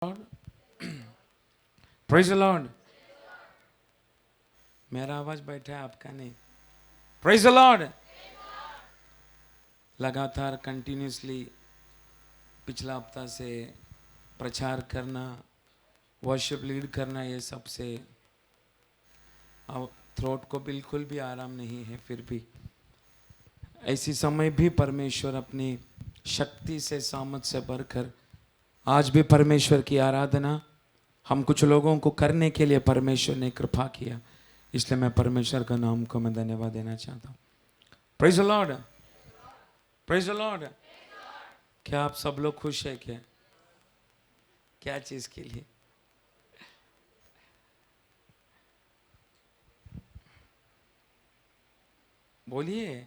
Praise the Lord. मेरा आवाज बैठा है, आपका नहीं। Praise the Lord. लगातार कंटिन्यूसली पिछला हफ्ता से प्रचार करना, वर्शिप लीड करना, ये सबसे अब थ्रोट को बिल्कुल भी आराम नहीं है। फिर भी ऐसी समय भी परमेश्वर अपनी शक्ति से, सामर्थ से भरकर आज भी परमेश्वर की आराधना हम कुछ लोगों को करने के लिए परमेश्वर ने कृपा किया। इसलिए मैं परमेश्वर का नाम को मैं धन्यवाद देना चाहता हूँ। Praise the Lord, praise the Lord. क्या आप सब लोग खुश है? क्या चीज के लिए? बोलिए,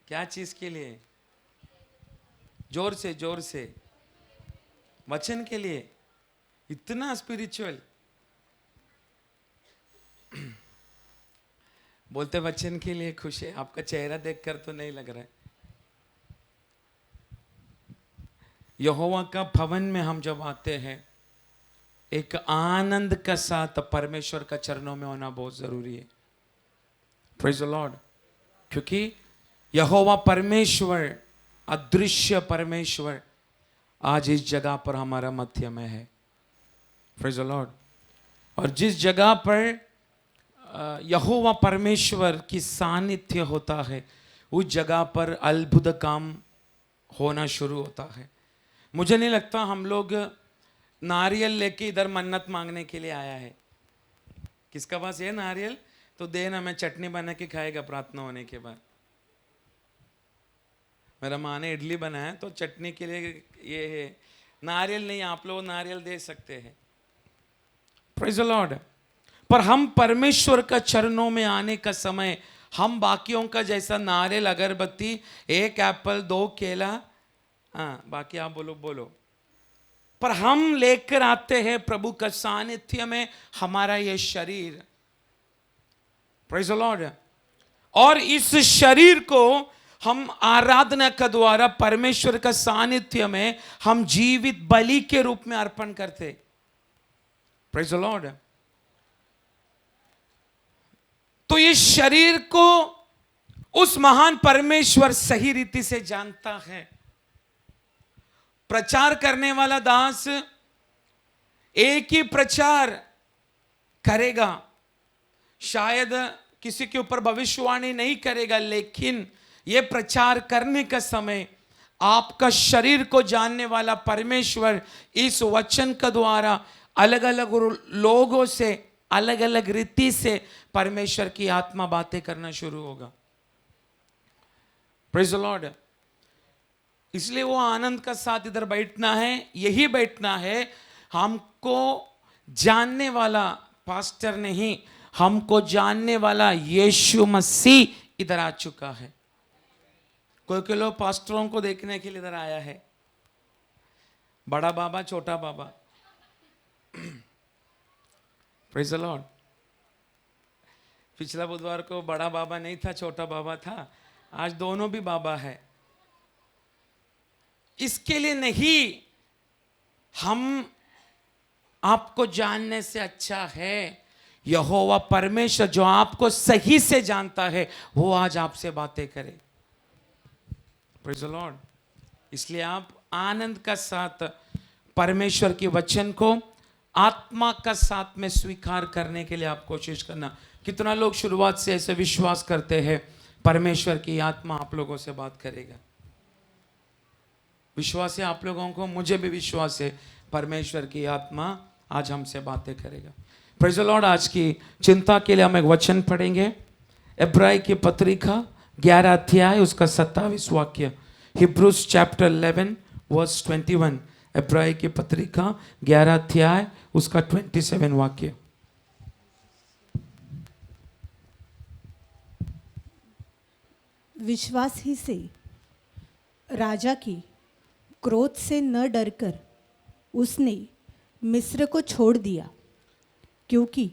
क्या चीज के लिए? जोर से, जोर से। वचन के लिए। इतना स्पिरिचुअल बोलते वचन के लिए खुश है। आपका चेहरा देखकर तो नहीं लग रहा है। यहोवा का भवन में हम जब आते हैं, एक आनंद के साथ परमेश्वर का चरणों में होना बहुत जरूरी है। Praise the Lord. क्योंकि यहोवा परमेश्वर, अदृश्य परमेश्वर आज इस जगह पर हमारा मध्य में है। Praise the Lord. और जिस जगह पर यहोवा परमेश्वर की सानिध्य होता है, उस जगह पर अद्भुत काम होना शुरू होता है। मुझे नहीं लगता हम लोग नारियल लेके इधर मन्नत मांगने के लिए आया है। किसका पास है नारियल? तो देना, मैं चटनी बना के खाएगा प्रार्थना होने के बाद। मेरा माँ ने इडली बनाया तो चटनी के लिए ये है। नारियल नहीं, आप लोग नारियल दे सकते हैं। Praise the Lord. पर हम परमेश्वर का चरणों में आने का समय, हम बाकियों का जैसा नारियल, अगरबत्ती, एक एप्पल, 2 केला, हाँ बाकी आप बोलो, पर हम लेकर आते हैं प्रभु का सानिध्य में हमारा ये शरीर। Praise the Lord. और इस शरीर को हम आराधना के द्वारा परमेश्वर का सानिध्य में हम जीवित बलि के रूप में अर्पण करते। Praise the Lord. तो ये शरीर को उस महान परमेश्वर सही रीति से जानता है। प्रचार करने वाला दास एक ही प्रचार करेगा, शायद किसी के ऊपर भविष्यवाणी नहीं करेगा, लेकिन यह प्रचार करने का समय आपका शरीर को जानने वाला परमेश्वर इस वचन के द्वारा अलग अलग लोगों से, अलग अलग रीति से परमेश्वर की आत्मा बातें करना शुरू होगा। Praise the Lord. इसलिए वो आनंद का साथ इधर बैठना है, यही बैठना है। हमको जानने वाला पास्टर नहीं, हमको जानने वाला यीशु मसीह इधर आ चुका है। कोई लोग पास्टरों को देखने के लिए इधर आया है। बड़ा बाबा, छोटा बाबा। Praise the Lord. पिछला बुधवार को बड़ा बाबा नहीं था, छोटा बाबा था। आज दोनों भी बाबा है। इसके लिए नहीं, हम आपको जानने से अच्छा है यहोवा परमेश्वर जो आपको सही से जानता है, वो आज आपसे बातें करे। Praise the Lord. इसलिए आप आनंद का साथ परमेश्वर के वचन को आत्मा का साथ में स्वीकार करने के लिए आप कोशिश करना। कितना लोग शुरुआत से ऐसे विश्वास करते हैं परमेश्वर की आत्मा आप लोगों से बात करेगा? विश्वास है आप लोगों को? मुझे भी विश्वास है परमेश्वर की आत्मा आज हमसे बातें करेगा। Praise the Lord. आज की चिंता के लिए हम एक वचन पढ़ेंगे। इब्रानी की पत्रिका 11 अध्याय उसका 27 वाक्य। Hebrews chapter 11 verse 21। इब्रानी की पत्रिका 11 अध्याय उसका 27 वाक्य। विश्वास ही से राजा की क्रोध से न डरकर उसने मिस्र को छोड़ दिया, क्योंकि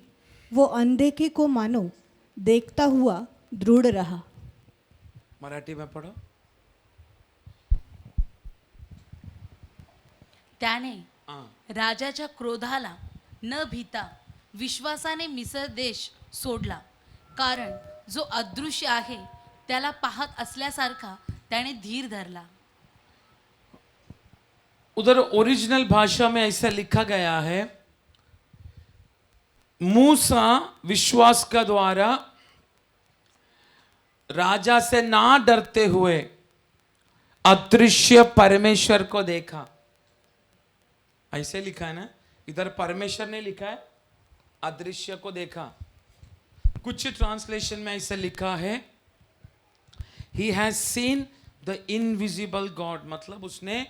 वो अनदेखे को मानो देखता हुआ दृढ़ रहा। मराठी में पढ़ो। त्याने राजाच्या क्रोधाला न भीता विश्वासाने मिस्र देश सोडला, कारण जो अदृश्य आहे त्याला पाहत असल्यासारखा त्याने धीर धरला. उधर ओरिजिनल भाषा में ऐसा लिखा गया है, मूसा विश्वास का द्वारा राजा से ना डरते हुए अदृश्य परमेश्वर को देखा. ऐसे लिखा है ना, इधर परमेश्वर ने लिखा है अदृश्य को देखा. कुछ ट्रांसलेशन में ऐसा लिखा है he has seen the invisible God, मतलब उसने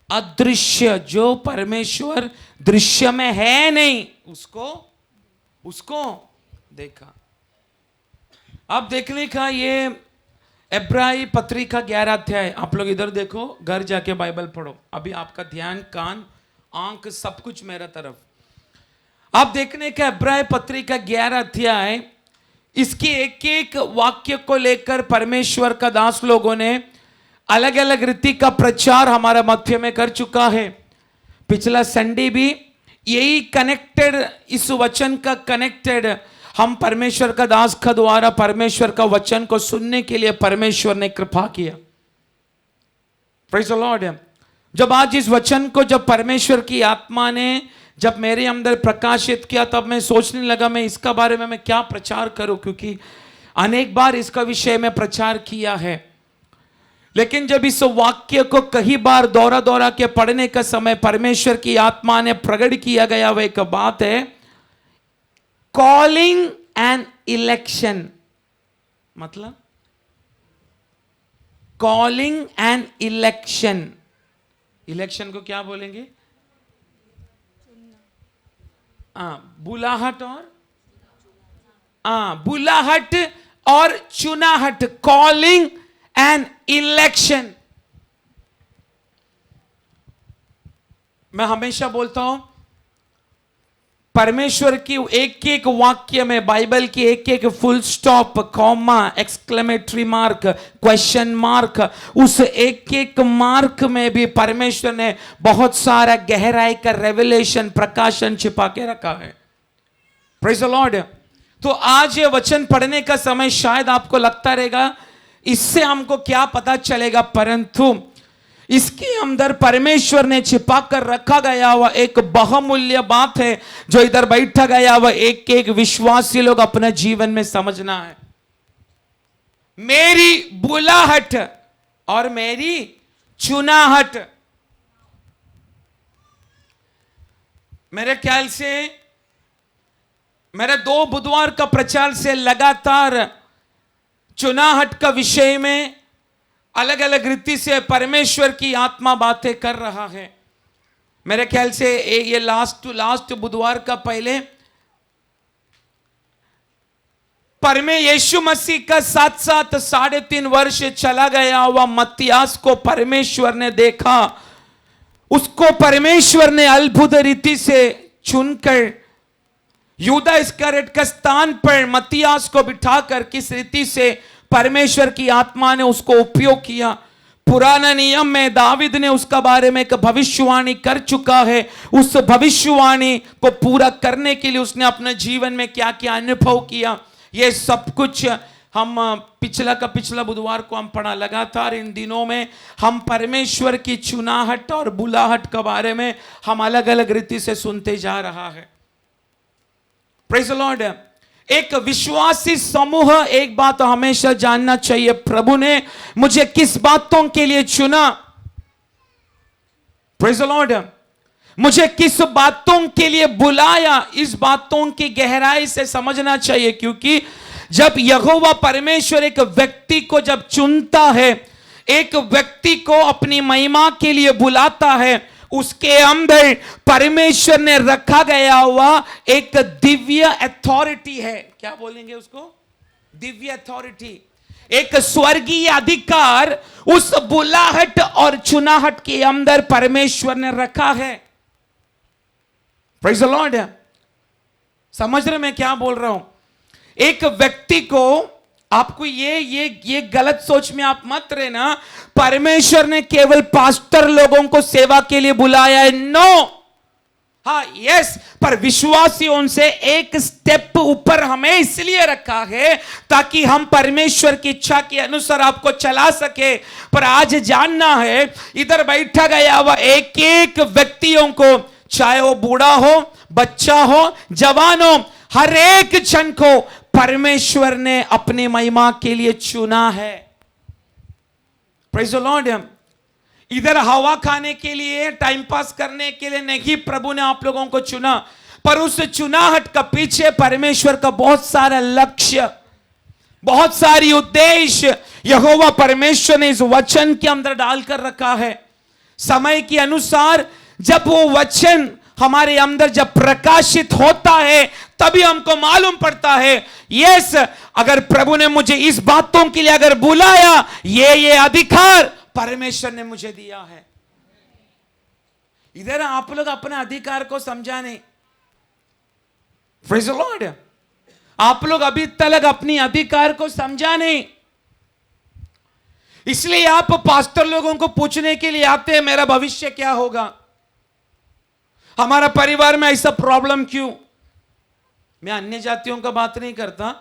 अदृश्य जो परमेश्वर दृश्य में है नहीं उसको देखा. अब देखने का ये इब्रानी पत्री का 11 अध्याय, आप लोग इधर देखो, घर जाके बाइबल पढ़ो. अभी आपका ध्यान, कान, आंख सब कुछ मेरा तरफ. आप देखने का इब्रानी पत्री का 11 अध्याय, इसके एक एक वाक्य को लेकर परमेश्वर का दास लोगों ने अलग अलग रीति का प्रचार हमारा मध्य में कर चुका है. पिछला संडे भी यही कनेक्टेड, इस वचन का कनेक्टेड हम परमेश्वर का दास का द्वारा परमेश्वर का वचन को सुनने के लिए परमेश्वर ने कृपा किया. Praise the Lord. जब आज इस वचन को जब परमेश्वर की आत्मा ने जब मेरे अंदर प्रकाशित किया, तब मैं सोचने लगा मैं इसका बारे में मैं क्या प्रचार करूं, क्योंकि अनेक बार इसका विषय में प्रचार किया है. लेकिन जब इस वाक्य को कई बार दोहरा दोहरा के पढ़ने का समय परमेश्वर की आत्मा ने प्रकट किया गया, वह एक बात है कॉलिंग एंड इलेक्शन. मतलब कॉलिंग एंड इलेक्शन. इलेक्शन को क्या बोलेंगे? बुलाहट और चुनाहट. Calling and election. मैं हमेशा बोलता हूं परमेश्वर की एक एक वाक्य में, बाइबल की एक एक full stop, comma, exclamatory mark, question mark, उस एक एक मार्क में भी परमेश्वर ने बहुत सारा गहराई का रेवलेशन, प्रकाशन छिपा के रखा है. Praise the Lord. तो आज ये वचन पढ़ने का समय शायद आपको लगता रहेगा इससे हमको क्या पता चलेगा, परंतु इसके अंदर परमेश्वर ने छिपा कर रखा गया हुआ एक बहुमूल्य बात है जो इधर बैठा गया हुआ एक एक विश्वासी लोग अपने जीवन में समझना है. मेरी बुलाहट और मेरी चुनाहट. मेरे ख्याल से मेरे 2 बुधवार का प्रचार से लगातार चुनाहट का विषय में अलग अलग रीति से परमेश्वर की आत्मा बातें कर रहा है. मेरे ख्याल से ये लास्ट बुधवार का पहले यीशु मसीह का 7.5 वर्ष चला गया हुआ मत्तियास को परमेश्वर ने देखा. उसको परमेश्वर ने अद्भुत रीति से चुनकर यूदा इस्करियोत का स्थान पर मत्तियास को बिठाकर किस रीति से परमेश्वर की आत्मा ने उसको उपयोग किया. पुराना नियम में दावीद ने उसका बारे में एक भविष्यवाणी कर चुका है. उस भविष्यवाणी को पूरा करने के लिए उसने अपने जीवन में क्या क्या अनुभव किया, ये सब कुछ हम पिछला बुधवार को हम पढ़ा. लगातार इन दिनों में हम परमेश्वर की चुनाहट और बुलाहट के बारे में हम अलग अलग रीति से सुनते जा रहा है. Praise the Lord. एक विश्वासी समूह एक बात हमेशा जानना चाहिए, प्रभु ने मुझे किस बातों के लिए चुना. Praise the Lord. मुझे किस बातों के लिए बुलाया, इस बातों की गहराई से समझना चाहिए. क्योंकि जब यहोवा परमेश्वर एक व्यक्ति को जब चुनता है, एक व्यक्ति को अपनी महिमा के लिए बुलाता है, उसके अंदर परमेश्वर ने रखा गया हुआ एक दिव्य अथॉरिटी है. क्या बोलेंगे उसको? दिव्य अथॉरिटी. एक स्वर्गीय अधिकार उस बुलाहट और चुनाहट के अंदर परमेश्वर ने रखा है. Praise the Lord. समझ रहे मैं क्या बोल रहा हूं? एक व्यक्ति को, आपको ये गलत सोच में आप मत रहना परमेश्वर ने केवल पास्टर लोगों को सेवा के लिए बुलाया है. नो, हाँ यस, पर विश्वासियों से एक स्टेप ऊपर हमें इसलिए रखा है ताकि हम परमेश्वर की इच्छा के अनुसार आपको चला सके। पर आज जानना है, इधर बैठा गया हुआ एक एक व्यक्तियों को, चाहे वो बूढ़ा हो, बच्चा हो, जवान हो, हर एक जन को परमेश्वर ने अपनी महिमा के लिए चुना है। Praise the Lord. इधर हवा खाने के लिए, टाइम पास करने के लिए नहीं प्रभु ने आप लोगों को चुना, पर उस चुनाहट का पीछे परमेश्वर का बहुत सारा लक्ष्य, बहुत सारी उद्देश्य यहोवा परमेश्वर ने इस वचन के अंदर डालकर रखा है। समय के अनुसार जब वो वचन हमारे अंदर जब प्रकाशित होता है तभी हमको मालूम पड़ता है, यस, अगर प्रभु ने मुझे इस बातों के लिए अगर बुलाया, ये अधिकार परमेश्वर ने मुझे दिया है। इधर आप लोग अपने अधिकार को समझा नहीं। Praise the lord. आप लोग अभी तक अपनी अधिकार को समझा नहीं, इसलिए आप पास्टर लोगों को पूछने के लिए आते हैं, मेरा भविष्य क्या होगा, हमारा परिवार में ऐसा प्रॉब्लम क्यों। मैं अन्य जातियों का बात नहीं करता,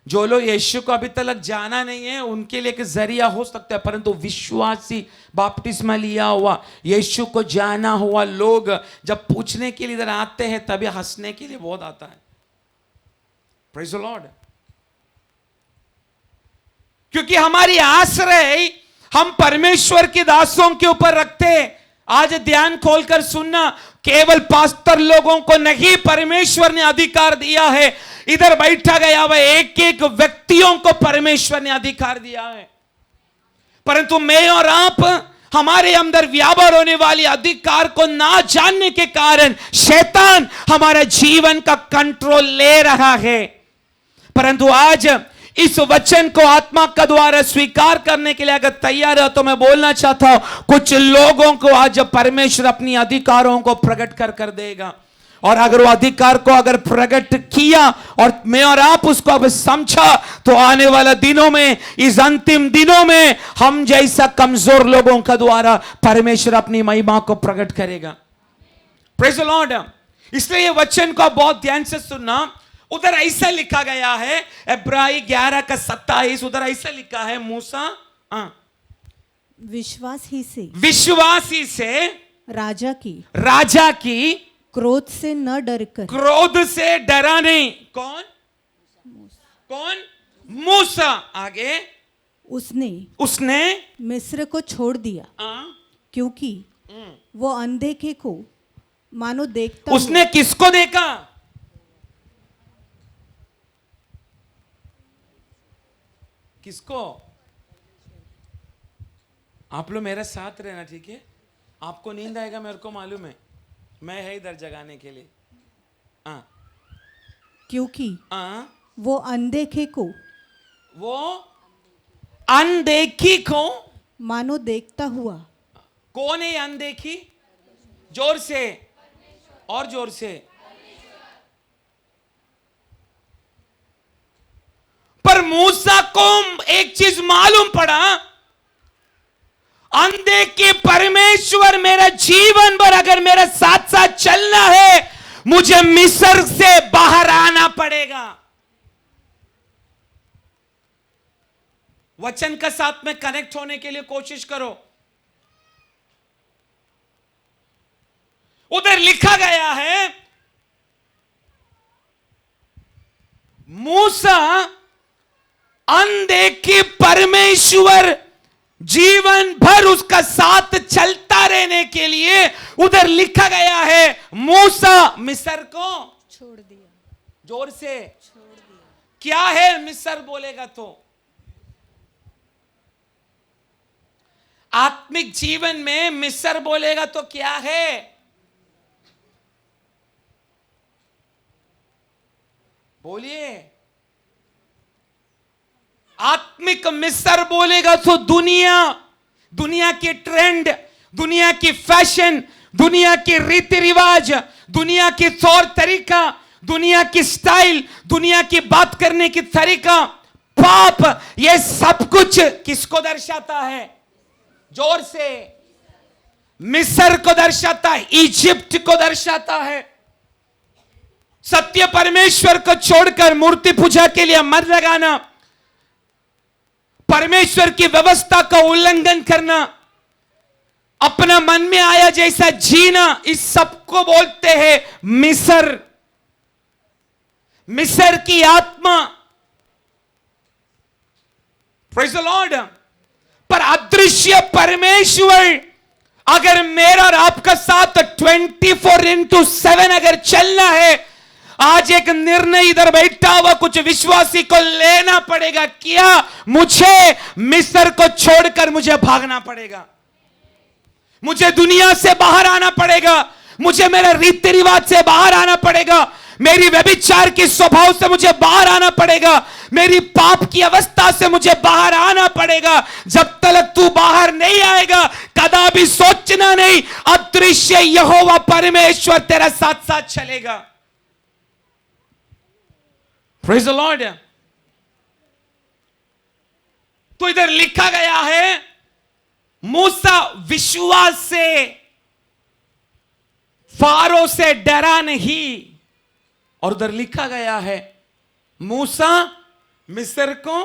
जो लोग यीशु को अभी तक जाना नहीं है उनके लिए एक जरिया हो सकता है, परंतु विश्वासी बपतिस्मा लिया हुआ यीशु को जाना हुआ लोग जब पूछने के लिए इधर आते हैं तभी हंसने के लिए बहुत आता है। Praise the Lord. क्योंकि हमारी आश्रय हम परमेश्वर के दासों के ऊपर रखते हैं। आज ध्यान खोलकर सुनना, केवल पास्टर लोगों को नहीं परमेश्वर ने अधिकार दिया है, इधर बैठा गया हुआ एक एक व्यक्तियों को परमेश्वर ने अधिकार दिया है। परंतु मैं और आप हमारे अंदर व्यापार होने वाली अधिकार को ना जानने के कारण शैतान हमारा जीवन का कंट्रोल ले रहा है। परंतु आज इस वचन को आत्मा का द्वारा स्वीकार करने के लिए अगर तैयार हो तो मैं बोलना चाहता हूं, कुछ लोगों को आज परमेश्वर अपनी अधिकारों को प्रकट कर देगा। और अगर वो अधिकार को अगर प्रकट किया और मैं और आप उसको अब समझा, तो आने वाला दिनों में, इस अंतिम दिनों में हम जैसा कमजोर लोगों का द्वारा परमेश्वर अपनी महिमा को प्रकट करेगा। Praise the Lord. इसलिए ये वचन को बहुत ध्यान से सुनना। उधर ऐसा लिखा गया है, इब्रानी 11:27, उधर ऐसा लिखा है, मूसा विश्वासी से राजा की क्रोध से न डरकर, क्रोध से डरा नहीं। कौन? मूसा। आगे उसने मिस्र को छोड़ दिया, क्योंकि वो अनदेखे को मानो देखता। उसने किसको देखा? किसको? आप लोग मेरे साथ रहना, ठीक है? आपको नींद आएगा मेरे को मालूम है, मैं है इधर जगाने के लिए। क्योंकि वो अनदेखी को मानो देखता हुआ। कौन है अनदेखी? जोर से और जोर से। पर मूसा को एक चीज मालूम पड़ा, अनदेखी परमेश्वर मेरा जीवन भर अगर मेरे साथ साथ चलना है, मुझे मिस्र से बाहर आना पड़ेगा। वचन के साथ में कनेक्ट होने के लिए कोशिश करो। उधर लिखा गया है, मूसा अनदेखी परमेश्वर जीवन भर उसका साथ चलता रहने के लिए, उधर लिखा गया है मूसा मिस्र को छोड़ दिया। जोर से छोड़ दिया। क्या है मिस्र बोलेगा तो? आत्मिक जीवन में मिस्र बोलेगा तो क्या है? बोलिए। आत्मिक मिस्र बोलेगा तो दुनिया के ट्रेंड, दुनिया की फैशन, दुनिया के रीति रिवाज, दुनिया की तौर तरीका, दुनिया की स्टाइल, दुनिया की बात करने की तरीका, पाप, ये सब कुछ किसको दर्शाता है? जोर से। मिस्र को दर्शाता है, इजिप्ट को दर्शाता है। सत्य परमेश्वर को छोड़कर मूर्ति पूजा के लिए मन लगाना, परमेश्वर की व्यवस्था का उल्लंघन करना, अपना मन में आया जैसा जीना, इस सबको बोलते हैं मिस्र। मिस्र की आत्मा, प्रेज़ द लॉर्ड। पर अदृश्य परमेश्वर अगर मेरा और आपका साथ 24/7 अगर चलना है, आज एक निर्णय इधर बैठा हुआ कुछ विश्वासी को लेना पड़ेगा। क्या मुझे मिस्र को छोड़कर मुझे भागना पड़ेगा, मुझे दुनिया से बाहर आना पड़ेगा, मुझे मेरे रीति रिवाज से बाहर आना पड़ेगा, मेरी व्यभिचार की स्वभाव से मुझे बाहर आना पड़ेगा, मेरी पाप की अवस्था से मुझे बाहर आना पड़ेगा। जब तक तू बाहर नहीं आएगा, कदापि सोचना नहीं, अदृश्य यहोवा परमेश्वर तेरा साथ साथ चलेगा। Praise the Lord. तो इधर लिखा गया है मूसा विश्वास से फारो से डरा नहीं, और उधर लिखा गया है मूसा मिस्र को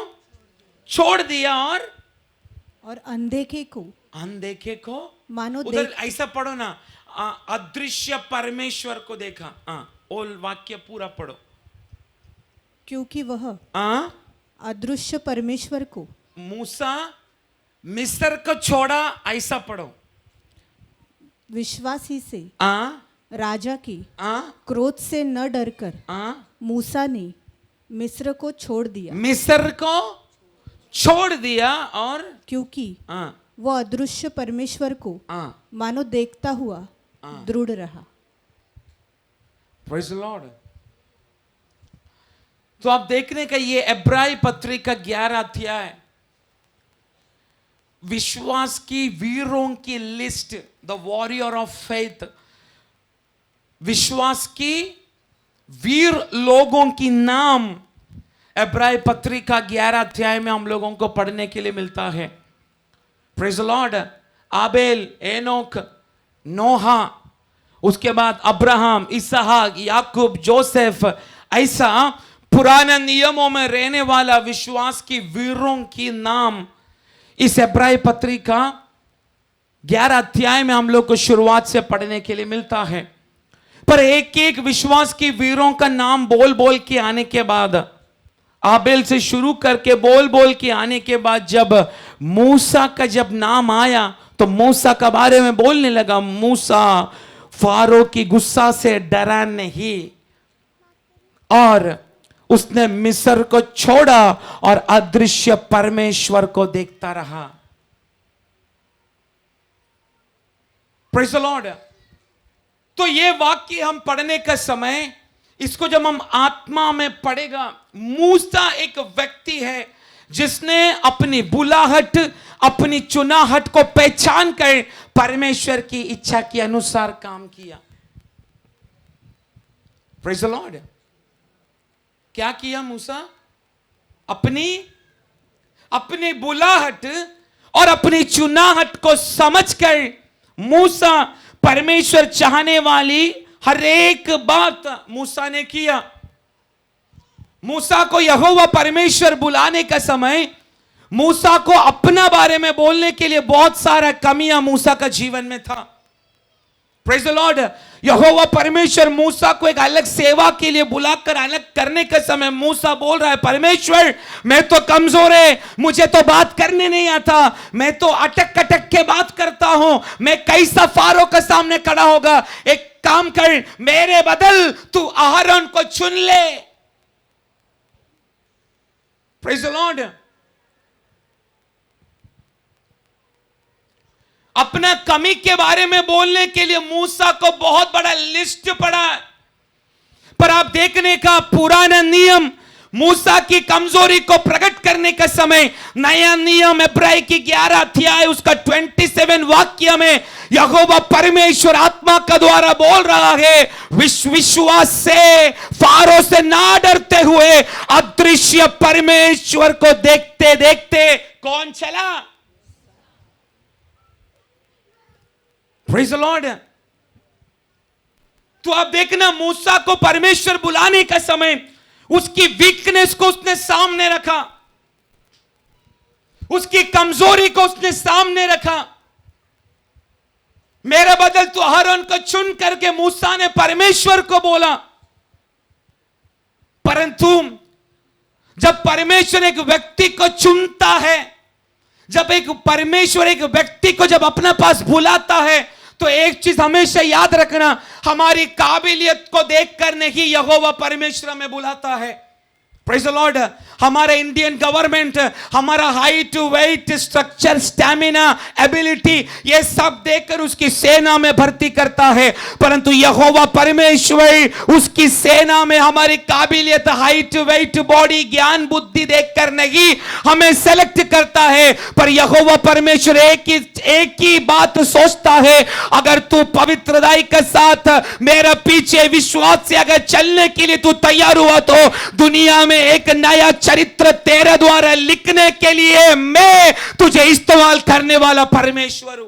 छोड़ दिया और अनदेखे को मानो उधर ऐसा पढ़ो ना, अदृश्य परमेश्वर को देखा। वो वाक्य पूरा पढ़ो। क्योंकि वह अदृश्य परमेश्वर को मूसा मिस्र को छोड़ा, ऐसा पढ़ो। विश्वासी से राजा की आ, क्रोध से न डरकर आ, मूसा ने मिस्र को छोड़ दिया, मिस्र को छोड़ दिया, और क्योंकि वह अदृश्य परमेश्वर को मानो देखता हुआ दृढ़ रहा। Praise the Lord. तो आप देखने का ये इब्रानी पत्री का 11 अध्याय विश्वास की वीरों की list, the warrior of faith, विश्वास की वीर लोगों की नाम इब्रानी पत्री का 11 अध्याय में हम लोगों को पढ़ने के लिए मिलता है। Praise the Lord. Abel, Enoch, Noah, उसके बाद अब्राहम, इसहाक, याकूब, जोसेफ, ऐसा पुराने नियमों में रहने वाला विश्वास की वीरों की नाम इस इब्रानी पत्री का 11 अध्याय में हम लोग को शुरुआत से पढ़ने के लिए मिलता है। पर एक एक विश्वास की वीरों का नाम बोल बोल के आने के बाद, आबेल से शुरू करके बोल बोल के आने के बाद, जब मूसा का जब नाम आया तो मूसा के बारे में बोलने लगा, मूसा फारो की गुस्सा से डरा नहीं और उसने मिस्र को छोड़ा और अदृश्य परमेश्वर को देखता रहा। Praise the Lord. तो ये वाक्य हम पढ़ने का समय, इसको जब हम आत्मा में पढ़ेगा, मूसा एक व्यक्ति है जिसने अपनी बुलाहट, अपनी चुनाहट को पहचान कर परमेश्वर की इच्छा के अनुसार काम किया। Praise the Lord. क्या किया मूसा? अपनी बुलाहट और अपनी चुनाहट को समझकर मूसा परमेश्वर चाहने वाली हर एक बात मूसा ने किया। मूसा को यहोवा परमेश्वर बुलाने का समय मूसा को अपना बारे में बोलने के लिए बहुत सारा कमियां मूसा का जीवन में था। Praise the Lord. यहोवा परमेश्वर मूसा को एक अलग सेवा के लिए बुलाकर अलग करने के समय मूसा बोल रहा है, परमेश्वर मैं तो कमजोर है, मुझे तो बात करने नहीं आता, मैं तो अटक अटक के बात करता हूं, मैं कैसा फारो के सामने खड़ा होगा। एक काम कर, मेरे बदल तू आहारोन को चुन ले। Praise the Lord. अपना कमी के बारे में बोलने के लिए मूसा को बहुत बड़ा लिस्ट पड़ा। पर आप देखने का पुराना नियम मूसा की कमजोरी को प्रकट करने का समय, नया नियम इब्रानी की 11 अध्याय उसका 27 वाक्य में यहोवा परमेश्वर आत्मा का द्वारा बोल रहा है, विश्वास से फारो से ना डरते हुए अदृश्य परमेश्वर को देखते देखते कौन चला? Praise the Lord. तो आप देखना, मूसा को परमेश्वर बुलाने का समय उसकी वीकनेस को उसने सामने रखा, उसकी कमजोरी को उसने सामने रखा। मेरे बदल तो अहरोन को चुन करके मूसा ने परमेश्वर को बोला, परंतु जब परमेश्वर एक व्यक्ति को चुनता है, जब एक परमेश्वर एक व्यक्ति को जब अपने पास बुलाता है, तो एक चीज हमेशा याद रखना, हमारी काबिलियत को देखकर नहीं यहोवा परमेश्वर में बुलाता है। Praise the lord. हमारा इंडियन गवर्नमेंट हमारा height, weight, structure, stamina, ability, ये सब देखकर उसकी सेना में भर्ती करता है, परंतु यहोवा परमेश्वर उसकी सेना में हमारी काबिलियत, हाइट, वेट, बॉडी, ज्ञान, बुद्धि देखकर नहीं हमें सेलेक्ट करता है। पर यहोवा परमेश्वर एक ही बात सोचता है, अगर तू पवित्रताई के साथ मेरे पीछे विश्वास से अगर चलने के लिए तू तैयार हुआ, तो दुनिया में एक नया चरित्र तेरे द्वारा लिखने के लिए मैं तुझे इस्तेमाल करने वाला परमेश्वर हूं।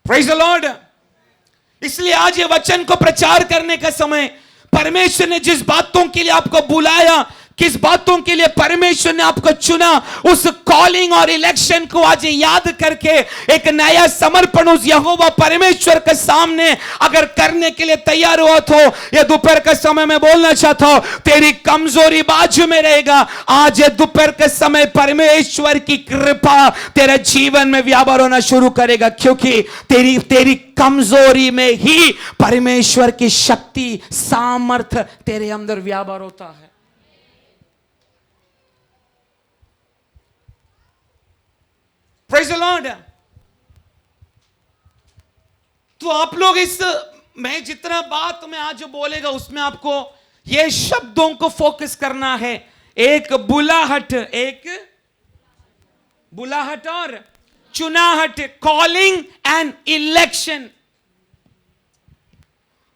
Praise the Lord. इसलिए आज ये वचन को प्रचार करने का समय, परमेश्वर ने जिस बातों के लिए आपको बुलाया, किस बातों के लिए परमेश्वर ने आपको चुना, उस कॉलिंग और इलेक्शन को आज याद करके एक नया समर्पण उस यहोवा परमेश्वर के सामने अगर करने के लिए तैयार हुआ, तो ये दोपहर के समय में बोलना चाहता हूं, तेरी कमजोरी बाजू में रहेगा। आज ये दोपहर के समय परमेश्वर की कृपा तेरे जीवन में व्यापार होना शुरू करेगा, क्योंकि तेरी कमजोरी में ही परमेश्वर की शक्ति, सामर्थ्य तेरे अंदर व्यापार होता है। Praise the Lord। तो आप लोग मैं जितना बात मैं आज बोलेगा उसमें आपको ये शब्दों को फोकस करना है। एक बुलाहट और चुनाहट, कॉलिंग एंड इलेक्शन।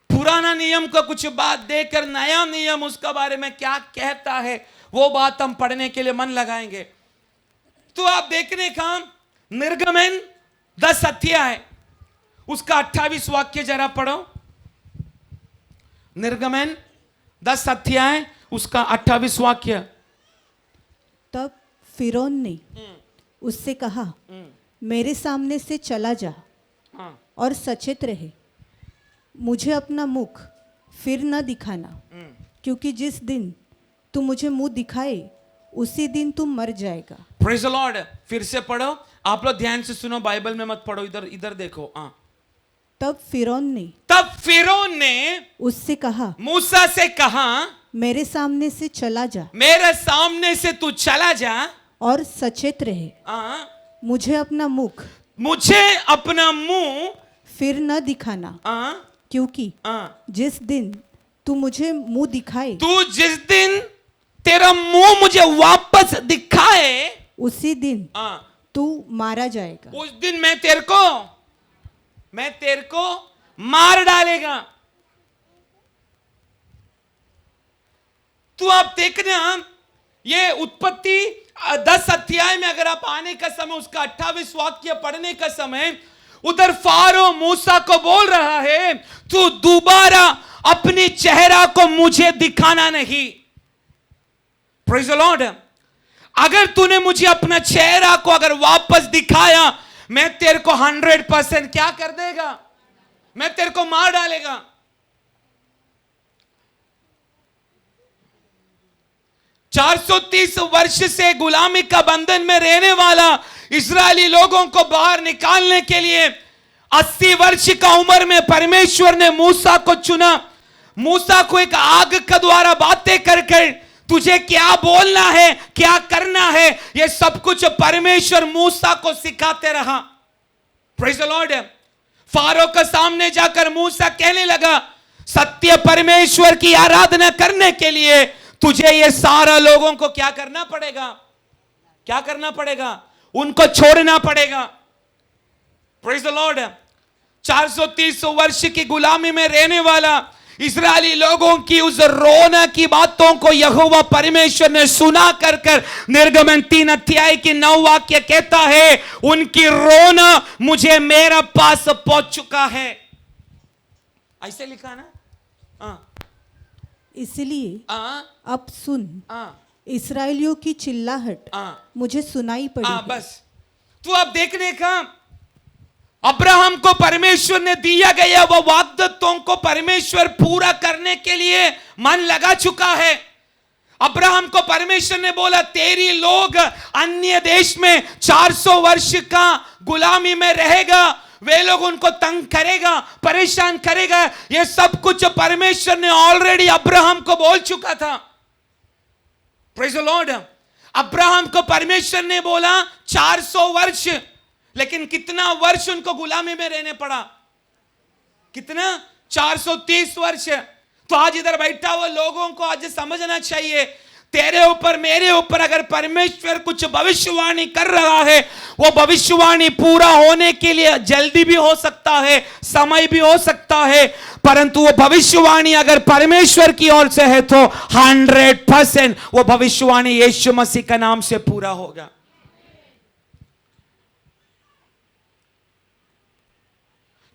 पुराना नियम को कुछ बात देकर नया नियम उसका बारे में क्या कहता है, वो बात हम पढ़ने के लिए मन लगाएंगे। तो आप देखने का निर्गमन 10 अध्याय उसका 28 वाक्य जरा पढ़ो। निर्गमन 10 अध्याय उसका 28 वाक्य। तब फिरौन ने उससे कहा, मेरे सामने से चला जा और सचेत रहे, मुझे अपना मुख फिर न दिखाना, क्योंकि जिस दिन तू मुझे मुंह दिखाए उसी दिन तू मर जाएगा। Praise the Lord. फिर से पढ़ो, आप लोग ध्यान से सुनो, बाइबल में मत पढ़ो, इधर देखो। तब फिरौन ने उससे कहा, मूसा से कहा, मेरे सामने से चला जा, मेरे सामने से तू चला जा और सचेत रहे, मुझे अपना मुख फिर न दिखाना, क्योंकि जिस दिन तू मुझे मुंह दिखाए, जिस दिन तेरा मुंह मुझे वापस दिखाए, उसी दिन तू मारा जाएगा। उस दिन मैं तेरे को मार डालेगा। तो आप देखना, ये उत्पत्ति 10 अध्याय में अगर आप आने का समय उसका 28 वाक्य पढ़ने का समय, उधर फारो मूसा को बोल रहा है, तू दोबारा अपनी चेहरा को मुझे दिखाना नहीं। Praise the Lord. अगर तूने मुझे अपना चेहरा को अगर वापस दिखाया, मैं तेरे को 100% क्या कर देगा, मैं तेरे को मार डालेगा। 430 वर्ष से गुलामी का बंधन में रहने वाला इस्राएली लोगों को बाहर निकालने के लिए 80 वर्ष का उम्र में परमेश्वर ने मूसा को चुना। मूसा को एक आग का द्वारा बातें कर तुझे क्या बोलना है, क्या करना है, यह सब कुछ परमेश्वर मूसा को सिखाते रहा। Praise the Lord. फारो के सामने जाकर मूसा कहने लगा, सत्य परमेश्वर की आराधना करने के लिए तुझे ये सारा लोगों को क्या करना पड़ेगा, उनको छोड़ना पड़ेगा। Praise the Lord. 430 वर्ष की गुलामी में रहने वाला इस्राएली लोगों की उस रोना की बातों को यहोवा परमेश्वर ने सुना कर निर्गमन 3 अध्याय की 9 वाक्य कहता है, उनकी रोना मुझे मेरा पास पहुंच चुका है। ऐसे लिखा ना। इसलिए हाँ अब सुन, हाँ इसराइलियों की चिल्लाहट हाँ मुझे सुनाई पड़ी हाँ, है। बस तू अब देखने का, अब्राहम को परमेश्वर ने दिया गया वो वाग्दत्तों को परमेश्वर पूरा करने के लिए मन लगा चुका है। अब्राहम को परमेश्वर ने बोला, तेरी लोग अन्य देश में 400 वर्ष का गुलामी में रहेगा, वे लोग उनको तंग करेगा, परेशान करेगा। ये सब कुछ परमेश्वर ने ऑलरेडी अब्राहम को बोल चुका था। Praise the Lord. अब्राहम को परमेश्वर ने बोला 400 वर्ष, लेकिन कितना वर्ष उनको गुलामी में रहने पड़ा? कितना? 430 वर्ष। तो आज इधर बैठा हुआ लोगों को आज समझना चाहिए, तेरे ऊपर मेरे ऊपर अगर परमेश्वर कुछ भविष्यवाणी कर रहा है, वो भविष्यवाणी पूरा होने के लिए जल्दी भी हो सकता है, समय भी हो सकता है, परंतु वो भविष्यवाणी अगर परमेश्वर की ओर से है तो 100% वो भविष्यवाणी यीशु मसीह का नाम से पूरा होगा।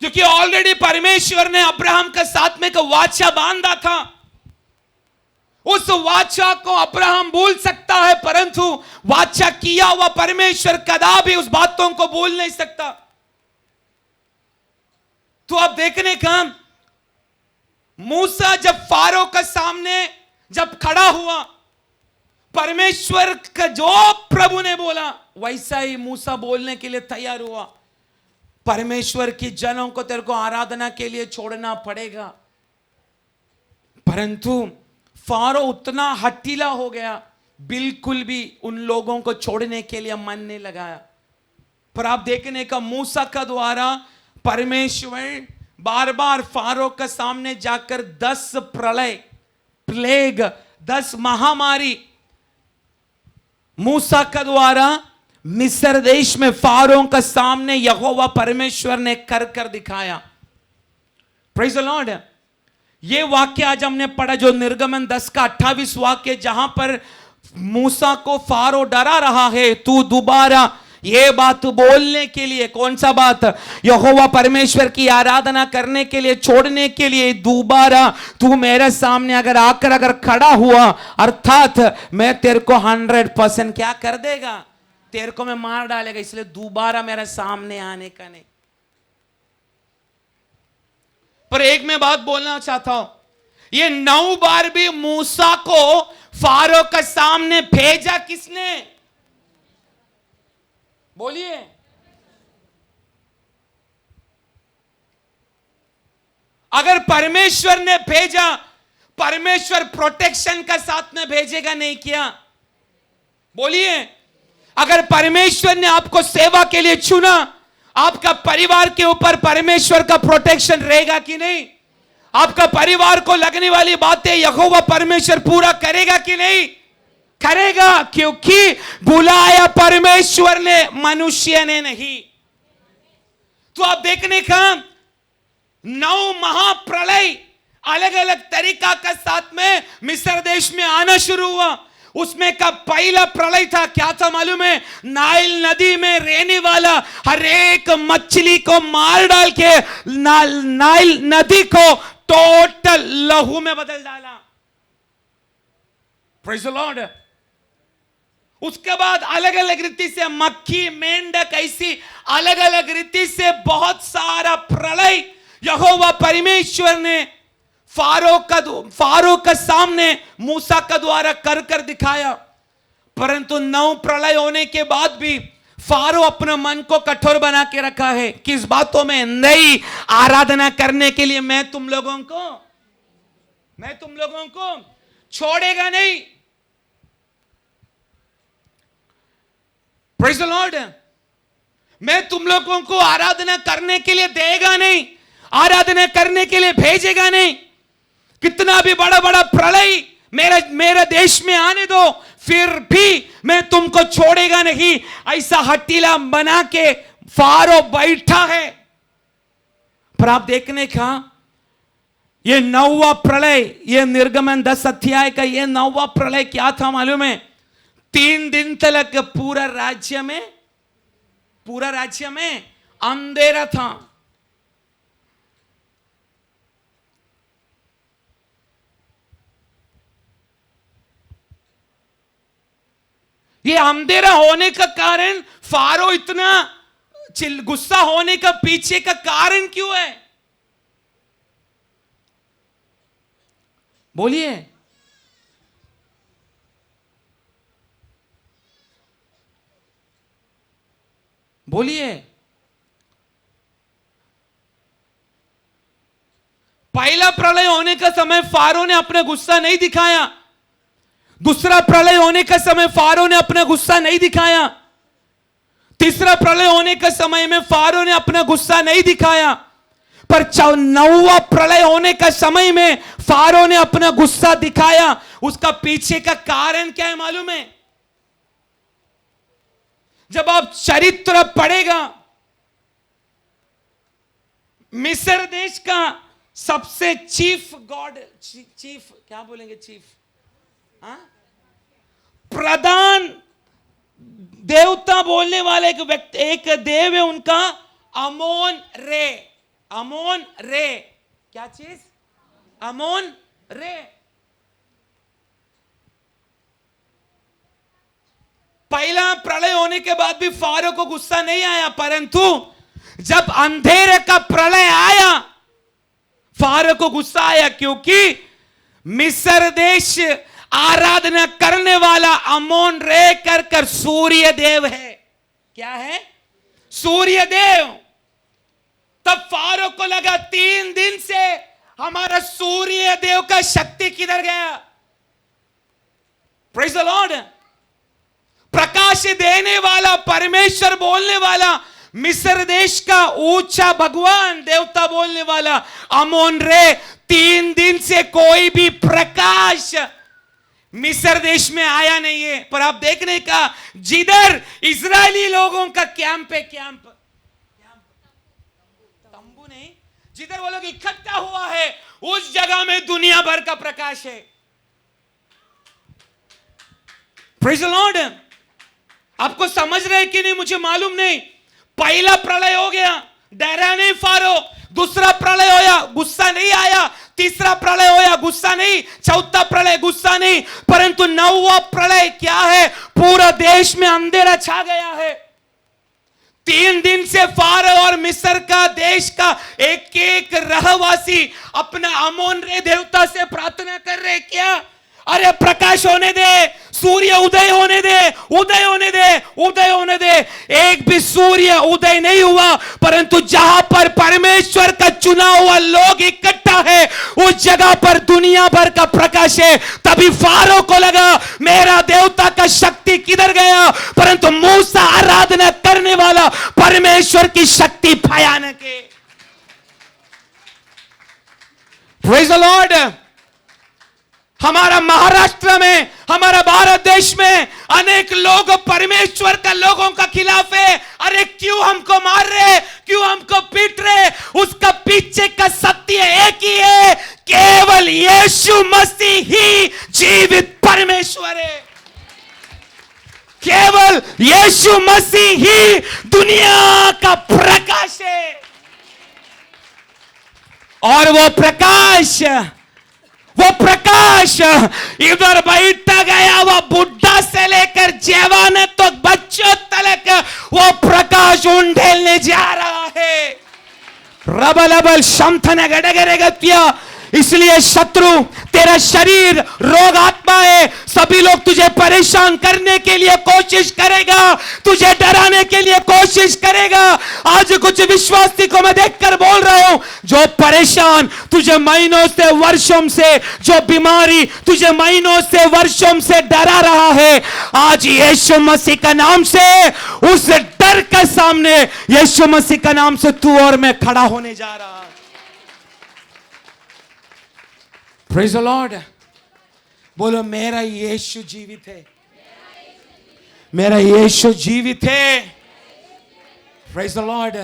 क्योंकि ऑलरेडी परमेश्वर ने अब्राहम के साथ में एक वाचा बांधा था। उस वाचा को अब्राहम भूल सकता है, परंतु वाचा किया हुआ परमेश्वर कदापि उस बातों को भूल नहीं सकता। तो अब देखने का, मूसा जब फारो के सामने जब खड़ा हुआ, परमेश्वर का जो प्रभु ने बोला वैसा ही मूसा बोलने के लिए तैयार हुआ। परमेश्वर की जनों को तेरे को आराधना के लिए छोड़ना पड़ेगा, परंतु फारो उतना हठीला हो गया, बिल्कुल भी उन लोगों को छोड़ने के लिए मन नहीं लगाया। पर आप देखने का, मूसा का द्वारा परमेश्वर बार बार फारो के सामने जाकर 10 प्रलय, प्लेग, 10 महामारी मूसा का द्वारा मिस्र देश में फारो के सामने यहोवा परमेश्वर ने कर दिखाया। Praise the Lord. ये वाक्य आज हमने पढ़ा जो निर्गमन 10 का 28 वाक्य, जहां पर मूसा को फारो डरा रहा है, तू दोबारा ये बात बोलने के लिए, कौन सा बात? यहोवा परमेश्वर की आराधना करने के लिए, छोड़ने के लिए, दोबारा तू मेरे सामने अगर खड़ा हुआ, अर्थात मैं तेरे को 100% क्या कर देगा? तेरे को मैं मार डालेगा, इसलिए दोबारा मेरे सामने आने का नहीं। पर एक मैं बात बोलना चाहता हूं, ये 9 बार भी मूसा को फारो के सामने भेजा किसने? बोलिए। अगर परमेश्वर ने भेजा, परमेश्वर प्रोटेक्शन का साथ में भेजेगा नहीं क्या? बोलिए। अगर परमेश्वर ने आपको सेवा के लिए चुना, आपका परिवार के ऊपर परमेश्वर का प्रोटेक्शन रहेगा कि नहीं? आपका परिवार को लगने वाली बातें यहोवा परमेश्वर पूरा करेगा कि नहीं? करेगा, क्योंकि बुलाया परमेश्वर ने, मनुष्य ने नहीं। तो आप देखने का 9 महाप्रलय अलग अलग तरीका का साथ में मिस्र देश में आना शुरू हुआ। उसमें का पहला प्रलय था, क्या था मालूम है? नाइल नदी में रहने वाला हर एक मछली को मार डाल के नाइल नदी को टोटल लहू में बदल डाला। Praise the Lord. उसके बाद अलग अलग रीति से मक्खी, मेंढक, ऐसी अलग अलग रीति से बहुत सारा प्रलय यहोवा परमेश्वर ने फारो का सामने मूसा का द्वारा कर दिखाया। परंतु 9 प्रलय होने के बाद भी फारो अपना मन को कठोर बना के रखा है। किस बातों में? नहीं आराधना करने के लिए मैं तुम लोगों को छोड़ेगा नहीं। Praise the Lord. मैं तुम लोगों को आराधना करने के लिए देगा नहीं, आराधना करने के लिए भेजेगा नहीं। कितना भी बड़ा बड़ा प्रलय मेरे देश में आने दो, फिर भी मैं तुमको छोड़ेगा नहीं। ऐसा हटीला बना के फारो बैठा है। पर आप देखने का, ये 9वां प्रलय, ये निर्गमन 10 अध्याय का ये 9वां प्रलय क्या था मालूम है? 3 दिन तक पूरा राज्य में अंधेरा था। ये अंधेरा होने का कारण, फारो इतना गुस्सा होने का पीछे का कारण क्यों है? बोलिए। बोलिए। पहला प्रलय होने का समय फारो ने अपना गुस्सा नहीं दिखाया। दूसरा प्रलय होने का समय फारो ने अपना गुस्सा नहीं दिखाया। तीसरा प्रलय होने के समय में फारो ने अपना गुस्सा नहीं दिखाया। पर 9वां प्रलय होने का समय में फारो ने अपना गुस्सा दिखाया। उसका पीछे का कारण क्या है मालूम है? जब आप चरित्र पढ़ेगा, मिस्र देश का सबसे चीफ गॉड, चीफ क्या बोलेंगे, चीफ प्रधान देवता बोलने वाले एक व्यक्ति, एक देव है उनका, अमोन रे। अमोन रे क्या चीज? अमोन रे। पहला प्रलय होने के बाद भी फारो को गुस्सा नहीं आया, परंतु जब अंधेरे का प्रलय आया फारो को गुस्सा आया, क्योंकि मिस्र देश आराधना करने वाला अमोन रे कर सूर्य देव है। क्या है? सूर्य देव। तब फारो को लगा 3 दिन से हमारा सूर्य देव का शक्ति किधर गया? Praise the Lord. प्रकाश देने वाला, परमेश्वर बोलने वाला, मिस्र देश का ऊंचा भगवान देवता बोलने वाला अमोन रे, 3 दिन से कोई भी प्रकाश मिस्र देश में आया नहीं है। पर आप देखने का, जिधर इजरायली लोगों का कैंप है, तंबू नहीं, जिधर वो लोग इकट्ठा हुआ है, उस जगह में दुनिया भर का प्रकाश है। Praise the Lord. आपको समझ रहे कि नहीं मुझे मालूम नहीं। पहला प्रलय हो गया, डरा नहीं फारो। दूसरा प्रलय होया, गुस्सा नहीं आया। तीसरा प्रलय होया, गुस्सा नहीं। चौथा प्रलय, गुस्सा नहीं। परंतु 9वां प्रलय क्या है? पूरा देश में अंधेरा छा गया है। 3 दिन से फारो और मिस्र का देश का एक एक रहवासी अपना अमोन रे देवता से प्रार्थना कर रहे। क्या? अरे प्रकाश होने दे, सूर्य उदय होने दे, उदय होने दे, उदय होने दे। एक भी सूर्य उदय नहीं हुआ, परंतु जहां पर परमेश्वर का चुना हुआ लोग इकट्ठा है, उस जगह पर दुनिया भर का प्रकाश है। तभी फारो को लगा मेरा देवता का शक्ति किधर गया? परंतु मूसा आराधना करने वाला परमेश्वर की शक्ति भयानक है। Praise the lord. हमारा महाराष्ट्र में, हमारा भारत देश में अनेक लोग परमेश्वर का लोगों का खिलाफ है। अरे क्यों हमको मार रहे, क्यों हमको पीट रहे? उसका पीछे का सत्य एक ही है, केवल यीशु मसीह ही जीवित परमेश्वर है। केवल यीशु मसीह ही दुनिया का प्रकाश है। और वो प्रकाश इधर बैठा गया, वो बुढ़ा से लेकर जवान तो बच्चों तक वो प्रकाश उंडेलने जा रहा है। रबल शमथन गडगरेगत्या। इसलिए शत्रु, तेरा शरीर, रोग आत्मा है, सभी लोग तुझे परेशान करने के लिए कोशिश करेगा, तुझे डराने के लिए कोशिश करेगा। आज कुछ विश्वासी को मैं देखकर बोल रहा हूं, जो परेशान तुझे महीनों से, वर्षों से, जो बीमारी तुझे महीनों से, वर्षों से डरा रहा है, आज यीशु मसीह का नाम से उस डर के सामने, यीशु मसीह का नाम से तू और मैं खड़ा होने जा रहा है। Praise the Lord. बोलो मेरा यीशु जीवित है, मेरा यीशु जीवित है। Praise the Lord.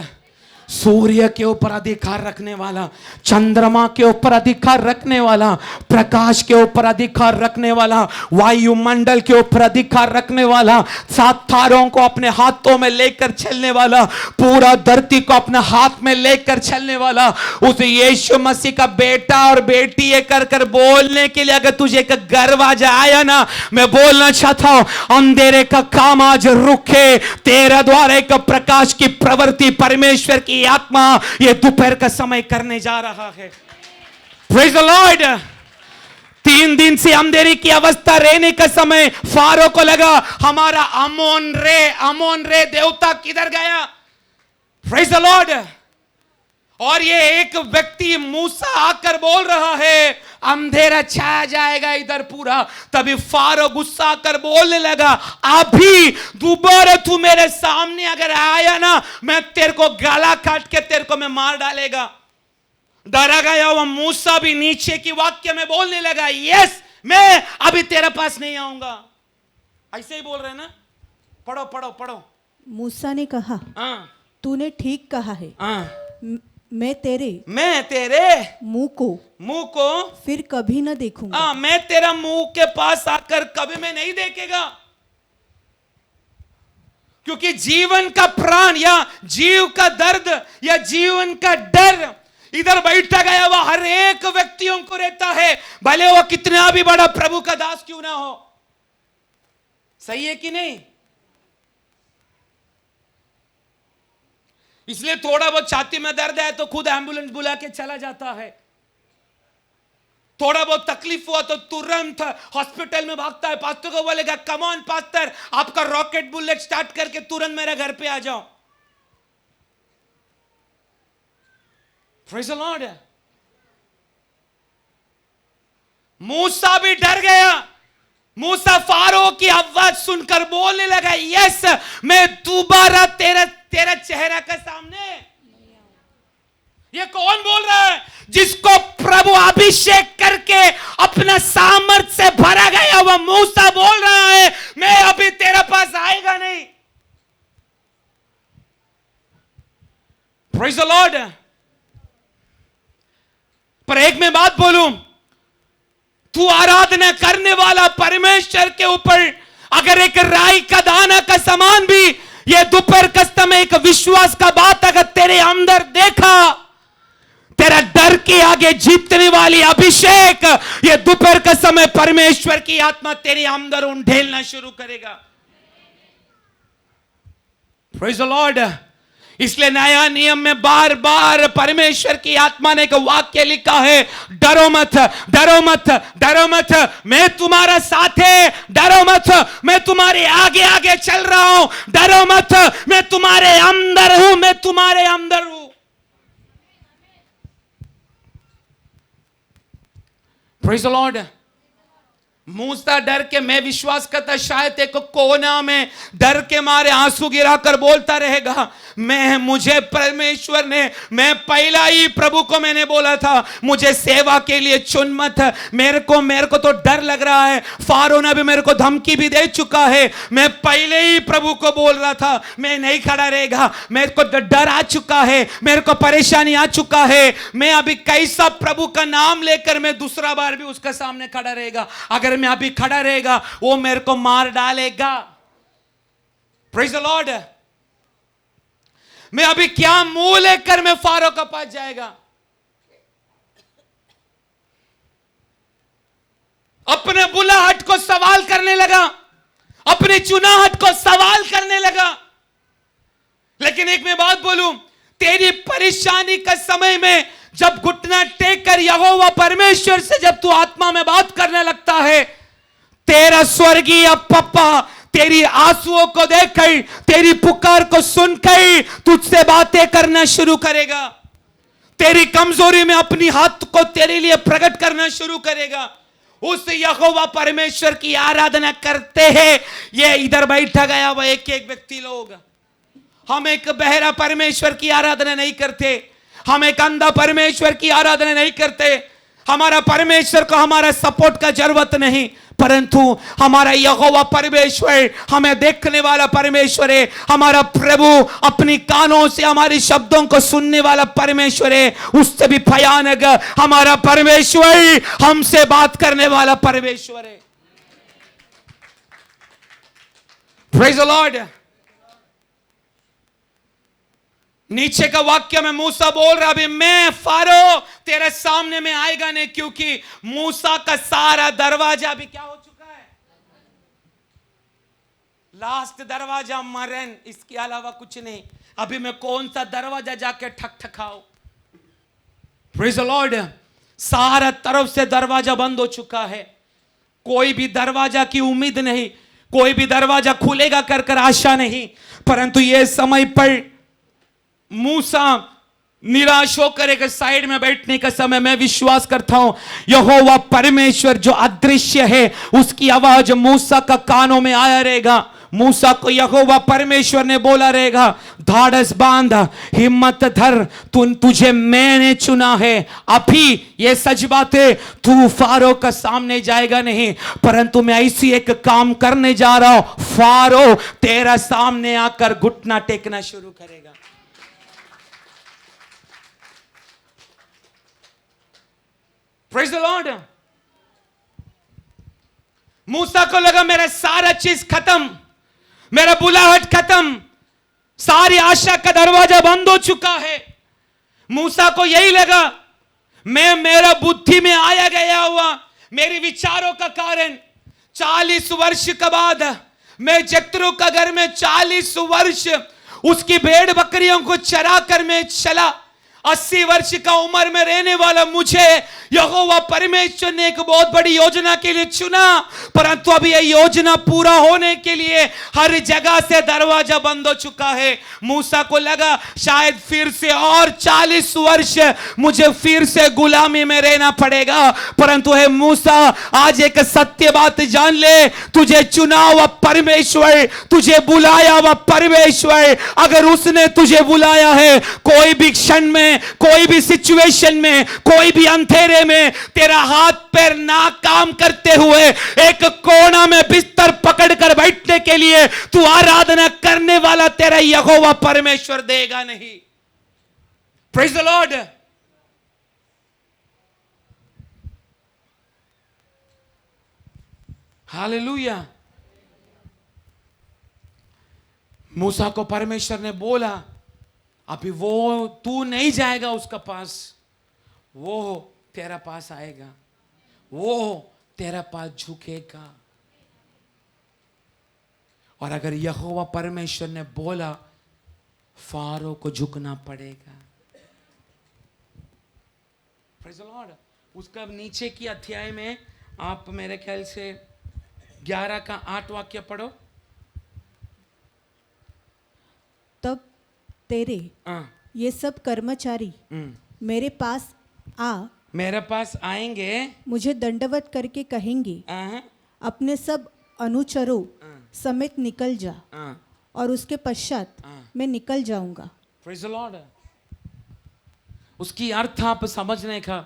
सूर्य के ऊपर अधिकार रखने वाला, चंद्रमा के ऊपर अधिकार रखने वाला, प्रकाश के ऊपर अधिकार रखने वाला, वायुमंडल के ऊपर अधिकार रखने वाला, 7 तारों को अपने हाथों में लेकर चलने वाला, पूरा धरती को अपने हाथ में लेकर चलने वाला, उस यीशु मसीह का बेटा और बेटी ये कर कर बोलने के लिए अगर तुझे एक गर्व आ जाए ना, मैं बोलना चाहता हूं, अंधेरे का काम आज रुके, तेरे द्वारा एक प्रकाश की प्रवृत्ति परमेश्वर की आत्मा ये दोपहर का समय करने जा रहा है। Praise the Lord. 3 दिन से अंधेरे की अवस्था रहने का समय फारो को लगा हमारा अमोन रे देवता किधर गया। Praise the Lord. और ये एक व्यक्ति मूसा आकर बोल रहा है अंधेरा छा जाएगा इधर पूरा। तभी फारो गुस्सा आकर बोलने लगा, अभी दोबारा तू मेरे सामने अगर आया ना, मैं तेरे को गला काट के तेरे को मैं मार डालेगा। डरा गया हुआ मूसा भी नीचे की वाक्य में बोलने लगा, यस मैं अभी तेरे पास नहीं आऊंगा। ऐसे ही बोल रहे हैं ना, पढ़ो पढ़ो पढ़ो। मूसा ने कहा, हाँ तूने ठीक कहा है, हाँ, मैं तेरे मुंह को फिर कभी न देखूंगा। मैं तेरा मुंह के पास आकर कभी मैं नहीं देखेगा, क्योंकि जीवन का प्राण या जीव का दर्द या जीवन का डर इधर बैठा गया हुआ हर एक व्यक्तियों को रहता है, भले वो कितना भी बड़ा प्रभु का दास क्यों ना हो। सही है कि नहीं? इसलिए थोड़ा बहुत छाती में दर्द है तो खुद एम्बुलेंस बुला के चला जाता है। थोड़ा बहुत तकलीफ हुआ तो तुरंत हॉस्पिटल में भागता है। पास्टर को बोलेगा, कम ऑन पास्टर, आपका रॉकेट बुलेट स्टार्ट करके तुरंत मेरे घर पे आ जाओ। Praise the Lord. मूसा भी डर गया। मूसा फारो की आवाज सुनकर बोलने लगा, यस मैं दोबारा तेरा चेहरा के सामने। ये कौन बोल रहा है? जिसको प्रभु अभिषेक करके अपना सामर्थ से भरा गया हुआ मूसा बोल रहा है, मैं अभी तेरे पास आएगा नहीं। Praise the Lord. पर एक मैं बात बोलूं, तू आराधना करने वाला परमेश्वर के ऊपर अगर एक राई का दाना का समान भी ये दोपहर का समय एक विश्वास का बात अगर तेरे अंदर देखा, तेरा डर के आगे जीतने वाली अभिषेक ये दोपहर का समय परमेश्वर की आत्मा तेरे अंदर उंडेलना शुरू करेगा। Praise the Lord. इसलिए नया नियम में बार बार परमेश्वर की आत्मा ने एक वाक्य लिखा है, डरो मत, डरो मत, डरो मत, मैं तुम्हारा साथ है, डरो मत, मैं तुम्हारे आगे आगे चल रहा हूं, डरो मत, मैं तुम्हारे अंदर हूं, मैं तुम्हारे अंदर हूं। Praise the Lord. मूसा डर के, मैं विश्वास करता शायद एक कोना में डर के मारे आंसू गिराकर बोलता रहेगा, मुझे परमेश्वर ने, मैं पहला ही प्रभु को मैंने बोला था मुझे सेवा के लिए चुन मत, मेरे को तो डर लग रहा है, फारो ने भी मेरे को धमकी भी दे चुका है, मैं पहले ही प्रभु को बोल रहा था मैं नहीं खड़ा रहेगा, मेरे को डर आ चुका है, मेरे को परेशानी आ चुका है, मैं अभी कैसा प्रभु का नाम लेकर मैं दूसरा बार भी उसका सामने खड़ा रहेगा, अगर मैं अभी खड़ा रहेगा वो मेरे को मार डालेगा। Praise the Lord. मैं अभी क्या मुंह लेकर मैं फारो का पास जाएगा। अपने बुलाहट को सवाल करने लगा, अपने चुनाहट को सवाल करने लगा। लेकिन एक मैं बात बोलूं, तेरी परेशानी का समय में जब घुटना टेक कर यहोवा परमेश्वर से जब तू आत्मा में बात करने लगता है, तेरा स्वर्गीय पप्पा तेरी आंसुओं को देखकर, तेरी पुकार को सुनकर तुझसे बातें करना शुरू करेगा, तेरी कमजोरी में अपनी हाथ को तेरे लिए प्रकट करना शुरू करेगा। उस यहोवा परमेश्वर की आराधना करते हैं। ये इधर बैठा गया हुआ एक एक व्यक्ति लोग, हम एक बहरा परमेश्वर की आराधना नहीं करते, हम एक अंधा परमेश्वर की आराधना नहीं करते, हमारा परमेश्वर को हमारा सपोर्ट का जरूरत नहीं, परंतु हमारा यहोवा परमेश्वर हमें देखने वाला परमेश्वर है। हमारा प्रभु अपनी कानों से हमारे शब्दों को सुनने वाला परमेश्वर है। उससे भी भयानक हमारा परमेश्वर हमसे बात करने वाला परमेश्वर है। Praise the Lord. नीचे का वाक्य में मूसा बोल रहा, अभी मैं फारो तेरे सामने में आएगा नहीं, क्योंकि मूसा का सारा दरवाजा भी क्या हो चुका है, लास्ट दरवाजा मरन, इसके अलावा कुछ नहीं। अभी मैं कौन सा दरवाजा जाके ठकठकाओ। Praise the Lord. सारा तरफ से दरवाजा बंद हो चुका है, कोई भी दरवाजा की उम्मीद नहीं, कोई भी दरवाजा खुलेगा कर कर आशा नहीं। परंतु यह समय पर मूसा निराश होकर एक साइड में बैठने का समय, मैं विश्वास करता हूं यहोवा परमेश्वर जो अदृश्य है उसकी आवाज मूसा का कानों में आया रहेगा। मूसा को यहोवा परमेश्वर ने बोला रहेगा, धाड़स बांध, हिम्मत धर, तुझे मैंने चुना है। अभी ये सच बात है, तू फारो का सामने जाएगा नहीं, परंतु मैं ऐसी एक काम करने जा रहा हूं, फारो तेरा सामने आकर घुटना टेकना शुरू करेगा। Praise the Lord. मूसा को लगा मेरा सारा चीज खत्म, मेरा बुलाहट खत्म, सारी आशा का दरवाजा बंद हो चुका है। मूसा को यही लगा, मैं मेरा बुद्धि में आया गया हुआ मेरे विचारों का कारण 40 वर्ष के बाद मैं जत्रो का घर में 40 वर्ष उसकी भेड़ बकरियों को चरा कर मैं चला। 80 वर्ष का उम्र में रहने वाला मुझे यहोवा परमेश्वर ने एक बहुत बड़ी योजना के लिए चुना, परंतु अभी यह योजना पूरा होने के लिए हर जगह से दरवाजा बंद हो चुका है। मूसा को लगा शायद फिर से और 40 वर्ष मुझे फिर से गुलामी में रहना पड़ेगा, परंतु हे मूसा, आज एक सत्य बात जान ले, तुझे चुना हुआ परमेश्वर, तुझे बुलाया हुआ परमेश्वर, अगर उसने तुझे बुलाया है, कोई भी क्षण में, कोई भी सिचुएशन में, कोई भी अंधेरे में तेरा हाथ पैर ना काम करते हुए एक कोना में बिस्तर पकड़कर बैठने के लिए तू आराधना करने वाला तेरा यहोवा परमेश्वर देगा नहीं। Praise the Lord. हालेलुया। मूसा को परमेश्वर ने बोला, अभी वो तू नहीं जाएगा उसका पास, वो तेरा पास आएगा, वो तेरा पास झुकेगा। और अगर यहोवा परमेश्वर ने बोला, फारो को झुकना पड़ेगा। Praise the Lord. उसका नीचे की अध्याय में आप मेरे ख्याल से 11 का 8 वाक्य पढ़ो। तब तेरे ये सब कर्मचारी मेरे पास मेरे पास आएंगे, मुझे दंडवत करके कहेंगे, अपने सब अनुचरों समेत निकल जा, और उसके पश्चात मैं निकल जाऊंगा। Praise the Lord. उसकी अर्थ आप समझने का,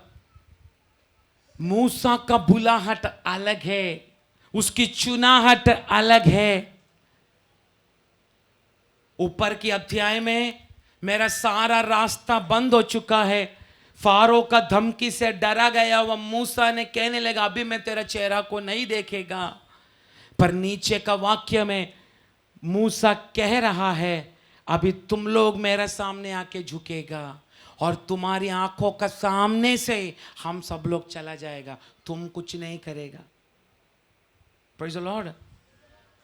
मूसा का बुलाहट अलग है, उसकी चुनाहट अलग है। ऊपर की अध्याय में मेरा सारा रास्ता बंद हो चुका है, फारो का धमकी से डरा गया हुआ मूसा ने कहने लगा, अभी मैं तेरा चेहरा को नहीं देखेगा। पर नीचे का वाक्य में मूसा कह रहा है, अभी तुम लोग मेरे सामने आके झुकेगा और तुम्हारी आंखों का सामने से हम सब लोग चला जाएगा, तुम कुछ नहीं करेगा। Praise the Lord.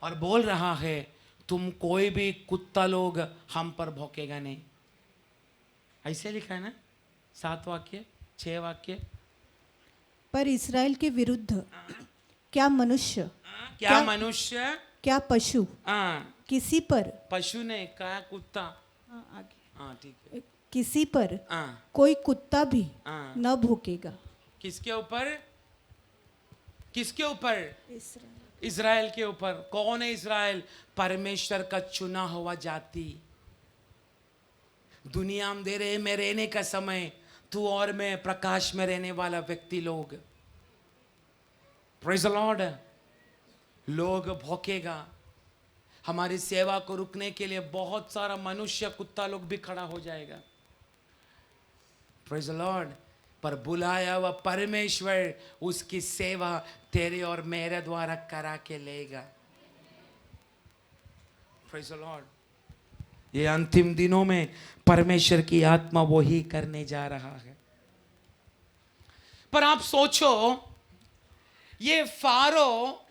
और बोल रहा है, तुम कोई भी कुत्ता लोग हम पर भौंकेगा नहीं। ऐसे लिखा है ना, 7 वाक्य 6 वाक्य। पर इस्राएल के विरुद्ध क्या मनुष्य, क्या मनुष्य, क्या पशु, किसी पर, पशु ने कहा कुत्ता, आगे, ठीक है, किसी पर कोई कुत्ता भी न भूकेगा। किसके ऊपर? किसके ऊपर? इस्राएल के ऊपर। कौन है इस्राएल? परमेश्वर का चुना हुआ जाति। दुनिया में दे रहे में रहने का समय तू और मैं प्रकाश में रहने वाला व्यक्ति लोग, प्रेज द लॉर्ड, लोग भौंकेगा। हमारी सेवा को रुकने के लिए बहुत सारा मनुष्य, कुत्ता लोग भी खड़ा हो जाएगा, प्रेज द लॉर्ड। पर बुलाया हुआ परमेश्वर उसकी सेवा तेरे और मेरे द्वारा करा के लेगा, प्रेज द लॉर्ड। ये अंतिम दिनों में परमेश्वर की आत्मा वो ही करने जा रहा है। पर आप सोचो, ये फारो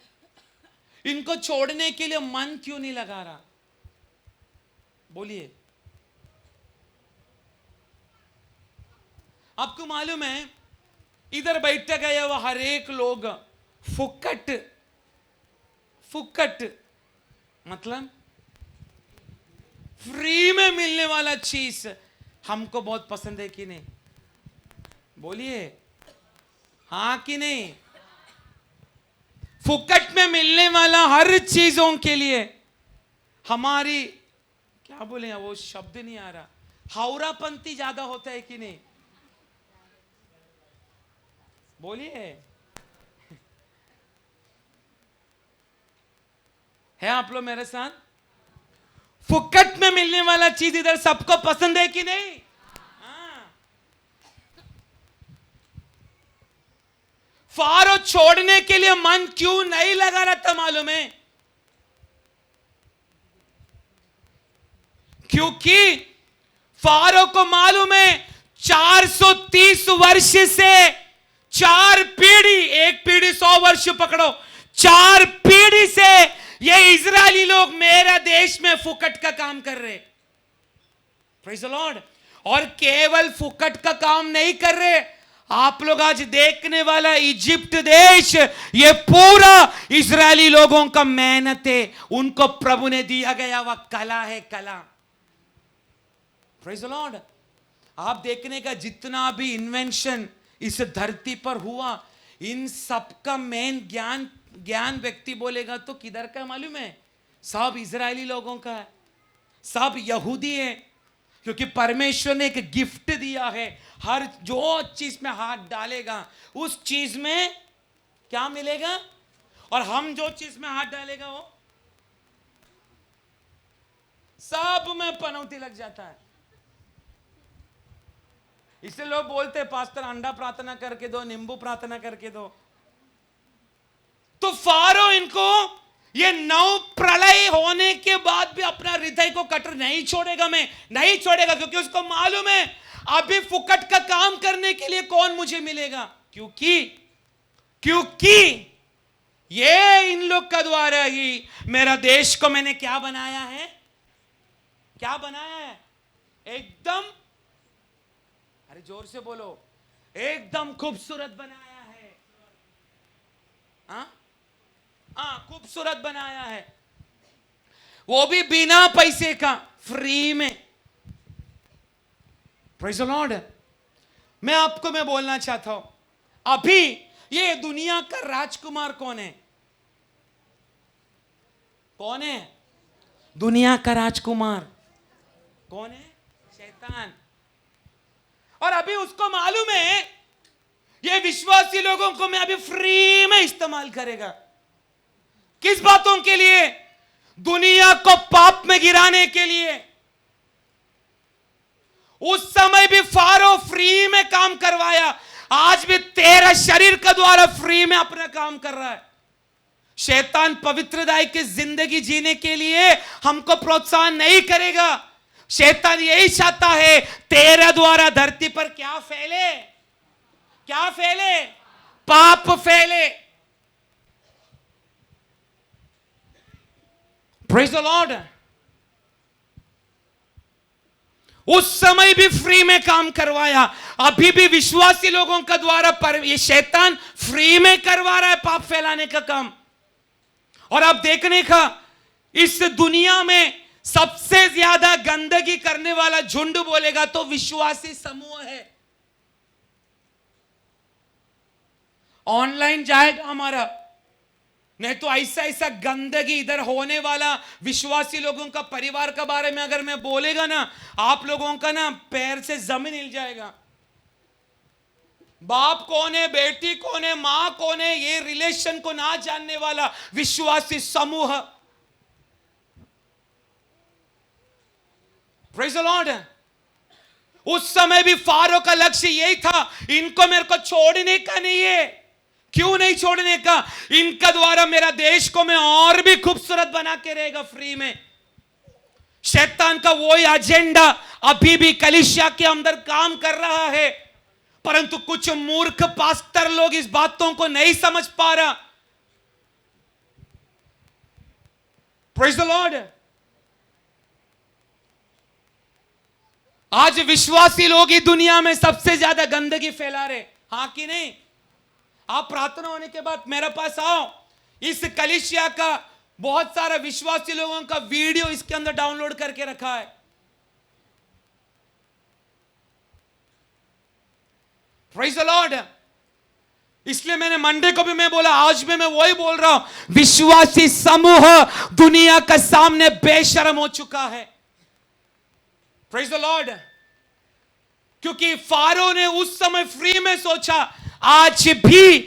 इनको छोड़ने के लिए मन क्यों नहीं लगा रहा? बोलिए। आपको मालूम है, इधर बैठे गए वो हर एक लोग फुकट, फुकट मतलब फ्री में मिलने वाला चीज हमको बहुत पसंद है कि नहीं? बोलिए हाँ कि नहीं? फुकट में मिलने वाला हर चीजों के लिए हमारी, क्या बोले वो शब्द नहीं आ रहा, हावरापंथी ज्यादा होता है कि नहीं? बोलिए, है आप लोग मेरे साथ? फुकट में मिलने वाला चीज इधर सबको पसंद है कि नहीं? हाँ। फारो छोड़ने के लिए मन क्यों नहीं लगा रहा था मालूम है? क्योंकि फारो को मालूम है 430 वर्ष से 4 पीढ़ी, एक पीढ़ी 100 वर्ष पकड़ो, 4 पीढ़ी से ये इजरायली लोग मेरा देश में फुकट का काम कर रहे, प्रेज द लॉर्ड। और केवल फुकट का काम नहीं कर रहे, आप लोग आज देखने वाला इजिप्ट देश, ये पूरा इजरायली लोगों का मेहनत है, उनको प्रभु ने दिया गया वह कला है, कला, प्रेज द लॉर्ड। आप देखने का जितना भी इन्वेंशन इस धरती पर हुआ, इन सबका मेन ज्ञान व्यक्ति बोलेगा तो किधर का मालूम है? सब इजरायली लोगों का है, सब यहूदी है, क्योंकि परमेश्वर ने एक गिफ्ट दिया है, हर जो चीज में हाथ डालेगा उस चीज में क्या मिलेगा, और हम जो चीज में हाथ डालेगा वो सब में पनौती लग जाता है। इसलिए लोग बोलते हैं पास्टर अंडा प्रार्थना करके दो, नींबू प्रार्थना करके दो। तो फारो इनको ये 9 प्रलय होने के बाद भी अपना हृदय को कटर नहीं छोड़ेगा, मैं नहीं छोड़ेगा, क्योंकि उसको मालूम है अभी फुकट का काम करने के लिए कौन मुझे मिलेगा, क्योंकि ये इन लोग का द्वारा ही मेरा देश को मैंने क्या बनाया है, क्या बनाया है? एकदम, अरे जोर से बोलो, एकदम खूबसूरत बनाया है। हाँ, खूबसूरत बनाया है, वो भी बिना पैसे का, फ्री में, प्रेज़ द लॉर्ड। मैं बोलना चाहता हूं, अभी ये दुनिया का राजकुमार कौन है? कौन है दुनिया का राजकुमार? कौन है? शैतान। और अभी उसको मालूम है ये विश्वासी लोगों को मैं अभी फ्री में इस्तेमाल करेगा। किस बातों के लिए? दुनिया को पाप में गिराने के लिए। उस समय भी फारो फ्री में काम करवाया, आज भी तेरा शरीर का द्वारा फ्री में अपना काम कर रहा है। शैतान पवित्रदायी की जिंदगी जीने के लिए हमको प्रोत्साहन नहीं करेगा। शैतान यही चाहता है तेरे द्वारा धरती पर क्या फैले, क्या फैले? पाप फैले। Praise the Lord. उस समय भी फ्री में काम करवाया, अभी भी विश्वासी लोगों का द्वारा पर ये शैतान फ्री में करवा रहा है पाप फैलाने का काम। और आप देखने का, इस दुनिया में सबसे ज्यादा गंदगी करने वाला झुंड बोलेगा तो विश्वासी समूह है। ऑनलाइन जाएगा हमारा, नहीं तो ऐसा ऐसा गंदगी इधर होने वाला, विश्वासी लोगों का परिवार के बारे में अगर मैं बोलेगा ना, आप लोगों का ना पैर से जमीन हिल जाएगा। बाप कौन है, बेटी कौन है, मां कौन है, ये रिलेशन को ना जानने वाला विश्वासी समूह। Praise the Lord. उस समय भी फारो का लक्ष्य यही था, इनको मेरे को छोड़ने का नहीं है। क्यों नहीं छोड़ने का? इनका द्वारा मेरा देश को मैं और भी खूबसूरत बना के रहेगा फ्री में। शैतान का वही एजेंडा अभी भी कलीसिया के अंदर काम कर रहा है, परंतु कुछ मूर्ख पास्टर लोग इस बातों को नहीं समझ पा रहा। Praise the Lord. आज विश्वासी लोग ही दुनिया में सबसे ज्यादा गंदगी फैला रहे, हां कि नहीं? आप प्रार्थना होने के बाद मेरे पास आओ, इस कलीसिया का बहुत सारा विश्वासी लोगों का वीडियो इसके अंदर डाउनलोड करके रखा है। Praise the Lord. इसलिए मैंने मंडे को भी मैं बोला, आज भी मैं वही बोल रहा हूं, विश्वासी समूह दुनिया का सामने बेशर्म हो चुका है। Praise the Lord. क्योंकि फारो ने उस समय फ्री में सोचा, आज भी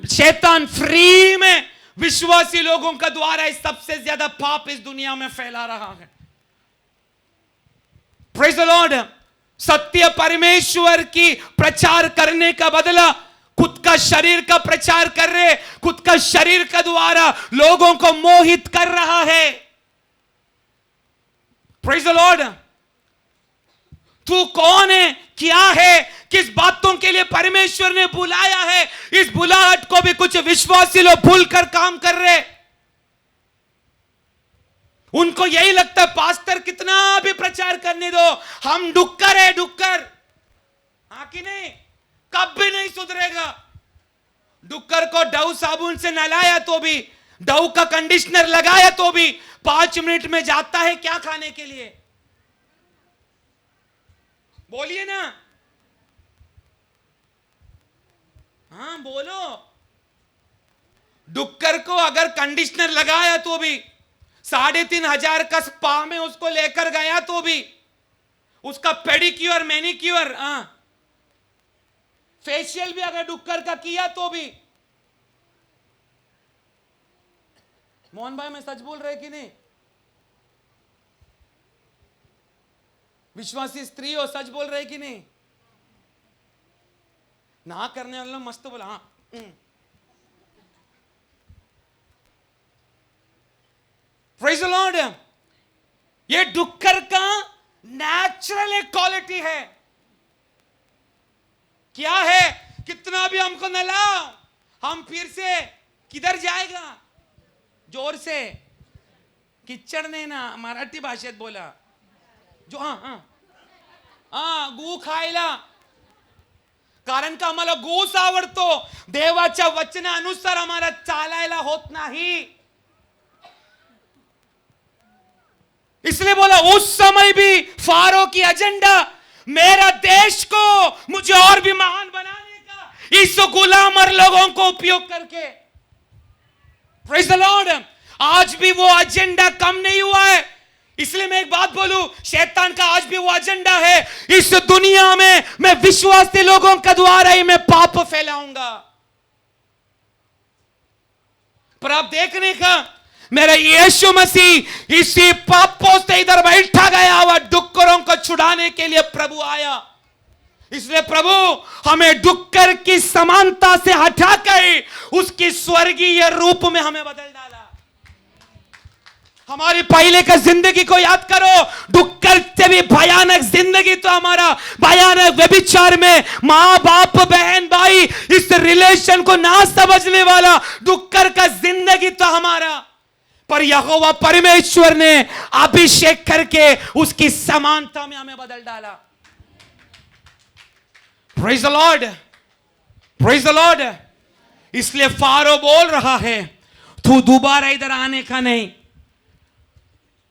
शैतान फ्री में विश्वासी लोगों का द्वारा इस सबसे ज्यादा पाप इस दुनिया में फैला रहा है। Praise the Lord. सत्य परमेश्वर की प्रचार करने का बदला खुद का शरीर का प्रचार कर रहे, खुद का शरीर का द्वारा लोगों को मोहित कर रहा है। Praise the Lord. तू कौन है, क्या है, किस बातों के लिए परमेश्वर ने बुलाया है, इस बुलाहट को भी कुछ विश्वासी लोग भूलकर काम कर रहे। उनको यही लगता है पास्टर कितना भी प्रचार करने दो, हम डुक्कर है, डुक्कर। हाँ कि नहीं? कब भी नहीं सुधरेगा। डुक्कर को डव साबुन से नहलाया तो भी, डव का कंडीशनर लगाया तो भी 5 मिनट में जाता है क्या खाने के लिए? बोलिए ना, हाँ बोलो। डुक्कर को अगर कंडीशनर लगाया तो भी, 3,500 का स्पा में उसको लेकर गया तो भी, उसका पेडिक्योर मैनिक्योर फेशियल भी अगर डुक्कर का किया तो भी। मोहन भाई मैं सच बोल रहे कि नहीं? विश्वासी स्त्री हो, सच बोल रहे कि नहीं? ना करने वाला मस्त बोला हाँ। Praise the Lord. ये डुक्कर का नेचुरल एक क्वालिटी है। क्या है? कितना भी हमको नहलाओ, हम फिर से किधर जाएगा? जोर से किचड़ ने ना मराठी भाषेत बोला जो गू खायला। कारण का आम्हाला गोस आवडतो, देवाच्या वचनानुसार आम्हाला चालायला होत नाही। इसलिए बोला उस समय भी फारो की एजेंडा मेरा देश को मुझे और भी महान बनाने का, इस गुलामर लोगों को उपयोग करके। Praise the Lord. आज भी वो एजेंडा कम नहीं हुआ है। इसलिए मैं एक बात बोलूं, शैतान का आज भी वो एजेंडा है, इस दुनिया में मैं विश्वासी लोगों के द्वारा ही मैं पाप फैलाऊंगा। पर आप देखने का, मेरा यीशु मसीह इसी पापों से इधर बैठा गया हुआ डुक्करों को छुड़ाने के लिए प्रभु आया। इसलिए प्रभु हमें डुक्कर की समानता से हटाकर उसकी स्वर्गीय रूप में हमें बदल डाला। हमारी पहले का जिंदगी को याद करो, डुक्कर से भी भयानक जिंदगी तो हमारा भयानक व्यभिचार में माँ बाप बहन भाई इस रिलेशन को ना समझने वाला डुक्कर का जिंदगी तो हमारा। पर यहोवा परमेश्वर ने अभिषेक करके उसकी समानता में हमें बदल डाला। Praise the Lord, praise the Lord. इसलिए फारो बोल रहा है तू दोबारा इधर आने का नहीं,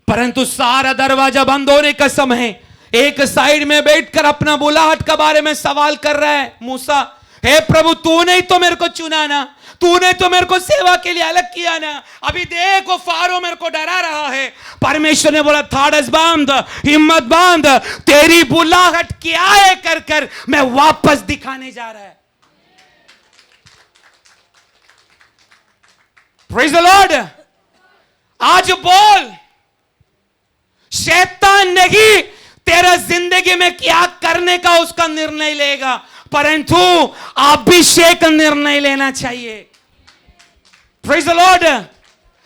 परंतु सारा दरवाजा बंद होने का समय एक साइड में बैठकर अपना बुलाहट के बारे में सवाल कर रहा है मूसा, हे प्रभु तूने ही तो मेरे को चुना ना, तूने तो मेरे को सेवा के लिए अलग किया ना। अभी देखो फारो मेरे को डरा रहा है। परमेश्वर ने बोला थाड़स बांध, हिम्मत बांध, तेरी बुलाहट क्या है कर कर मैं वापस दिखाने जा रहा है। Praise the Lord. आज बोल, शैतान नहीं तेरा जिंदगी में क्या करने का उसका निर्णय लेगा, परंतु अभिषेक निर्णय लेना चाहिए। Praise the Lord.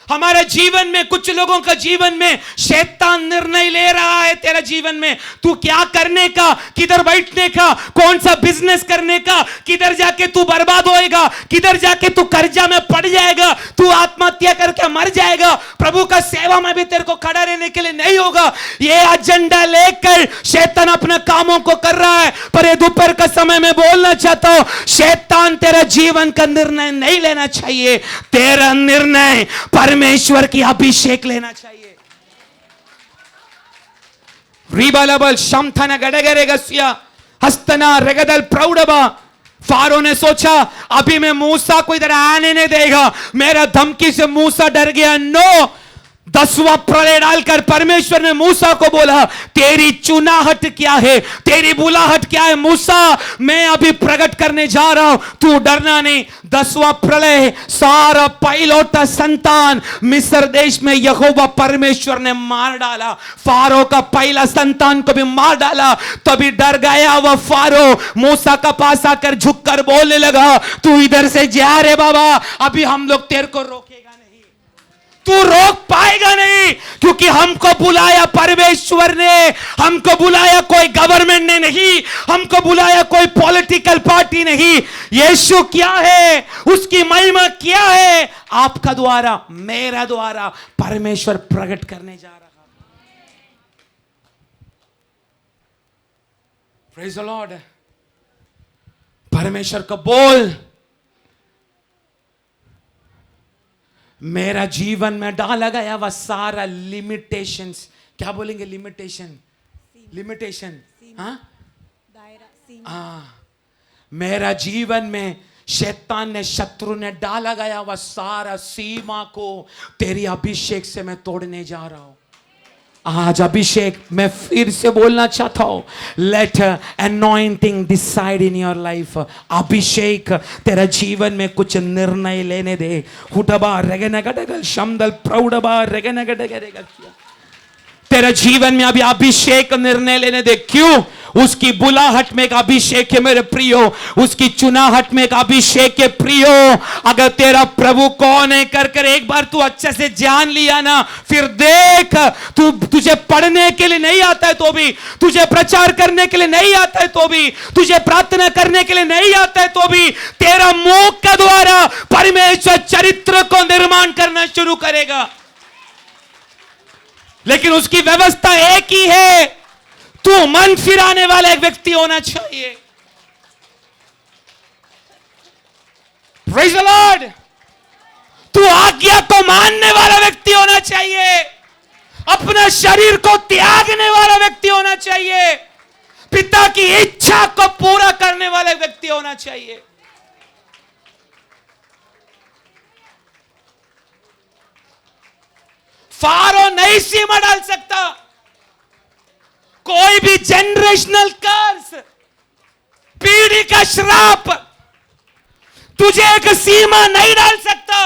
हमारे जीवन में, कुछ लोगों का जीवन में शैतान निर्णय ले रहा है तेरा जीवन में, तू क्या करने का, किधर बैठने का, कौन सा बिजनेस करने का, किधर जाके तू बर्बाद होएगा, किधर जाके तू कर्जा में पड़ जाएगा, तू आत्महत्या करके मर जाएगा, प्रभु का सेवा में भी तेरे को खड़ा रहने के लिए नहीं होगा। ये एजेंडा लेकर शैतान अपने कामों को कर रहा है। पर ये दोपहर का समय में बोलना चाहता हूं, शैतान तेरा जीवन का निर्णय नहीं लेना चाहिए, तेरा निर्णय परमेश्वर की अभिषेक लेना चाहिए। रीबालबल शमथन गडगरेगस्या हस्तना रेगदल प्रौढ़बा। फारो ने सोचा अभी मैं मूसा को इधर आने नहीं देगा, मेरा धमकी से मूसा डर गया। नो, 10वां प्रलय डालकर परमेश्वर ने मूसा को बोला, तेरी चुनाहट क्या है, तेरी बुलाहट क्या है मूसा, मैं अभी प्रकट करने जा रहा हूं, तू डरना नहीं। 10वां प्रलय, सारा पहिलौठा संतान मिस्र देश में यहोवा परमेश्वर ने मार डाला। फारो का पहला संतान को भी मार डाला। तभी डर गया वह फारो, मूसा का पास आकर झुककर बोलने लगा, तू इधर से जा रे बाबा, अभी हम लोग तेरे को रोकेगा नहीं, तू रोक पाएगा नहीं, क्योंकि हमको बुलाया परमेश्वर ने, हमको बुलाया कोई गवर्नमेंट ने नहीं, हमको बुलाया कोई पॉलिटिकल पार्टी नहीं। यीशु क्या है, उसकी महिमा क्या है, आपका द्वारा, मेरा द्वारा परमेश्वर प्रकट करने जा रहा। Praise the Lord. परमेश्वर को बोल, मेरा जीवन में डाला गया वह सारा लिमिटेशंस, क्या बोलेंगे लिमिटेशन, लिमिटेशन, मेरा जीवन में शैतान ने, शत्रु ने डाला गया वह सारा सीमा को तेरी अभिषेक से मैं तोड़ने जा रहा हूं। आज अभिषेक, मैं फिर से बोलना चाहता हूं, let anointing decide in your life. अभिषेक तेरा जीवन में कुछ निर्णय लेने दे। हुटबा रेगनगडगल शमदल प्रौढ़बा रेगनगडगरेगा किया, तेरा जीवन में अभी अभिषेक निर्णय लेने दे। क्यों? उसकी बुलाहट में एक अभिषेक है मेरे प्रियो, उसकी चुनाहट में एक अभिषेक है प्रियो। अगर तेरा प्रभु कौन है कर कर एक बार तू अच्छे से जान लिया ना, फिर देख, तुझे पढ़ने के लिए नहीं आता है तो भी, तुझे प्रचार करने के लिए नहीं आता है तो भी, तुझे प्रार्थना करने के लिए नहीं आता है तो भी, तेरा मुंह के द्वारा परमेश्वर चरित्र को निर्माण करना शुरू करेगा। लेकिन उसकी व्यवस्था एक ही है, तू मन फिराने वाला एक व्यक्ति होना चाहिए। Praise the Lord. तू आज्ञा को मानने वाला व्यक्ति होना चाहिए, अपना शरीर को त्यागने वाला व्यक्ति होना चाहिए, पिता की इच्छा को पूरा करने वाला व्यक्ति होना चाहिए। फारो नहीं सीमा डाल सकता, कोई भी जनरेशनल कर्स, पीढ़ी का श्राप तुझे एक सीमा नहीं डाल सकता।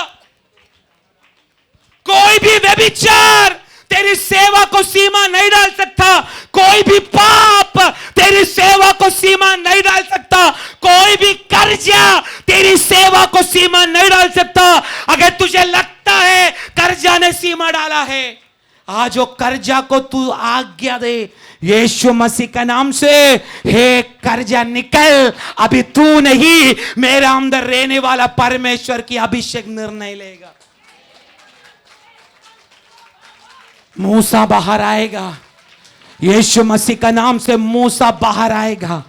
कोई भी व्यभिचार तेरी सेवा को सीमा नहीं डाल सकता, कोई भी पाप तेरी सेवा को सीमा नहीं डाल सकता, कोई भी कर्जा तेरी सेवा को सीमा नहीं डाल सकता। अगर तुझे लगता है कर्जा ने सीमा डाला है, आज वो कर्जा को तू आज्ञा दे यीशु मसीह का नाम से, हे कर्जा निकल, अभी तू नहीं, मेरे अंदर रहने वाला परमेश्वर की अभिषेक निर्णय लेगा। मूसा बाहर आएगा, यीशु मसीह का नाम से मूसा बाहर आएगा,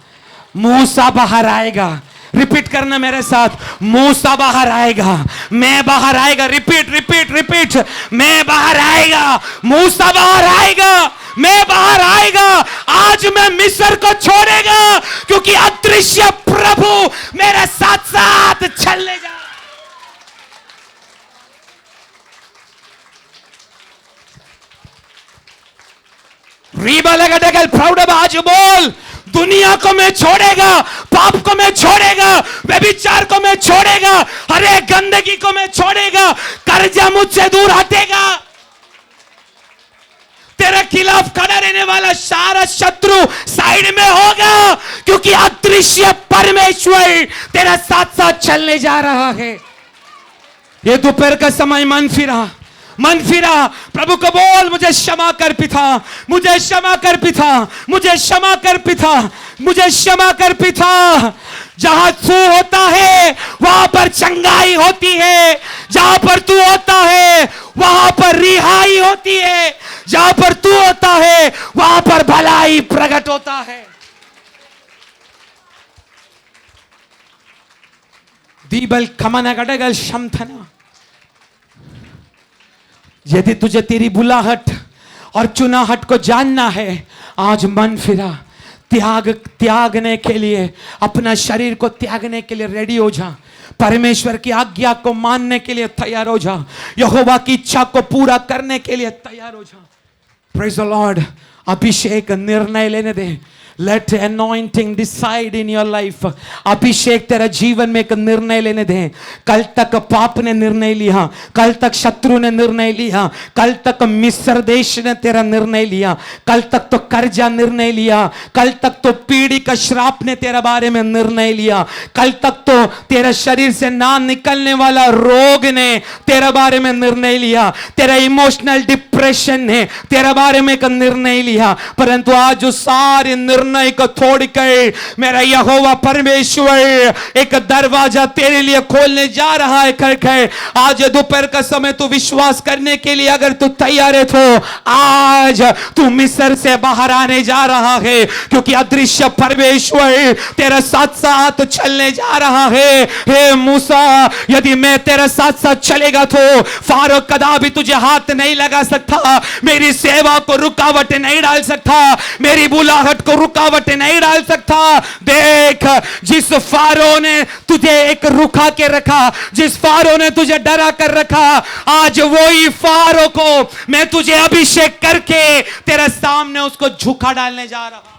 मूसा बाहर आएगा। रिपीट करना मेरे साथ, मूसा बाहर आएगा, मैं बाहर आएगा। रिपीट रिपीट रिपीट, मैं बाहर आएगा, मूसा बाहर आएगा, मैं बाहर आएगा। आज मैं मिस्र को छोड़ेगा, क्योंकि अदृश्य प्रभु मेरे साथ साथ चलने जा। रीबा लगा डगल प्राउड, आज बोल, दुनिया को मैं छोड़ेगा, पाप को मैं छोड़ेगा, व्यभिचार को मैं छोड़ेगा, हर एक गंदगी को मैं छोड़ेगा, कर्जा मुझसे दूर हटेगा। तेरे खिलाफ खड़ा रहने वाला सारा शत्रु साइड में होगा, क्योंकि अदृश्य परमेश्वर तेरा साथ साथ चलने जा रहा है। ये दोपहर का समय मन फिरा, प्रभु को बोल, मुझे क्षमा कर पिता, मुझे क्षमा कर पिता, मुझे क्षमा कर पिता, मुझे क्षमा कर पिता। जहां तू होता है वहां पर चंगाई होती है, जहां पर तू होता है वहां पर रिहाई होती है, जहां पर तू होता है वहां पर भलाई प्रकट होता है। दीबल खमना गडगल शमथना। यदि तुझे तेरी बुलाहट और चुनाहट को जानना है, आज मन फिरा, त्यागने के लिए, अपना शरीर को त्यागने के लिए रेडी हो जा। परमेश्वर की आज्ञा को मानने के लिए तैयार हो जा। यहोवा की इच्छा को पूरा करने के लिए तैयार हो जा। Praise the Lord. अभिषेक निर्णय लेने दे। Let anointing decide in your life. अभिषेक तेरा जीवन में एक निर्णय लेने दे। कल तक पाप ने निर्णय लिया, कल तक शत्रु ने निर्णय लिया, कल तक मिस्र देश ने तेरा निर्णय लिया, कल तक तो कर्जा निर्णय लिया, कल तक तो पीढ़ी का श्राप ने तेरा बारे में निर्णय लिया, कल तक तो तेरा शरीर से ना निकलने वाला रोग ने तेरा बारे में निर्णय लिया, तेरा इमोशनल डिप्रेशन ने तेरा बारे में एक निर्णय लिया। परंतु आज जो सारे निर्णय को छोड़कर मेरा यहोवा परमेश्वर एक दरवाजा तेरे लिए खोलने जा रहा है। करके आज दोपहर का समय तू विश्वास करने के लिए अगर तू तैयार है तो आज तू मिस्र से बाहर आने जा रहा है, क्योंकि अदृश्य परमेश्वर तेरे साथ साथ चलने जा रहा है। हे मूसा, यदि मैं तेरे साथ साथ चलेगा तो फारो कदापि तुझे हाथ नहीं लगा सकता, मेरी सेवा को रुकावट नहीं डाल सकता, मेरी बुलाहट को रुकावट नहीं डाल सकता। देख, जिस फारो ने तुझे एक रुका के रखा, जिस फारो ने तुझे डरा कर रखा, आज वही फारो को मैं तुझे अभिषेक करके तेरे सामने उसको झुका डालने जा रहा हूं।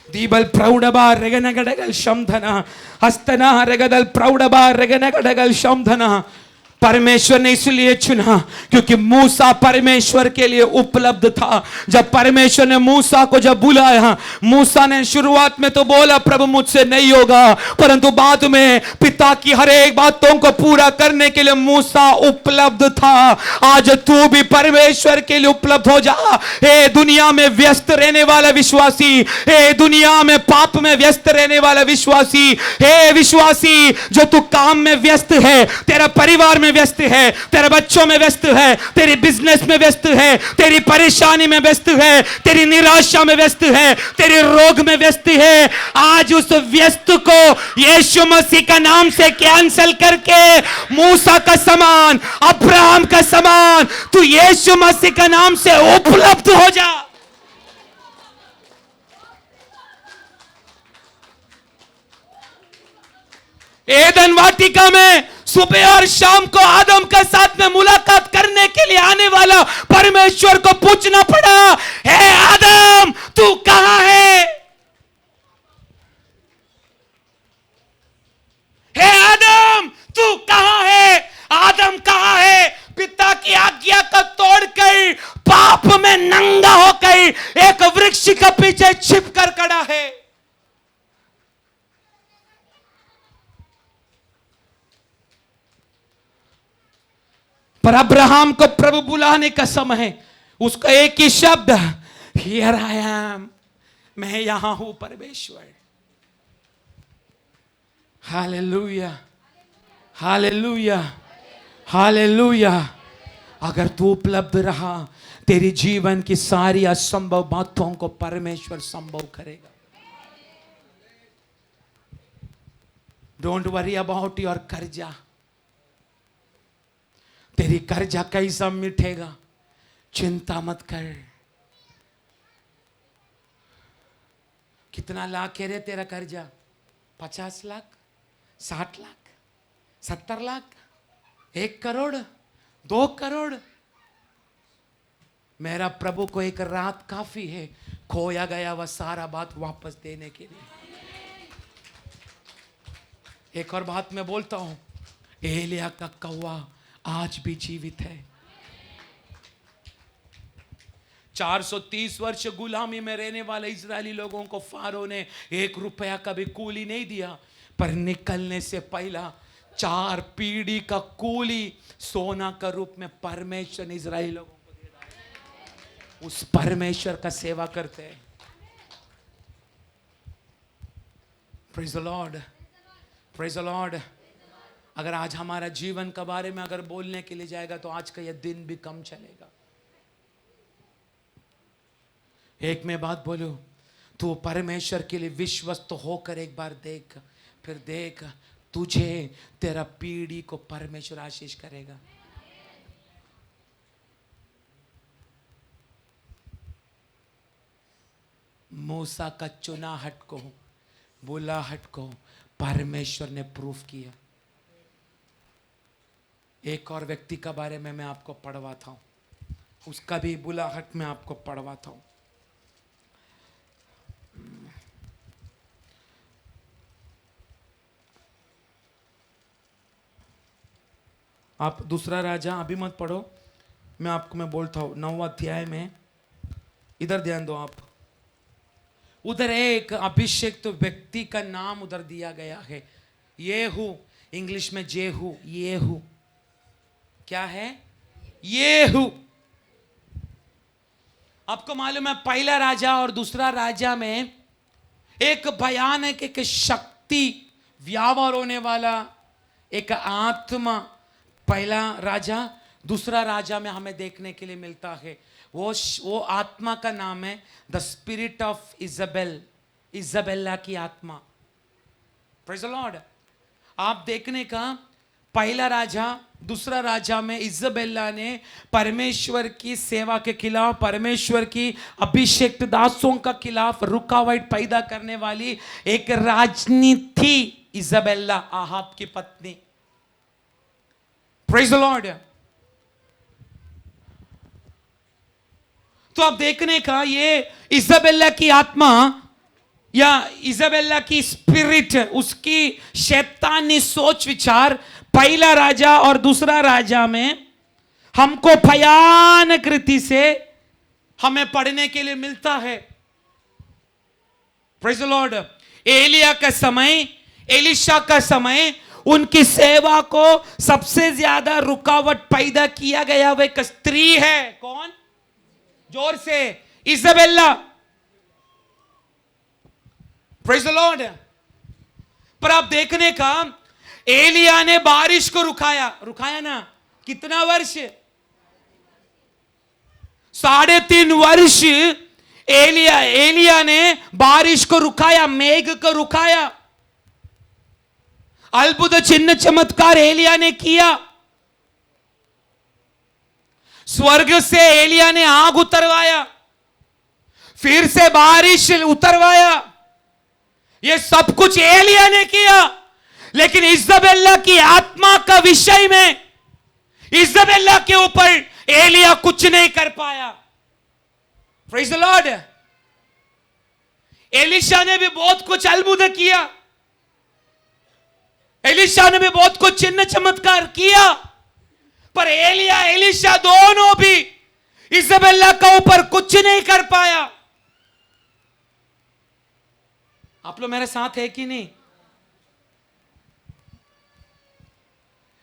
दीबल प्रौढ़बा रेगनगडगल शमधना हस्तना रेगदल प्रौढ़बा रेगनगडगल शमधना। परमेश्वर ने इसलिए चुना क्योंकि मूसा परमेश्वर के लिए उपलब्ध था। जब परमेश्वर ने मूसा को जब बुलाया, मूसा ने शुरुआत में तो बोला प्रभु मुझसे नहीं होगा, परंतु बाद में पिता की हर एक बातों को पूरा करने के लिए मूसा उपलब्ध था। आज तू भी परमेश्वर के लिए उपलब्ध हो जा। हे दुनिया में व्यस्त रहने वाला विश्वासी, हे दुनिया में पाप में व्यस्त रहने वाला विश्वासी, हे विश्वासी जो तू काम में व्यस्त है, तेरा परिवार में व्यस्त है, तेरे बच्चों में व्यस्त है, तेरी बिजनेस में व्यस्त है, तेरी परेशानी में व्यस्त है, तेरी निराशा में व्यस्त है, तेरे रोग में व्यस्त है, आज उस व्यस्त को यीशु मसीह का नाम से कैंसिल करके मूसा का समान, अब्राहम का समान तू यीशु मसीह का नाम से उपलब्ध हो जा। एदन वाटिका में सुबह और शाम को आदम के साथ में मुलाकात करने के लिए आने वाला परमेश्वर को पूछना पड़ा, हे आदम तू कहां है? हे आदम तू कहां है? आदम कहां है? पिता की आज्ञा को तोड़कर पाप में नंगा होकर एक वृक्ष के पीछे छिपकर खड़ा है। पर अब्राहम को प्रभु बुलाने का समय है, उसका एक ही शब्द, हियर आई एम, मैं यहां हूं परमेश्वर। Hallelujah, hallelujah, hallelujah. अगर तू उपलब्ध रहा, तेरी जीवन की सारी असंभव बातों को परमेश्वर संभव करेगा। डोंट वरी अबाउट योर कर्जा। तेरी कर्जा कैसा मिटेगा, चिंता मत कर। कितना लाख है रे तेरा कर्जा? 50 लाख, 60 लाख, 70 लाख, 1 करोड़? 2 करोड़। मेरा प्रभु को एक रात काफी है खोया गया वह सारा बात वापस देने के लिए। एक और बात मैं बोलता हूं, एलिया का कौवा आज भी जीवित है। 430 वर्ष गुलामी में रहने वाले इजरायली लोगों को फारो ने 1 रुपया का भी कूली नहीं दिया, पर निकलने से पहला 4 पीढ़ी का कूली सोना का रूप में परमेश्वर ने इजरायली लोगों को दे दिया। उस परमेश्वर का सेवा करते हैं। Praise the Lord, praise the Lord. अगर आज हमारा जीवन के बारे में अगर बोलने के लिए जाएगा तो आज का यह दिन भी कम चलेगा। एक मैं बात बोलूं, तू परमेश्वर के लिए विश्वस्त होकर एक बार देख, फिर देख तुझे तेरा पीढ़ी को परमेश्वर आशीष करेगा। मूसा का चुनाहट को, बुलाहट को परमेश्वर ने प्रूफ किया। एक और व्यक्ति के बारे में मैं आपको पढ़वाता हूं, उसका भी बुलाहट में आपको पढ़वाता हूं। आप दूसरा राजा अभी मत पढ़ो, मैं बोलता हूं 9वां अध्याय में, इधर ध्यान दो आप। उधर एक अभिषेक्त व्यक्ति का नाम उधर दिया गया है, येहू, इंग्लिश में जेहू, येहू। क्या है? येहू। आपको मालूम है पहला राजा और दूसरा राजा में एक भयानक एक शक्ति व्यापार होने वाला एक आत्मा पहला राजा दूसरा राजा में हमें देखने के लिए मिलता है। वो आत्मा का नाम है द स्पिरिट ऑफ इजाबेल, इजाबेला की आत्मा। Praise the lord. आप देखने का पहला राजा दूसरा राजा में इजाबेला ने परमेश्वर की सेवा के खिलाफ, परमेश्वर की अभिषेक्त दासों का खिलाफ रुकावट पैदा करने वाली एक राजनीति इजाबेला, आहाब की पत्नी। Praise the Lord. तो आप देखने का ये इजाबेला की आत्मा या इजाबेला की स्पिरिट, उसकी शैतानी सोच विचार पहला राजा और दूसरा राजा में हमको भयानक रीति से हमें पढ़ने के लिए मिलता है। Praise the Lord. एलिया का समय, एलिशा का समय, उनकी सेवा को सबसे ज्यादा रुकावट पैदा किया गया वह एक स्त्री है। कौन? जोर से, इजाबेला। Praise the Lord. पर आप देखने का एलिया ने बारिश को रुकाया ना, कितना वर्ष? 3.5 वर्ष एलिया ने बारिश को रुकाया, मेघ को रुकाया। अद्भुत चिन्ह चमत्कार एलिया ने किया। स्वर्ग से एलिया ने आग उतरवाया, फिर से बारिश उतरवाया। ये सब कुछ एलिया ने किया, लेकिन इजाबेला की आत्मा का विषय में इजाबेला के ऊपर एलिया कुछ नहीं कर पाया। Praise the Lord. एलिशा ने भी बहुत कुछ अद्भुत किया, एलिशा ने भी बहुत कुछ चिन्ह चमत्कार किया, पर एलिया एलिशा दोनों भी इजाबेला का ऊपर कुछ नहीं कर पाया। आप लोग मेरे साथ है कि नहीं?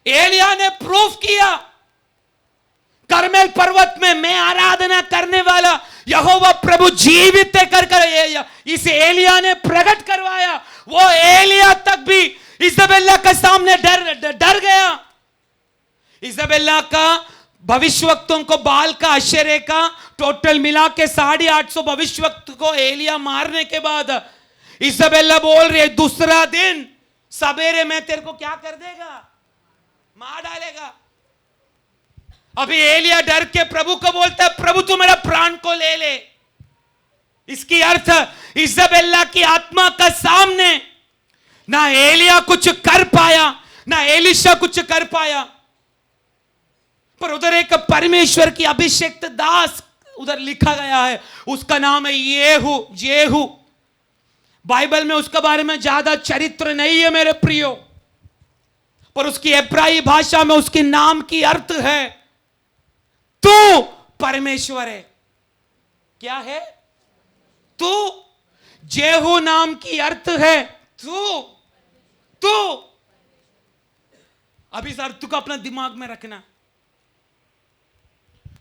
एलिया ने प्रूफ किया करमेल पर्वत में, मैं आराधना करने वाला यहोवा प्रभु जीवित है कर इस एलिया ने प्रकट करवाया। वो एलिया तक भी इजाबेला के सामने डर गया। इजाबेला का भविष्यवक्तों को, बाल का, आश्चर्य का टोटल मिला के 850 भविष्यवक्त को एलिया मारने के बाद इजाबेला बोल रही है, दूसरा दिन सवेरे में तेरे को क्या कर देगा? मार डालेगा। अभी एलिया डर के प्रभु को बोलता है, प्रभु तू मेरा प्राण को ले ले। इसकी अर्थ इजाबेला की आत्मा का सामने ना एलिया कुछ कर पाया, ना एलिशा कुछ कर पाया। पर उधर एक परमेश्वर की अभिषेक्त दास उधर लिखा गया है, उसका नाम है येहू। येहू बाइबल में उसके बारे में ज्यादा चरित्र नहीं है मेरे प्रियो, पर उसकी इब्रानी भाषा में उसके नाम की अर्थ है तू परमेश्वर है। क्या है? तू। जेहू नाम की अर्थ है तू। तू। अब इस अर्थ को अपना दिमाग में रखना।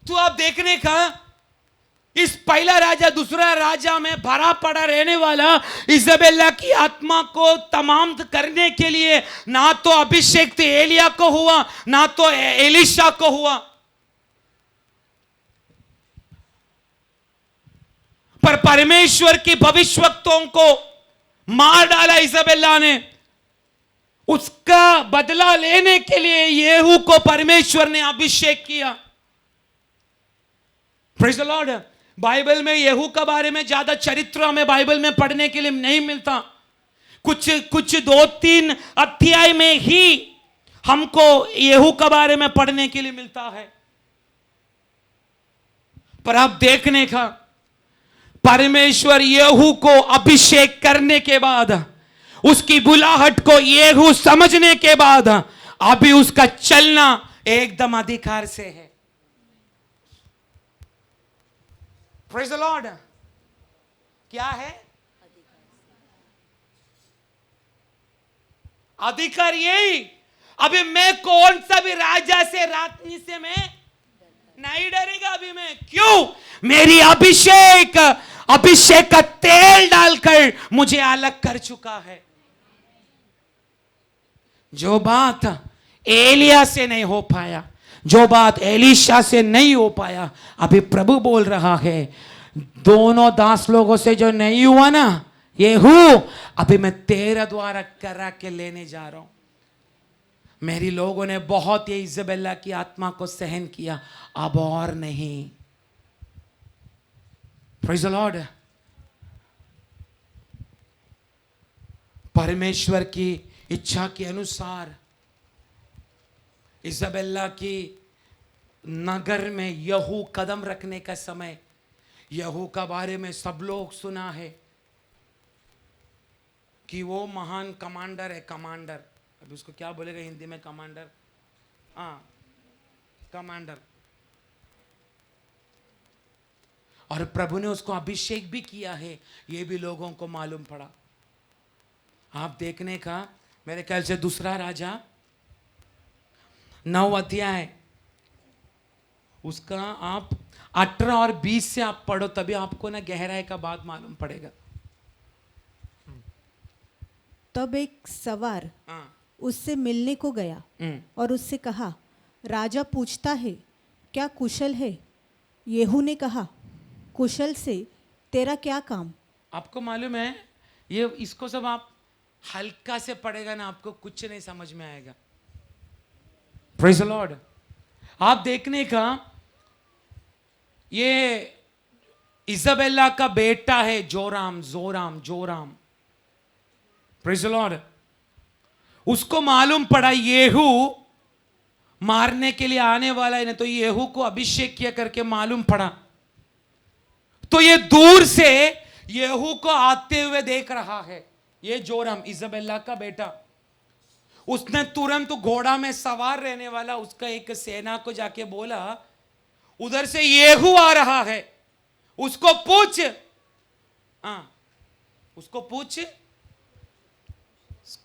तो आप देखने का इस पहला राजा दूसरा राजा में भरा पड़ा रहने वाला इजाबेला की आत्मा को तमाम करने के लिए ना तो अभिषेक एलिया को हुआ, ना तो एलिशा को हुआ, पर परमेश्वर की भविष्यवक्ताओं को मार डाला इजाबेला ने। उसका बदला लेने के लिए येहू को परमेश्वर ने अभिषेक किया। Praise the Lord. बाइबल में येहू के बारे में ज्यादा चरित्र हमें बाइबल में पढ़ने के लिए नहीं मिलता। कुछ 2-3 अध्याय में ही हमको येहू के बारे में पढ़ने के लिए मिलता है। पर आप देखने का परमेश्वर येहू को अभिषेक करने के बाद, उसकी बुलाहट को येहू समझने के बाद अभी उसका चलना एकदम अधिकार से है। Praise the Lord. क्या है? अधिकार यही। अभी मैं कौन सा भी राजा से रातनी से मैं नहीं डरेगा। अभी मैं क्यों? मेरी अभिषेक का तेल डालकर मुझे अलग कर चुका है। जो बात एलिया से नहीं हो पाया, जो बात एलीशा से नहीं हो पाया, अभी प्रभु बोल रहा है दोनों दास लोगों से जो नहीं हुआ ना, ये हूं अभी मैं तेरा द्वारा करा के लेने जा रहा हूं। मेरी लोगों ने बहुत ये इजाबेला की आत्मा को सहन किया, अब और नहीं। Praise the Lord. परमेश्वर की इच्छा के अनुसार इजाबेला की नगर में यहू कदम रखने का समय, यहू का बारे में सब लोग सुना है कि वो महान कमांडर है। कमांडर, अभी उसको क्या बोलेगा हिंदी में? कमांडर। हाँ, कमांडर। और प्रभु ने उसको अभिषेक भी किया है, ये भी लोगों को मालूम पड़ा। आप देखने का मेरे ख्याल से दूसरा राजा 9 अध्याय उसका आप 18 और 20 से आप पढ़ो, तभी आपको ना गहराई का बात मालूम पड़ेगा। तब एक सवार हाँ। उससे मिलने को गया और उससे कहा, राजा पूछता है क्या कुशल है? येहू ने कहा, कुशल से तेरा क्या काम? आपको मालूम है ये, इसको सब आप हल्का से पढ़ेगा ना, आपको कुछ नहीं समझ में आएगा। Praise the lord. आप देखने का ये इजाबेला का बेटा है जोराम। Praise the Lord. उसको मालूम पड़ा येहू मारने के लिए आने वाला है ना, तो येहू को अभिषेक किया करके मालूम पड़ा। तो ये दूर से येहू को आते हुए देख रहा है। ये जोराम इजाबेला का बेटा, उसने तुरंत घोड़ा में सवार रहने वाला उसका एक सेना को जाके बोला, उधर से येहू आ रहा है, उसको पूछ। उसको पूछ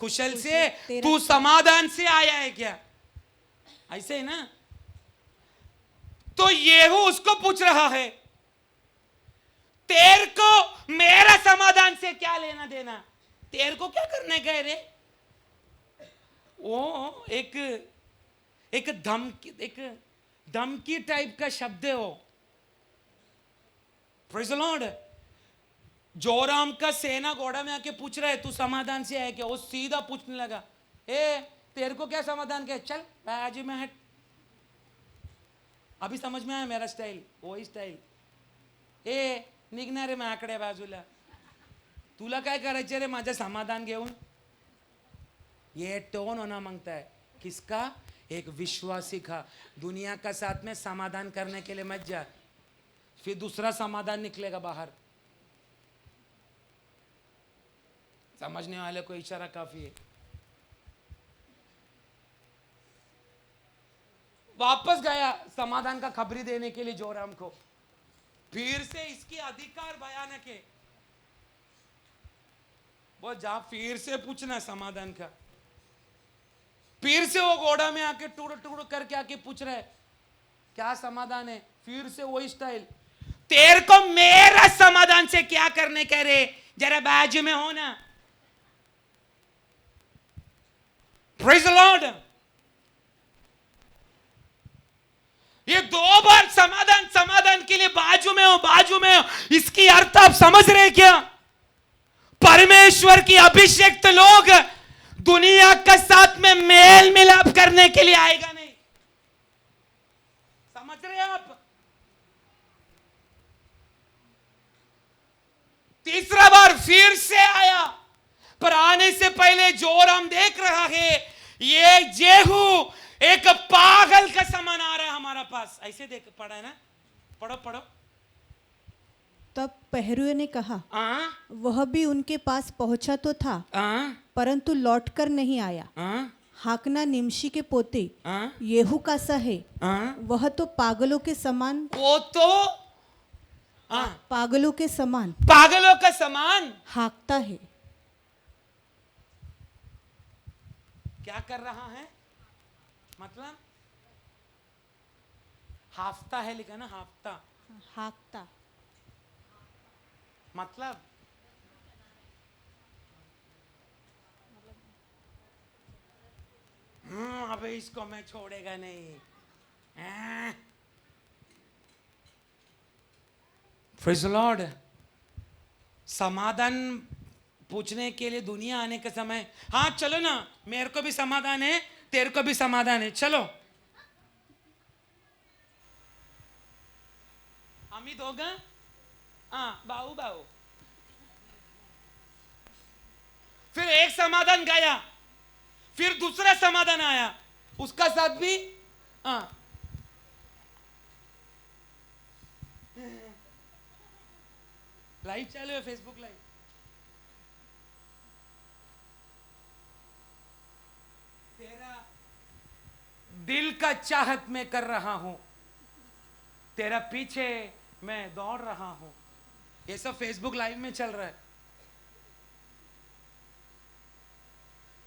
कुशल से, तू समाधान से आया है क्या? ऐसे है ना। तो येहू उसको पूछ रहा है, तेरे को मेरा समाधान से क्या लेना देना? तेरे को क्या करने गए रे? वो एक धमकी टाइप का शब्द है वो। Praise the Lord. जोराम का सेना घोड़ा में आके पूछ रहा है, तू समाधान से आया क्या? वो सीधा पूछने लगा, तेरे को क्या समाधान? क्या चल बाजू में हट। अभी समझ में आया मेरा स्टाइल? वही स्टाइल। निघणार रे माझ्याकडे बाजूला, तुला काय करायचं रे माझं समाधान घेऊन? ये टोन होना मांगता है किसका? एक विश्वासी का दुनिया का साथ में समाधान करने के लिए मत जा, फिर दूसरा समाधान निकलेगा बाहर। समझने वाले को इशारा काफी है। वापस गया समाधान का खबरी देने के लिए जोराम को, फिर से इसकी अधिकार भयानक है। वो जा फिर से पूछना समाधान का, फिर से वो घोड़ा में आके टुकड़ो टुकड़ो करके आके पूछ रहा है क्या समाधान है। फिर से वही स्टाइल, तेरे को मेरा समाधान से क्या करने कह रहे, जरा बाजू में हो ना। Praise the Lord. ये 2 बार समाधान समाधान के लिए बाजू में हो, बाजू में हो, इसकी अर्थ आप समझ रहे क्या? परमेश्वर की अभिषेक्त लोग दुनिया के साथ में मेल मिलाप करने के लिए आएगा नहीं। समझ रहे आप? तीसरा बार फिर से आया, पर आने से पहले जोराम देख रहा है ये जेहू एक पागल का समान आ रहा है हमारा पास। ऐसे देख पढ़ा है ना, पढ़ो पढ़ो। तब पहरुए ने कहा, वह भी उनके पास पहुंचा तो था, परंतु लौटकर नहीं आया। हाकना निमशी के पोते येहू का सा है, वह तो पागलों के समान, वो तो पागलों के समान पागलों का समान हाकता है। क्या कर रहा है? मतलब हाफता है, लिखा ना हाफता, हाकता मतलब अबे इसको मैं छोड़ेगा नहीं। Praise the Lord. समाधान पूछने के लिए दुनिया आने के समय, हाँ चलो ना, मेरे को भी समाधान है, तेरे को भी समाधान है, चलो हम ही दोगा। हाँ बाऊ बाऊ। फिर एक समाधान गया, फिर दूसरा समाधान आया, उसका साथ भी लाइव चालू है, फेसबुक लाइव। तेरा दिल का चाहत मैं कर रहा हूं, तेरा पीछे मैं दौड़ रहा हूं। ये सब फेसबुक लाइव में चल रहा है।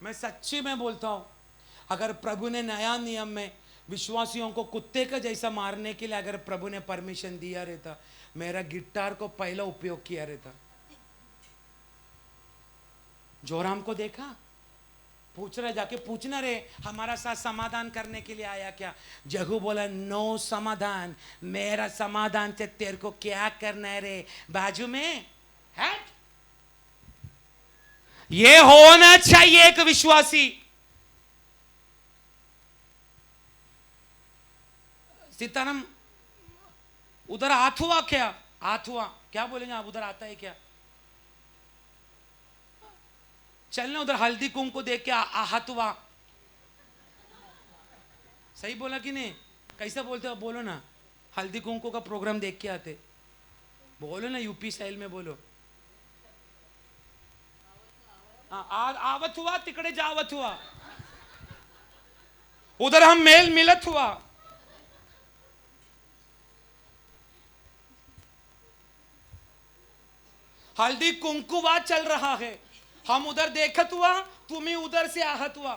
मैं सच्ची में बोलता हूं, अगर प्रभु ने नया नियम में विश्वासियों को कुत्ते का जैसा मारने के लिए अगर प्रभु ने परमिशन दिया रहता, मेरा गिटार को पहला उपयोग किया रहता। जोराम को देखा, पूछ रहे, जाके पूछना रे हमारा साथ समाधान करने के लिए आया क्या? जहू बोला नो समाधान, मेरा समाधान से तेरे को क्या करना है रे, बाजू में है। ये होना चाहिए एक विश्वासी। सीताराम उधर हाथ हुआ क्या? हाथ हुआ क्या बोलेंगे आप? उधर आता है क्या? चलना उधर हल्दी कुंकू देख के आहत हुआ। सही बोला कि नहीं? कैसा बोलते हो? बोलो ना, हल्दी कुंकू का प्रोग्राम देख के आते, बोलो ना, यूपी स्टाइल में बोलो। आवत हुआ, तिकड़े जावत हुआ, उधर हम मेल मिलत हुआ। हल्दी कुंकुवा चल रहा है, हम उधर देखत हुआ, तुम्हें उधर से आहत हुआ।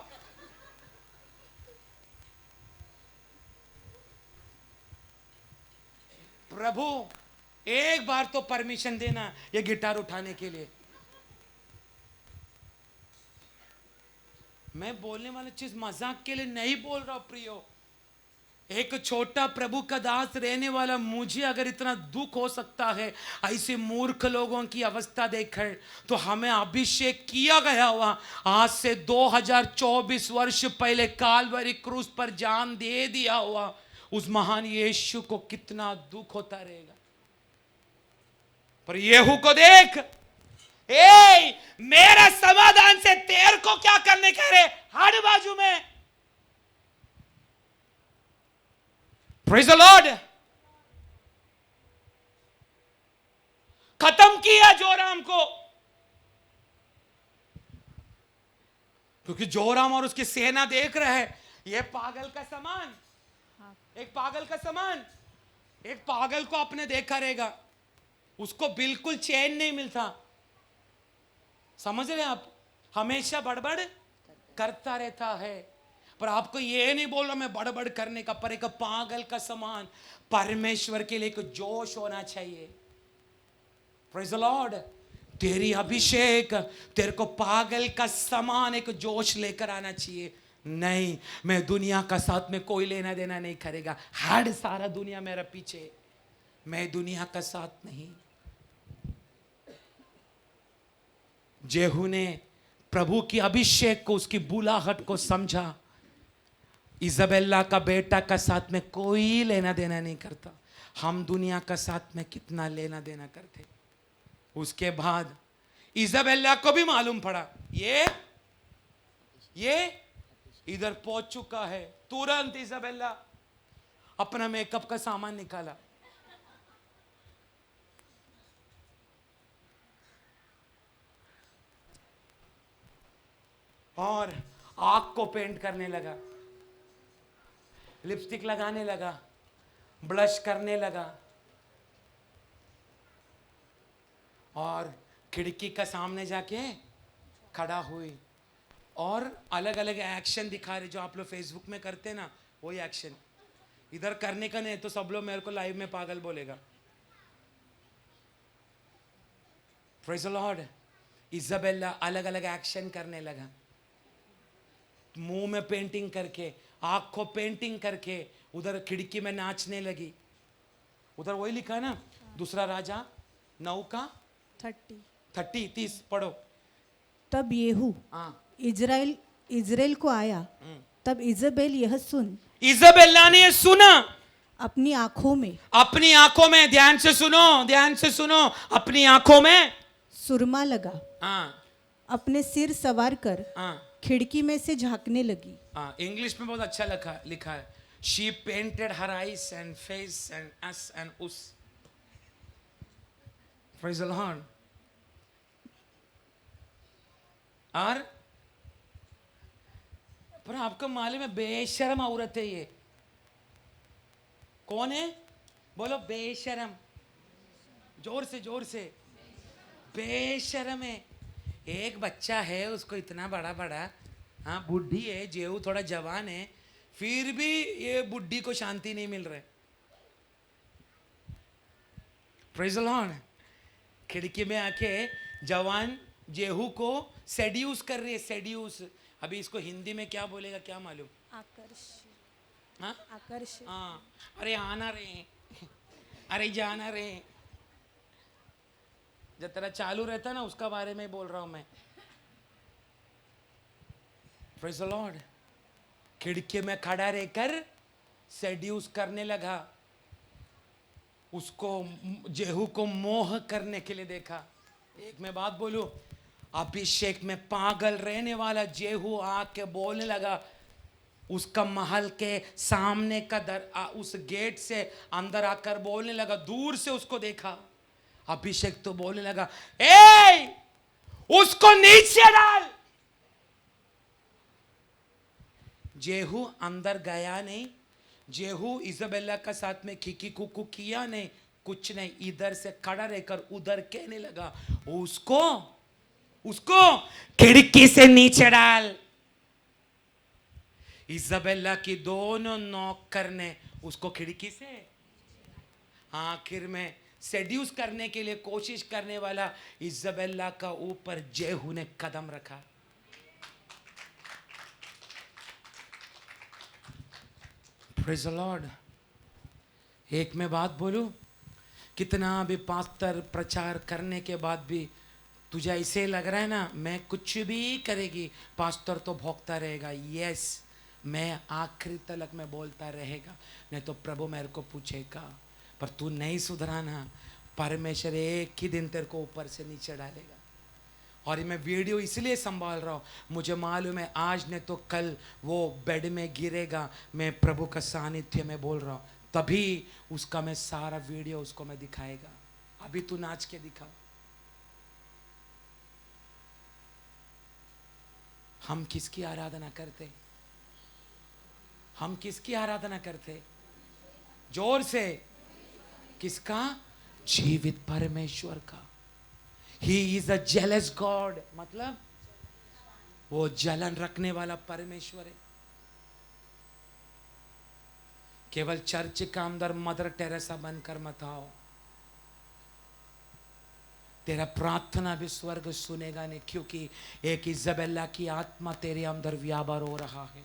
प्रभु एक बार तो परमिशन देना ये गिटार उठाने के लिए। मैं बोलने वाली चीज मजाक के लिए नहीं बोल रहा प्रियो। एक छोटा प्रभु का दास रहने वाला मुझे अगर इतना दुख हो सकता है ऐसे मूर्ख लोगों की अवस्था देखकर, तो हमें अभिषेक किया गया हुआ आज से 2024 वर्ष पहले कालवरी क्रूस पर जान दे दिया हुआ उस महान यीशु को कितना दुख होता रहेगा। पर येहू को देख, मेरा समाधान से तेरे को क्या करने कह रहे, हर बाजू में। Praise the Lord. खत्म किया जोराम को, क्योंकि जोराम और उसकी सेना देख रहे हैं ये पागल का समान, एक पागल का समान, एक पागल को आपने देखा रहेगा, उसको बिल्कुल चैन नहीं मिलता। समझ रहे हैं आप? हमेशा बड़बड़ करता रहता है। पर आपको ये नहीं बोल रहा मैं बड़बड़ करने का, पर एक पागल का समान परमेश्वर के लिए एक जोश होना चाहिए। Praise the Lord. तेरी अभिषेक तेरे को पागल का समान एक जोश लेकर आना चाहिए। नहीं, मैं दुनिया का साथ में कोई लेना देना नहीं करेगा, हर सारा दुनिया मेरा पीछे, मैं दुनिया का साथ नहीं। जेहू ने प्रभु की अभिषेक को, उसकी बुलाहट को समझा। इजाबेला का बेटा का साथ में कोई लेना देना नहीं करता, हम दुनिया का साथ में कितना लेना देना करते। उसके बाद इजाबेला को भी मालूम पड़ा ये इधर पहुंच चुका है। तुरंत इजाबेला अपना मेकअप का सामान निकाला, और आंख को पेंट करने लगा, लिपस्टिक लगाने लगा, ब्लश करने लगा, और खिड़की का सामने जाके खड़ा हुई और अलग अलग एक्शन दिखा रहे जो आप लोग फेसबुक में करते हैं ना, वही एक्शन इधर करने का नहीं तो सब लोग मेरे को लाइव में पागल बोलेगा। Praise the Lord. इजाबेला अलग अलग एक्शन करने लगा, मुंह में पेंटिंग करके, आँख को पेंटिंग करके, उधर खिड़की में नाचने लगी। उधर वही लिखा है ना, दूसरा राजा 9 का 30 पढ़ो। तब येहू हाँ, इज़राइल को आया, तब इज़बेल यह सुन इजाबेला ने सुना, अपनी आंखों में ध्यान से सुनो, अपनी आंखों में सुरमा लगा, हाँ अपने सिर सवार कर हाँ खिड़की में से झांकने लगी। हाँ, इंग्लिश में बहुत अच्छा लिखा है, she painted her eyes and face and एस एंड उस। Praise the Lord. और पर आपको मालूम है बेशरम औरत है ये। कौन है? बोलो बेशरम, जोर से। बेशरम है। एक बच्चा है, उसको इतना बड़ा, हाँ बुढ़ी है, जेहू थोड़ा जवान है, फिर भी ये बुढ़ी को शांति नहीं मिल रहा है। Praise the Lord. खिड़की में आके जवान जेहू को सेड्यूस कर रही है, सेड्यूस। अभी इसको हिंदी में क्या बोलेगा क्या मालूम? आकर्ष। हाँ, अरे आना रे, अरे जाना रे, जब तेरा चालू रहता ना उसका बारे में बोल रहा हूं मैं। Praise the Lord. खिड़की में खड़ा रहकर सेड्यूस करने लगा, उसको जेहू को मोह करने के लिए देखा। एक मैं बात बोलूं, अभिषेक में पागल रहने वाला जेहू आके बोलने लगा, उसका महल के सामने का उस गेट से अंदर आकर बोलने लगा, दूर से उसको देखा। अभिषेक तो बोलने लगा, ए उसको नीचे डाल। जेहू अंदर गया नहीं, जेहू इजाबेला का साथ में खिकी कुकू किया नहीं, कुछ नहीं, इधर से खड़ा रहकर उधर कहने लगा, उसको खिड़की से नीचे डाल। इजाबेला की दोनों नौकर ने उसको खिड़की से, आखिर में सेड्यूस करने के लिए कोशिश करने वाला इजाबेला का ऊपर जेहू ने कदम रखा। Praise the Lord. एक मैं बात बोलूं, कितना भी पास्टर प्रचार करने के बाद भी तुझे ऐसे लग रहा है ना मैं कुछ भी करेगी पास्टर तो भोंकता रहेगा, यस मैं आखिरी तलक में बोलता रहेगा, नहीं तो प्रभु मेरे को पूछेगा। पर तू नहीं सुधरा ना, परमेश्वर एक ही दिन तेरे को ऊपर से नीचे डालेगा। और मैं वीडियो इसलिए संभाल रहा हूँ, मुझे मालूम है आज नहीं तो कल वो बेड में गिरेगा। मैं प्रभु का सानिध्य में बोल रहा हूँ, तभी उसका मैं सारा वीडियो उसको मैं दिखाएगा। अभी तू नाच के दिखा। हम किसकी आराधना करते? हम किसकी आराधना करते? जोर से। किसका? जीवित परमेश्वर का। He is a jealous God, मतलब वो जलन रखने वाला परमेश्वर है। केवल चर्च का अंदर मदर टेरेसा बनकर मत आओ, तेरा प्रार्थना भी स्वर्ग सुनेगा नहीं, क्योंकि एक इज़ाबेला की आत्मा तेरे अंदर व्यापार हो रहा है।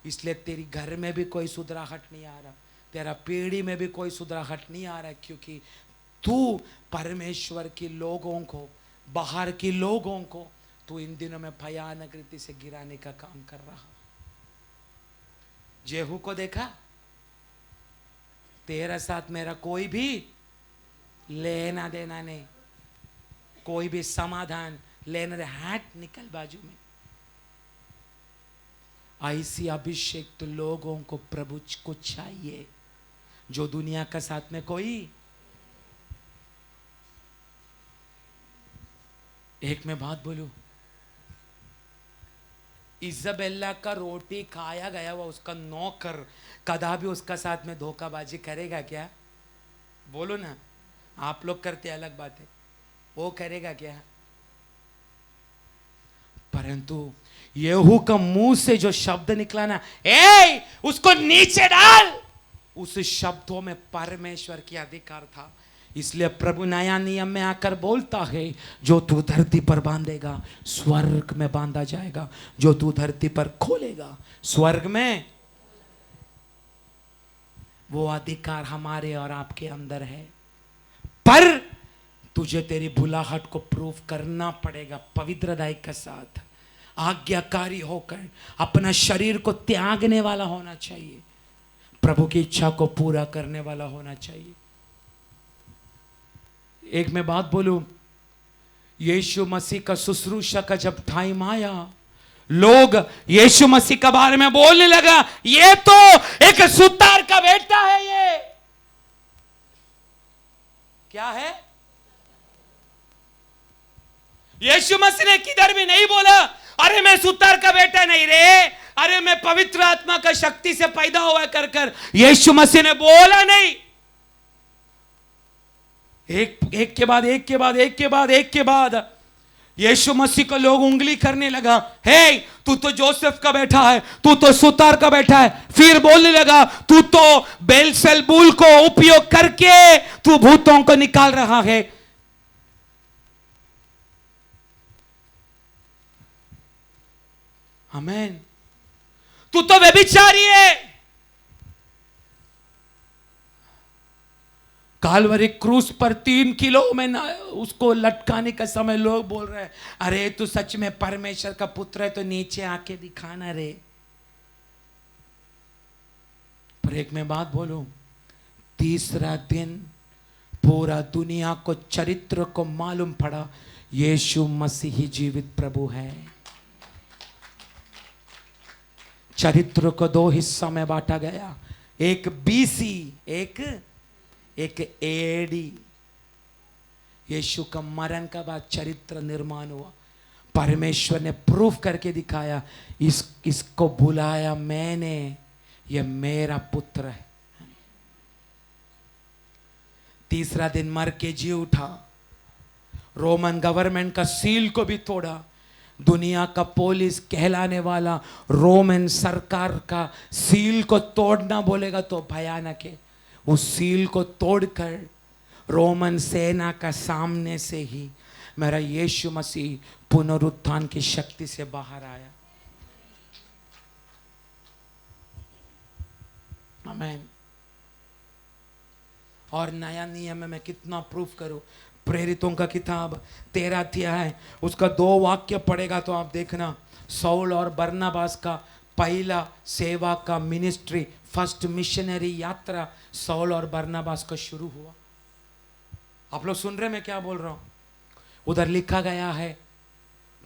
इसलिए तेरी घर में भी कोई सुधराहट नहीं आ रहा, तेरा पीढ़ी में भी कोई सुधराहट नहीं आ रहा, क्योंकि तू परमेश्वर के लोगों को, बाहर के लोगों को तू इन दिनों में भयानक रीति से गिराने का काम कर रहा। जेहू को देखा, तेरा साथ मेरा कोई भी लेना देना नहीं, कोई भी समाधान लेना दे, हट निकल बाजू में। ऐसी अभिषेक तो लोगों को प्रभु को चाहिए, जो दुनिया का साथ में कोई। एक मैं बात बोलूं, इज़ाबेला का रोटी खाया गया हुआ उसका नौकर कदा भी उसका साथ में धोखाबाजी करेगा क्या? बोलो ना, आप लोग करते अलग बात है, वो करेगा क्या? परंतु येहू का मुंह से जो शब्द निकला ना, ए उसको नीचे डाल, उस शब्दों में परमेश्वर की अधिकार था। इसलिए प्रभु नया नियम में आकर बोलता है, जो तू धरती पर बांधेगा स्वर्ग में बांधा जाएगा, जो तू धरती पर खोलेगा स्वर्ग में। वो अधिकार हमारे और आपके अंदर है, पर तुझे तेरी भुलाहट को प्रूव करना पड़ेगा पवित्रताई के साथ, आज्ञाकारी होकर अपना शरीर को त्यागने वाला होना चाहिए, प्रभु की इच्छा को पूरा करने वाला होना चाहिए। एक मैं बात बोलूं, यीशु मसीह का शुश्रूषा का जब टाइम आया, लोग यीशु मसीह के बारे में बोलने लगा, ये तो एक सुतार का बेटा है। ये क्या है? यीशु मसीह ने किधर भी नहीं बोला, अरे मैं सुतार का बेटा नहीं रे, अरे मैं पवित्र आत्मा का शक्ति से पैदा हुआ कर कर यीशु मसीह ने बोला नहीं। एक के बाद एक के बाद एक के बाद एक के बाद यीशु मसीह को लोग उंगली करने लगा, हे तू तो जोसेफ का बेटा है, तू तो सुतार का बेटा है। फिर बोलने लगा, तू तो बेलसेबूल को उपयोग करके तू भूतों को निकाल रहा है। आमीन। तू तो व्यभिचारी है। कालवरी क्रूस पर 3 किलो में ना उसको लटकाने का समय लोग बोल रहे हैं, अरे तू सच में परमेश्वर का पुत्र है तो नीचे आके दिखाना रे। पर एक मैं बात बोलूं, तीसरा दिन पूरा दुनिया को चरित्र को मालूम पड़ा, यीशु मसीह ही जीवित प्रभु है। चरित्र को 2 हिस्सों में बांटा गया, एक बीसी, एक एडी। यीशु का मरण का बाद चरित्र निर्माण हुआ, परमेश्वर ने प्रूफ करके दिखाया, इसको बुलाया मैंने, ये मेरा पुत्र है। तीसरा दिन मर के जी उठा, रोमन गवर्नमेंट का सील को भी तोड़ा। दुनिया का पुलिस कहलाने वाला रोमन सरकार का सील को तोड़ना बोलेगा तो भयानक है। उस सील को तोड़कर रोमन सेना का सामने से ही मेरा यीशु मसीह पुनरुत्थान की शक्ति से बाहर आया। आमीन। और नया नियम में मैं कितना प्रूफ करूं, प्रेरितों का किताब 13 अध्याय उसका 2 वाक्य पढ़ेगा तो आप देखना, सौल और बरनबास का पहला सेवा का मिनिस्ट्री, फर्स्ट मिशनरी यात्रा सौल और बरनबास का शुरू हुआ। आप लोग सुन रहे मैं क्या बोल रहा हूं? उधर लिखा गया है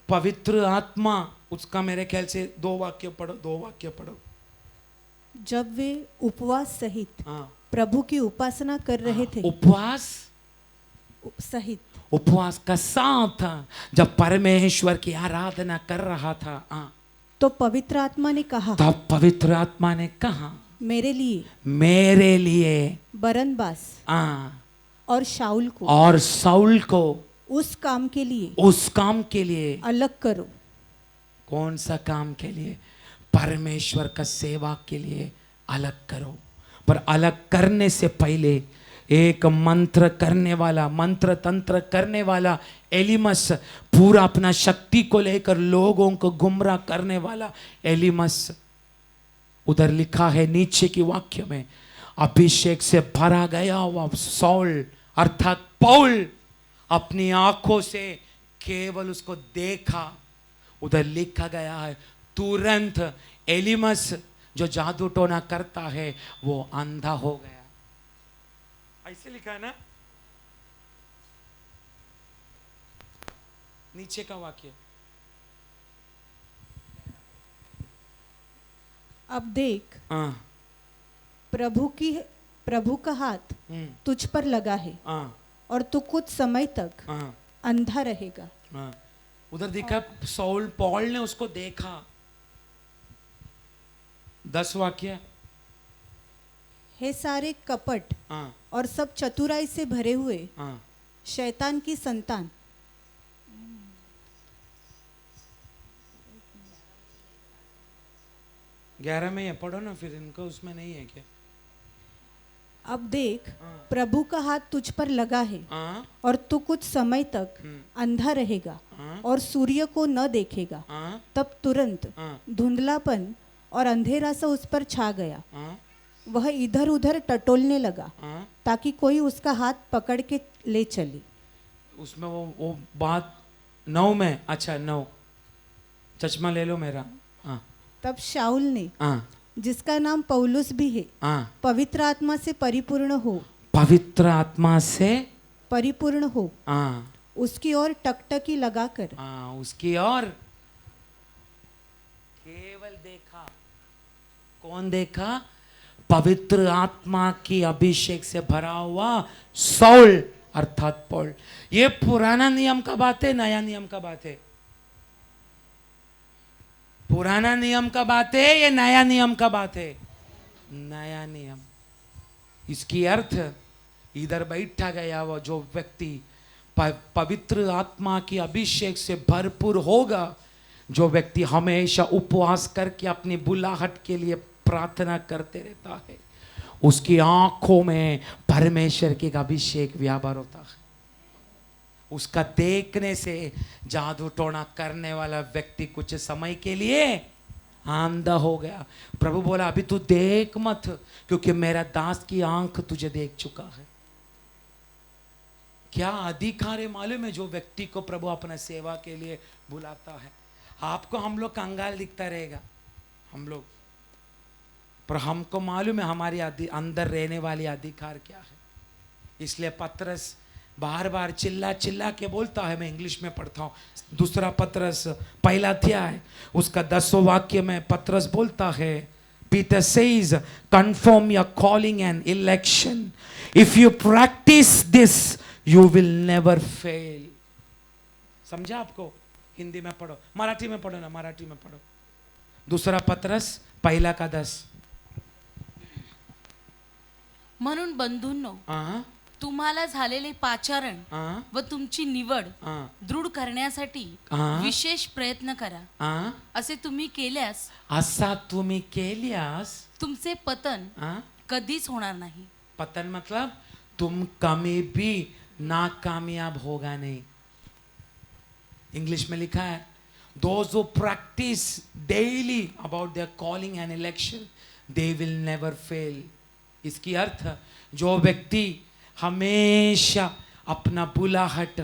पवित्र आत्मा, उसका मेरे ख्याल से 2 वाक्य पढ़ो। जब वे उपवास सहित हाँ प्रभु की उपासना कर रहे थे उपवास सहित उपवास का साथ था जब परमेश्वर की आराधना कर रहा था। तो पवित्र आत्मा ने कहा, तब पवित्र आत्मा ने कहा मेरे लिए बरनबास और शाऊल को और साउल को उस काम के लिए अलग करो। कौन सा काम के लिए? परमेश्वर का सेवा के लिए अलग करो। पर अलग करने से पहले एक मंत्र तंत्र करने वाला एलिमस, पूरा अपना शक्ति को लेकर लोगों को गुमराह करने वाला एलिमस, उधर लिखा है नीचे की वाक्य में, अभिषेक से भरा गया हुआ सौल अर्थात पौल अपनी आंखों से केवल उसको देखा। उधर लिखा गया है तुरंत एलिमस जो जादू टोना करता है वो अंधा हो गया। ऐसे लिखा है ना नीचे का वाक्य। अब देख प्रभु का हाथ तुझ पर लगा है और तू कुछ समय तक अंधा रहेगा। उधर देखा सौल पौल ने उसको देखा। 10 वाक्य। हे सारे कपट और सब चतुराई से भरे हुए शैतान की संतान, ग्यारह में ये पढ़ो ना फिर, इनको उसमें नहीं है क्या? अब देख प्रभु का हाथ तुझ पर लगा है और तू कुछ समय तक अंधा रहेगा और सूर्य को न देखेगा। तब तुरंत धुंधलापन और अंधेरा सा उस पर छा गया। वह इधर उधर टटोलने लगा ताकि कोई उसका हाथ पकड़ के ले चले। उसमें वो बात 9 में, अच्छा 9, चश्मा ले लो मेरा। तब शाऊल ने जिसका नाम पौलुस भी है पवित्र आत्मा से परिपूर्ण हो उसकी ओर टकटकी लगाकर उसकी ओर केवल देखा। कौन देखा? पवित्र आत्मा की अभिषेक से भरा हुआ सौल अर्थात पौल। ये पुराना नियम का बात है, नया नियम का बात है? पुराना नियम का बात है ये नया नियम का बात है? नया नियम। इसकी अर्थ इधर बैठा गया वो जो व्यक्ति पवित्र आत्मा की अभिषेक से भरपूर होगा, जो व्यक्ति हमेशा उपवास करके अपनी बुलाहट के लिए प्रार्थना करते रहता है, उसकी आंखों में परमेश्वर की अभिषेक व्यापार होता है। उसका देखने से जादू टोना करने वाला व्यक्ति कुछ समय के लिए अंधा हो गया। प्रभु बोला अभी तू देख मत, क्योंकि मेरा दास की आंख तुझे देख चुका है। क्या अधिकार है मालूम है जो व्यक्ति को प्रभु अपना सेवा के लिए बुलाता है? आपको हम लोग कंगाल दिखता रहेगा हम लोग, पर हमको मालूम है हमारी अंदर रहने वाली अधिकार क्या है। इसलिए पतरस बार बार चिल्ला चिल्ला के बोलता है। मैं इंग्लिश में पढ़ता हूँ। 2 पतरस 1 अध्याय उसका 10वां वाक्य में पतरस बोलता है, Peter says, conform your calling and election. If you practice this, you will never fail. समझा आपको? हिंदी में पढ़ो, मराठी में पढ़ो ना, मराठी में पढ़ो। 2 पतरस 1:10। म्हणून बंधूंनो, तुम्हाला झालेले पाचारण व तुमची निवड दृढ करण्यासाठी विशेष प्रयत्न करा। असे तुम्ही केल्यास तुमचे पतन कधीच होणार नाही। पतन मतलब तुम कभी भी नाकामयाब होगा नहीं। इंग्लिश में लिखा है, those who practice daily about their calling and election, they will never fail. इसकी अर्थ जो व्यक्ति हमेशा अपना बुलाहट,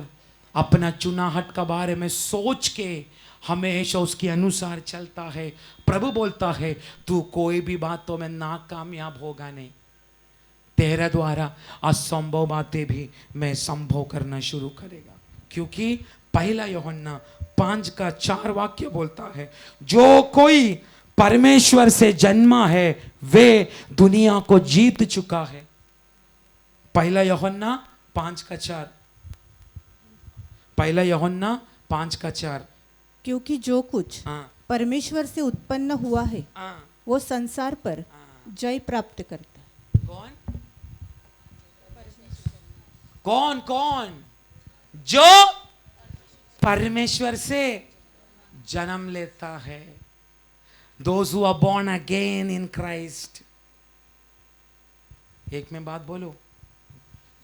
अपना चुनाहट का बारे में सोच के हमेशा उसके अनुसार चलता है, प्रभु बोलता है तू कोई भी बातों में नाकामयाब होगा नहीं। तेरे द्वारा असंभव बातें भी मैं संभव करना शुरू करेगा। क्योंकि 1 यूहन्ना 5:4 वाक्य बोलता है, जो कोई परमेश्वर से जन्मा है वे दुनिया को जीत चुका है। पहला यूहन्ना 5:4, पहला यूहन्ना 5:4। क्योंकि जो कुछ हाँ परमेश्वर से उत्पन्न हुआ है हाँ। वो संसार पर जय प्राप्त करता है। कौन कौन कौन? जो परमेश्वर से जन्म लेता है। Those who are born again in Christ। एक मैं बात बोलूं,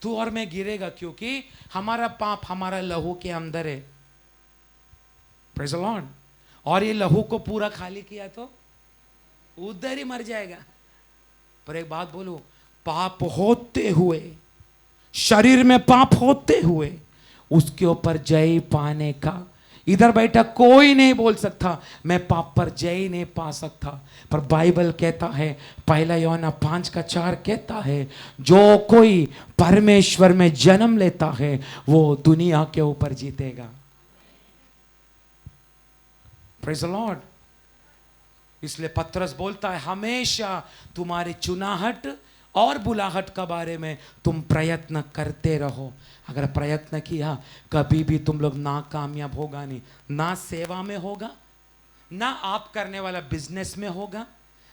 तू और मैं गिरेगा क्योंकि हमारा पाप हमारा लहू के अंदर है। Praise the Lord। और ये लहू को पूरा खाली किया तो उधर ही मर जाएगा। पर एक बात बोलूं, पाप होते हुए, शरीर में पाप होते हुए उसके ऊपर जय पाने का इधर बैठा कोई नहीं बोल सकता मैं पाप पर जय नहीं पा सकता। पर बाइबल कहता है, पहला यूहन्ना 5:4 कहता है, जो कोई परमेश्वर में जन्म लेता है वो दुनिया के ऊपर जीतेगा। Praise the Lord. इसलिए पतरस बोलता है, हमेशा तुम्हारी चुनाहट और बुलाहट के बारे में तुम प्रयत्न करते रहो। अगर प्रयत्न किया कभी भी तुम लोग नाकामयाब होगा नहीं। ना सेवा में होगा, ना आप करने वाला बिजनेस में होगा,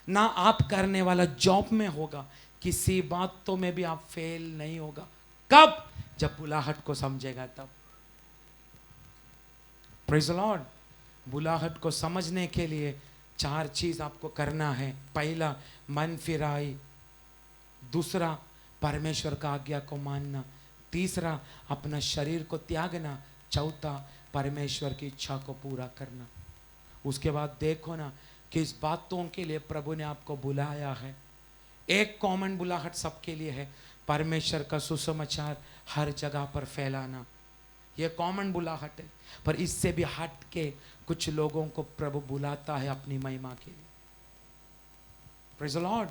ना आप करने वाला जॉब में होगा। किसी बातों में भी आप फेल नहीं होगा। कब? जब बुलाहट को समझेगा तब। Praise the Lord. बुलाहट को समझने के लिए 4 चीज आपको करना है। पहला, मन फिराई। दूसरा, परमेश्वर का आज्ञा को मानना। तीसरा, अपना शरीर को त्यागना। चौथा, परमेश्वर की इच्छा को पूरा करना। उसके बाद देखो ना किस बातों के लिए प्रभु ने आपको बुलाया है। एक कॉमन बुलाहट सबके लिए है, परमेश्वर का सुसमाचार हर जगह पर फैलाना। यह कॉमन बुलाहट है। पर इससे भी हट के कुछ लोगों को प्रभु बुलाता है अपनी महिमा के लिए। Praise the Lord.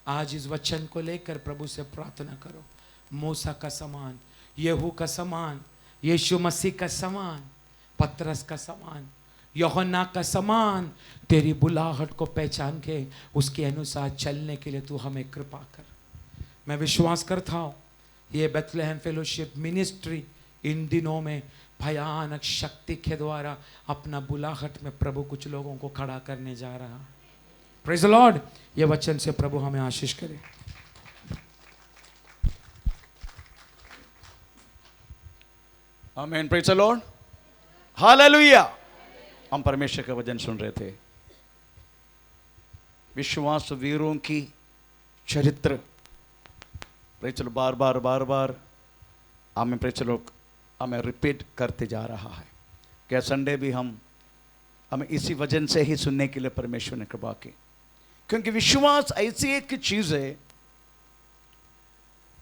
आज इस वचन को लेकर प्रभु से प्रार्थना करो। मूसा का समान, यहू का समान, यीशु मसीह का समान, पतरस का समान, यूहन्ना का समान तेरी बुलाहट को पहचान के उसके अनुसार चलने के लिए तू हमें कृपा कर। मैं विश्वास करता हूँ ये बेथलेहम फेलोशिप मिनिस्ट्री इन दिनों में भयानक शक्ति के द्वारा अपना बुलाहट में प्रभु कुछ लोगों को खड़ा करने जा रहा है। Praise the Lord. ये वचन से प्रभु हमें आशीष करे। आमीन। Praise the Lord. हालेलुया। हम परमेश्वर का वचन सुन रहे थे, विश्वास वीरों की चरित्र। Praise the Lord. बार बार हमें प्रेज द लॉर्ड हमें रिपीट करते जा रहा है। क्या संडे भी हमें इसी वजन से ही सुनने के लिए परमेश्वर ने कृपा की, क्योंकि विश्वास ऐसी एक चीज है,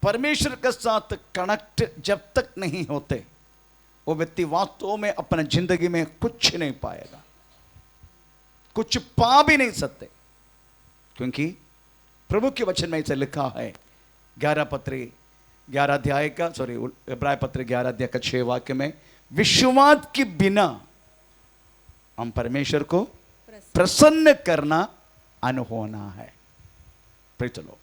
परमेश्वर के साथ कनेक्ट जब तक नहीं होते वो व्यक्ति वास्तव में अपने जिंदगी में कुछ नहीं पाएगा, कुछ पा भी नहीं सकते। क्योंकि प्रभु के वचन में ऐसे लिखा है, 11 अध्याय का इब्राय पत्र 11 अध्याय का 6 वाक्य में, विश्वास के बिना हम परमेश्वर को प्रसन्न करना अनहोना है। चलो,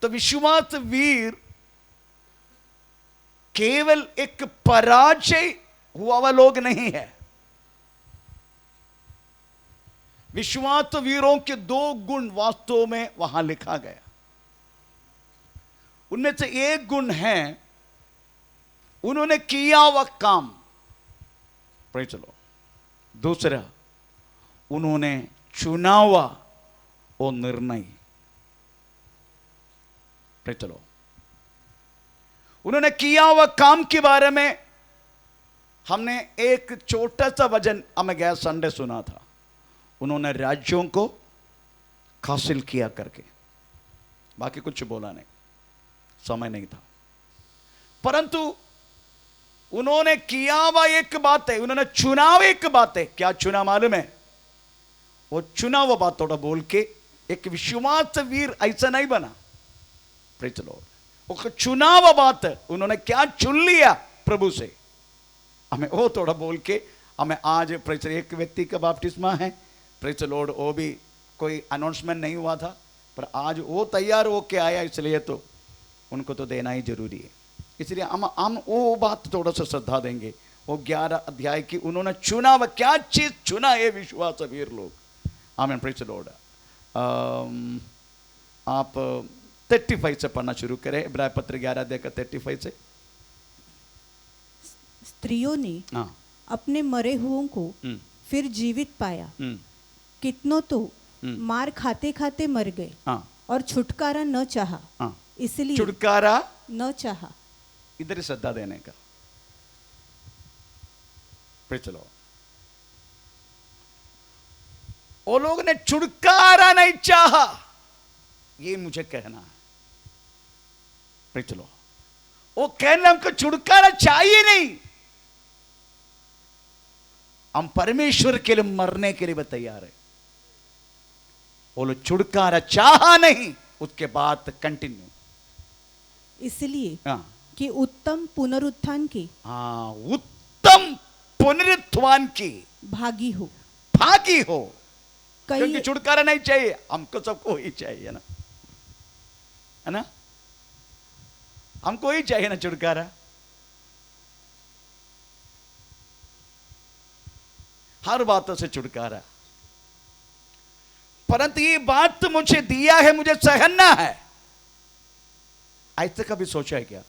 तो विश्वास वीर केवल एक पराजय हुआ हुआ लोग नहीं है। विश्वास वीरों के 2 गुण वास्तव में वहां लिखा गया। उनमें से एक गुण है उन्होंने किया हुआ काम। चलो, दूसरा उन्होंने चुना हुआ वो निर्णय। चलो, उन्होंने किया हुआ काम के बारे में हमने एक छोटा सा वचन हमें गया संडे सुना था। उन्होंने राज्यों को हासिल किया करके, बाकी कुछ बोला नहीं, समय नहीं था। परंतु उन्होंने किया हुआ एक बात है, उन्होंने चुनाव एक बात है। क्या चुना मालूम है? वो चुना हुआ बात थोड़ा बोल के एक विश्वास वीर ऐसा नहीं बना। Praise the Lord. वो चुना हुआ बात है, उन्होंने क्या चुन लिया प्रभु से, हमें वो थोड़ा बोल के हमें आज प्रेज। एक व्यक्ति का बपतिस्मा है, प्रेज द लॉर्ड, वो भी कोई अनाउंसमेंट नहीं हुआ था, पर आज वो तैयार होके आया, इसलिए तो उनको तो देना ही जरूरी है। इसलिए हम वो बात थोड़ा सा श्रद्धा देंगे। वो 11 अध्याय की उन्होंने चुना, वह क्या चीज चुना है विश्वास वीर लोग। आमीन, प्रेज़ द लॉर्ड। आप 35 से पढ़ना शुरू करें, इब्राय पत्र 11 अध्याय का 35 से। स्त्रियों ने हाँ। अपने मरे हुओं को हम्म, फिर जीवित पाया, हम्म, कितनों तो हम्म। मार खाते खाते मर गए हाँ, और छुटकारा न चाहा, हाँ। इसलिए छुटकारा न चाहा। इधर ही श्रद्धा देने का। फिर चलो, वो लोग ने छुटकारा नहीं चाहा, ये मुझे कहना है। फिर चलो, वो कहना हमको छुटकारा चाहिए नहीं, हम परमेश्वर के लिए मरने के लिए भी तैयार है। वो लोग छुटकारा चाहा नहीं, उसके बाद कंटिन्यू। इसलिए हाँ, कि उत्तम पुनरुत्थान के हाँ, उत्तम पुनरुत्थान की भागी हो। भागी हो। क्योंकि कई छुटकारा नहीं चाहिए, हमको सबको ही चाहिए ना, है ना, हमको ही चाहिए ना छुटकारा। हर बातों से छुटकारा। परंतु ये बात तो मुझे दिया है, मुझे सहना है। ऐसे कभी सोचा है क्या?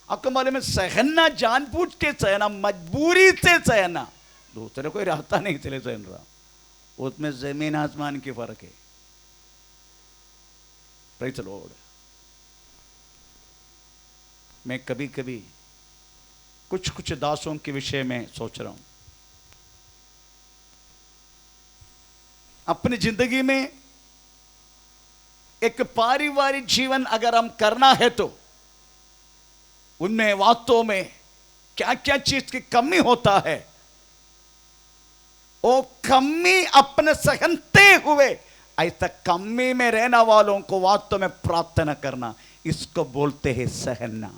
आपको मालूम है, सहना जानबूझ के सहना, मजबूरी से सहना, दूसरे कोई रास्ता नहीं चले सहन रहा, उसमें जमीन आसमान की फर्क है। Praise the Lord. मैं कभी कभी कुछ दासों के विषय में सोच रहा हूं। अपनी जिंदगी में एक पारिवारिक जीवन अगर हम करना है तो उनमें वास्तव में क्या क्या चीज की कमी होता है, वो कमी अपने सहनते हुए ऐसा कमी में रहने वालों को वास्तव में प्रार्थना करना, इसको बोलते हैं सहना।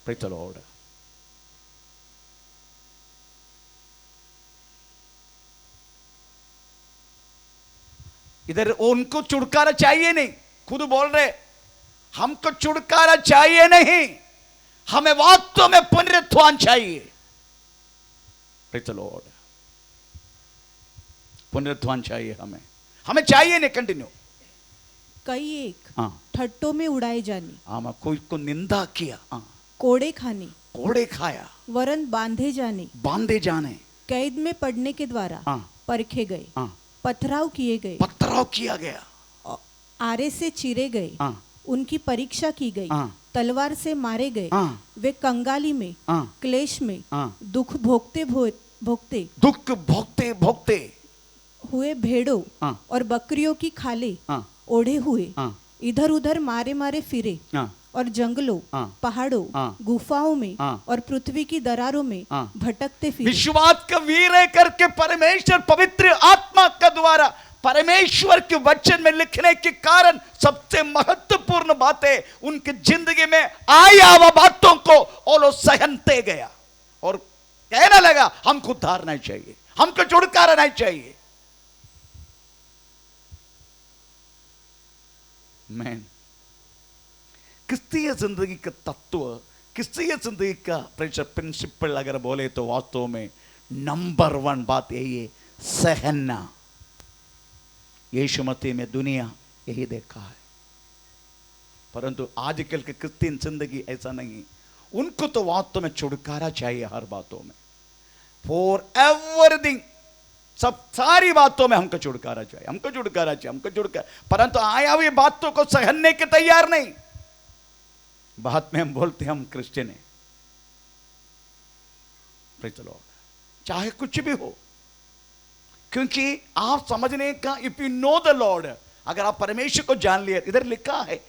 Praise the Lord. इधर उनको छुटकारा चाहिए नहीं, खुद बोल रहे हमको छुटकारा चाहिए नहीं, हमें वास्तव में पुनरुत्थान चाहिए। Praise the Lord. पुनरुत्थान चाहिए हमें, हमें चाहिए नहीं। कंटिन्यू। कई एक हाँ, ठट्टों में उड़ाए जाने, हाँ, कोई को निंदा किया, हाँ, कोड़े खाने, कोड़े खाया, वरन बांधे जाने, बांधे जाने, कैद में पड़ने के द्वारा हाँ, परखे गए, हाँ, पथराव किए गए, पथराव किया गया, आरे से चीरे गए, हाँ, उनकी परीक्षा की गई, हाँ, तलवार से मारे गए, हाँ, वे कंगाली में, हाँ, क्लेश में, हाँ, दुख भोगते भोगते दुख भोगते भोगते, हुए भेड़ों हाँ, और बकरियों की खाले हाँ, ओढ़े हुए हाँ, इधर उधर मारे मारे फिरे, हाँ, और जंगलों, हाँ, पहाड़ों, हाँ, गुफाओं में हाँ, और पृथ्वी की दरारों में हाँ, भटकते फिरे। विश्वास का वीर करके परमेश्वर पवित्र आत्मा का द्वारा परमेश्वर के वचन में लिखने के कारण सबसे महत्वपूर्ण बातें उनकी जिंदगी में आई हुआ बातों को वो सहनते गया और कहने लगा हमको उद्धार नहीं चाहिए, हमको छुटकारा नहीं चाहिए। मैन, क्रिस्तीय जिंदगी का तत्व, क्रिस्तीय जिंदगी का प्रिंसिपल अगर बोले तो वास्तव में नंबर 1 बात यही है, सहना। यीशु मसीह में दुनिया यही देखा है, परंतु आजकल के क्रिस्तीय जिंदगी ऐसा नहीं। उनको तो वास्तव में छुटकारा चाहिए हर बातों में, फॉर एवरीथिंग, सब सारी बातों में हमको छुटकारा चाहिए, हमको छुटकारा चाहिए, हमको छुटकारा। परंतु आया हुई बातों को सहने के तैयार नहीं। बाद में हम बोलते हैं हम क्रिश्चियन हैं। Praise the Lord. चाहे कुछ भी हो, क्योंकि आप समझने का, if you know the Lord, अगर आप परमेश्वर को जान लिया, इधर लिखा है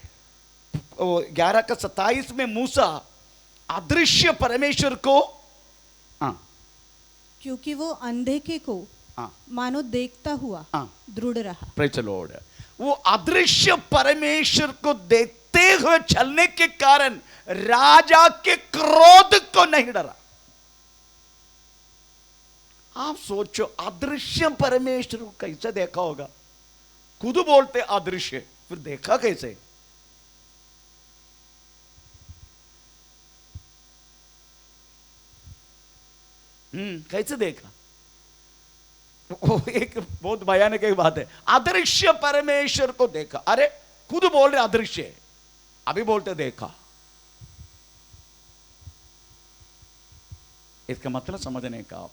11:27 में मूसा अदृश्य परमेश्वर को, हाँ, क्योंकि वो अनदेखे को हाँ, मानो देखता हुआ हाँ, दृढ़ रहा। Praise the Lord. वो अदृश्य परमेश्वर को देखते हुए चलने के कारण राजा के क्रोध को नहीं डरा। आप सोचो, अदृश्य परमेश्वर को कैसे देखा होगा, खुद बोलते अदृश्य, फिर देखा कैसे? कैसे देखा? वो एक बहुत भयानक एक बात है, अदृश्य परमेश्वर को देखा। अरे खुद बोल रहे अदृश्य है, अभी बोलते देखा। इसका मतलब समझने का,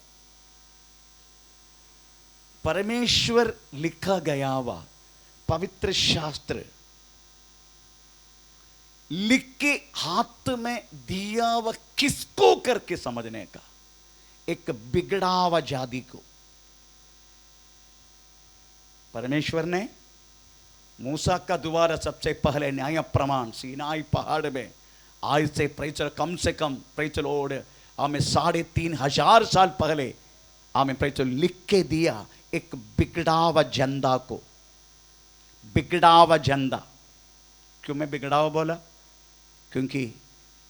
परमेश्वर लिखा गया हुआ पवित्र शास्त्र लिख के हाथ में दिया हुआ किसको करके समझने का? एक बिगड़ा हुआ जाति को। परमेश्वर ने मूसा का द्वारा सबसे पहले न्याय प्रमाण सीनाई पहाड़ में आज से कम से कम हमें 3,500 साल पहले हमें लिख के दिया एक बिगड़ा हुआ जंदा को। बिगड़ा हुआ जंदा, क्यों मैं बिगड़ा हुआ बोला? क्योंकि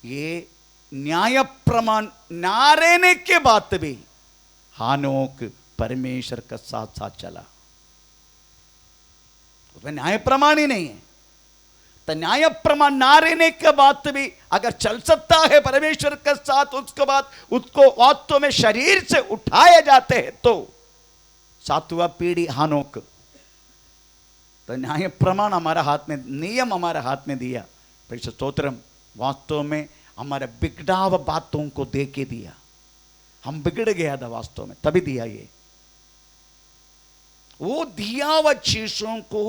ये न्याय प्रमाण ना रहने के बाद भी हानोक परमेश्वर का साथ साथ चला, वह न्याय प्रमाण ही नहीं है। तो न्याय प्रमाण ना रहने के बाद भी अगर चल सकता है परमेश्वर के साथ, उसके बाद उसको वास्तव में शरीर से उठाए जाते हैं, तो 7वां पीढ़ी हानोक। तो न्याय प्रमाण हमारा हाथ में, नियम हमारे हाथ में दिया। परिशुद्ध स्तोत्रम, वास्तव में हमारे बिगड़ा हुआ बातों को दे के दिया। हम बिगड़ गया था वास्तव में, तभी दिया ये। वो दिया हुआ चीजों को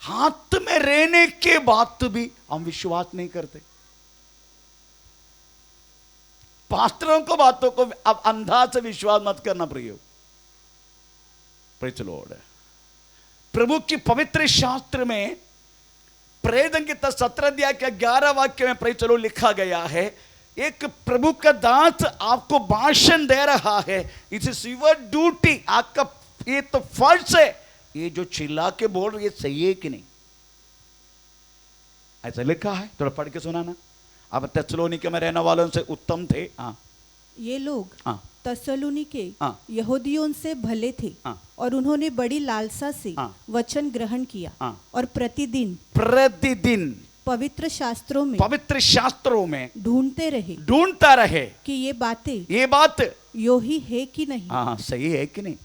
हाथ में रहने के बाद भी हम विश्वास नहीं करते। पास्टरों को बातों को अब अंधा से विश्वास मत करना प्रियो। Praise the Lord. प्रभु की पवित्र शास्त्र में प्रेरितों की 17 अध्याय के 11 वाक्य में प्रेज़ द लॉर्ड लिखा गया है, एक प्रभु का दास आपको भाषण दे रहा है, इट इज योर ड्यूटी, आपका ये तो फर्ज है। ये जो चिल्ला के बोल रही है सही है कि नहीं? ऐसा लिखा है, थोड़ा पढ़ के सुनाना। अब तेसलोनिके में रहने वालों से उत्तम थे। हाँ, ये लोग हाँ, तसलोनिके हाँ, यहूदियों से भले थे, हाँ, और उन्होंने बड़ी लालसा से हाँ, वचन ग्रहण किया, हाँ, और प्रतिदिन पवित्र शास्त्रों में ढूंढता रहे कि ये बात यो ही है कि नहीं। हाँ, सही है कि नहीं?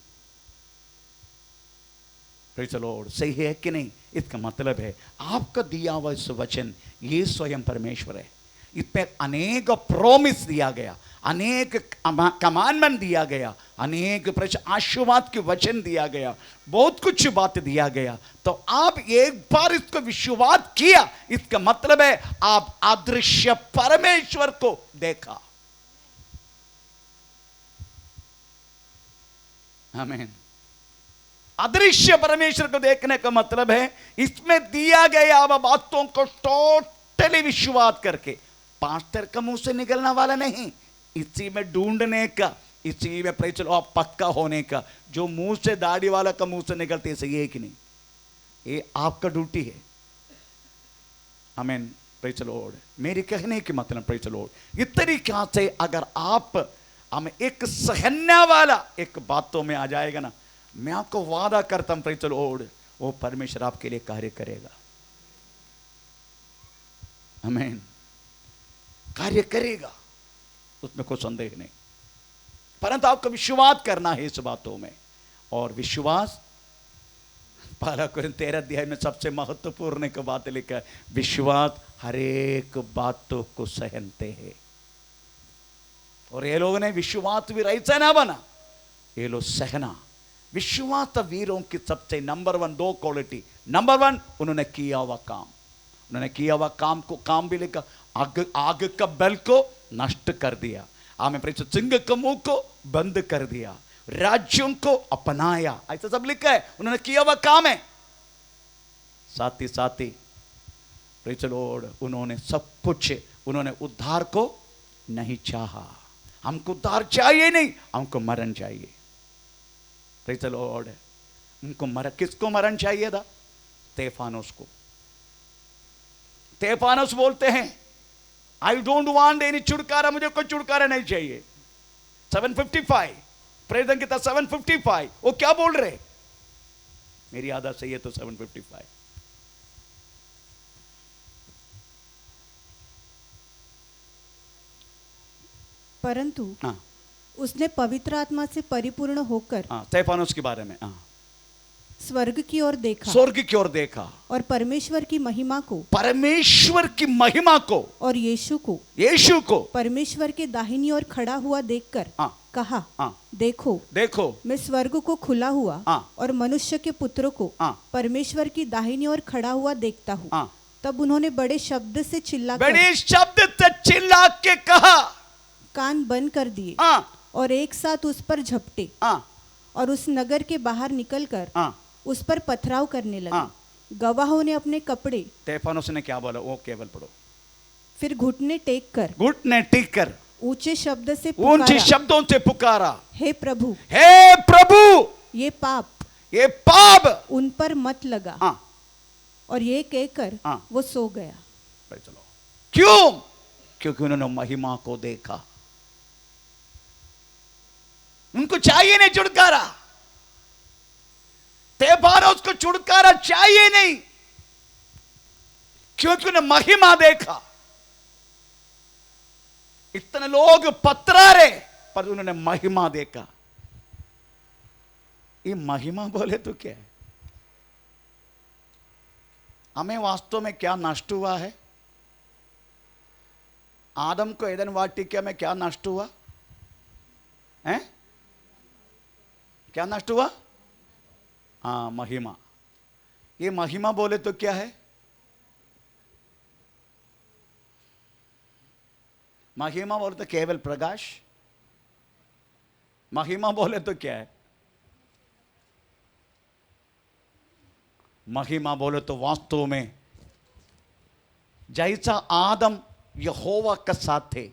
प्रेज़ द लॉर्ड, सही है कि नहीं? इसका मतलब है आपका दिया हुआ इस वचन ये स्वयं परमेश्वर है। इसमें अनेक प्रॉमिस दिया गया, अनेक कमांडमेंट दिया गया, अनेक आशीर्वाद के वचन दिया गया, बहुत कुछ बात दिया गया। तो आप एक बार इसको विश्वास किया, इसका मतलब है आप अदृश्य परमेश्वर को देखा। आमीन। अदृश्य परमेश्वर को देखने का मतलब है इसमें दिया गया बातों को टोटली विश्वास करके, पास्टर का मुंह से निकलने वाला नहीं, इसी में ढूंढने का, इसी में प्रेज़ द लॉर्ड पक्का होने का। जो मुंह से दाढ़ी वाला का मुंह से निकलते है, सही है कि नहीं? ये आपका ड्यूटी है। आमीन। Praise the Lord. मेरी कहने की मतलब प्रेज़ द लॉर्ड, इस तरीके से अगर आप हमें एक सहने वाला एक बातों में आ जाएगा ना, मैं आपको वादा करता हूं प्रेज़ द लॉर्ड, वो परमेश्वर आपके लिए कार्य करेगा। आमीन। कार्य करेगा, उसमें कोई संदेह नहीं, परंतु आपको विश्वास करना है इस बातों में। और विश्वास, पहला कोरिन्थियों 13 अध्याय में सबसे महत्वपूर्ण एक बात लिखा है, विश्वास हर एक बातों को सहनते हैं। और ये लोगों ने विश्वास वीर ऐसा ना बना, ये लोग सहना। विश्वास वीरों की सबसे नंबर 1 2 क्वालिटी। नंबर 1, उन्होंने किया हुआ काम, उन्होंने किया हुआ काम भी लिखा, आग का बल को नष्ट कर दिया, आमें सिंह के मुंह को बंद कर दिया, राज्यों को अपनाया, ऐसा सब लिखा है। उन्होंने किया हुआ काम है। साथ ही प्रेज़ द लॉर्ड, उन्होंने सब कुछ, उन्होंने उद्धार को नहीं चाहा। हमको उद्धार चाहिए नहीं, हमको मरण चाहिए। Praise the Lord. उनको किसको मरण चाहिए था? स्तेफानोस को। स्तेफानोस बोलते हैं, आई डोंट वांट एनी छुटकारा, मुझे कोई छुटकारा नहीं चाहिए। 755 प्रेरितों की 755, वो क्या बोल रहे? मेरी आदत सही है तो 7:55। परंतु हाँ उसने पवित्र आत्मा से परिपूर्ण होकर हाँ, स्तेफानोस के बारे में। हाँ, स्वर्ग की ओर देखा स्वर्ग की ओर देखा और परमेश्वर की महिमा को परमेश्वर की महिमा को, और यीशु को परमेश्वर के दाहिनी ओर खड़ा हुआ देखकर हाँ कहा, हाँ, देखो देखो मैं स्वर्ग को खुला हुआ हाँ, और मनुष्य के पुत्र को हाँ, परमेश्वर की दाहिनी ओर खड़ा हुआ देखता हूँ। हाँ। तब उन्होंने बड़े शब्द से चिल्लाकर बड़े शब्द से चिल्ला के कहा, कान बंद कर दिए हाँ और एक साथ उस पर झपटे हाँ और उस नगर के बाहर निकलकर हाँ उस पर पथराव करने लगे। हाँ। गवाहों ने अपने कपड़े स्तेफानोस ने क्या बोला, वो केवल पढ़ो। फिर घुटने टेक कर घुटने टेक कर ऊंचे शब्द से ऊंचे पुकारा, शब्दों से पुकारा, हे प्रभु हे प्रभु ये ये पाप उन पर मत लगा। हाँ और ये कहकर हाँ। वो सो गया। चलो, क्यों? क्योंकि उन्होंने महिमा को देखा। उनको चाहिए नहीं छुटकारा, स्तेफानोस को छुटकारा चाहिए नहीं, क्योंकि उन्हें महिमा देखा। इतने लोग पत्रा रहे पर उन्होंने महिमा देखा। ये महिमा बोले तो क्या है? हमें वास्तव में क्या नष्ट हुआ है? आदम को एदन वाटिका में क्या नष्ट हुआ है? क्या नष्ट हुआ? हाँ, महिमा। ये महिमा बोले तो क्या है? महिमा बोले तो केवल प्रकाश। महिमा बोले तो क्या है? महिमा बोले तो वास्तव में जैसा आदम यहोवा का साथ थे,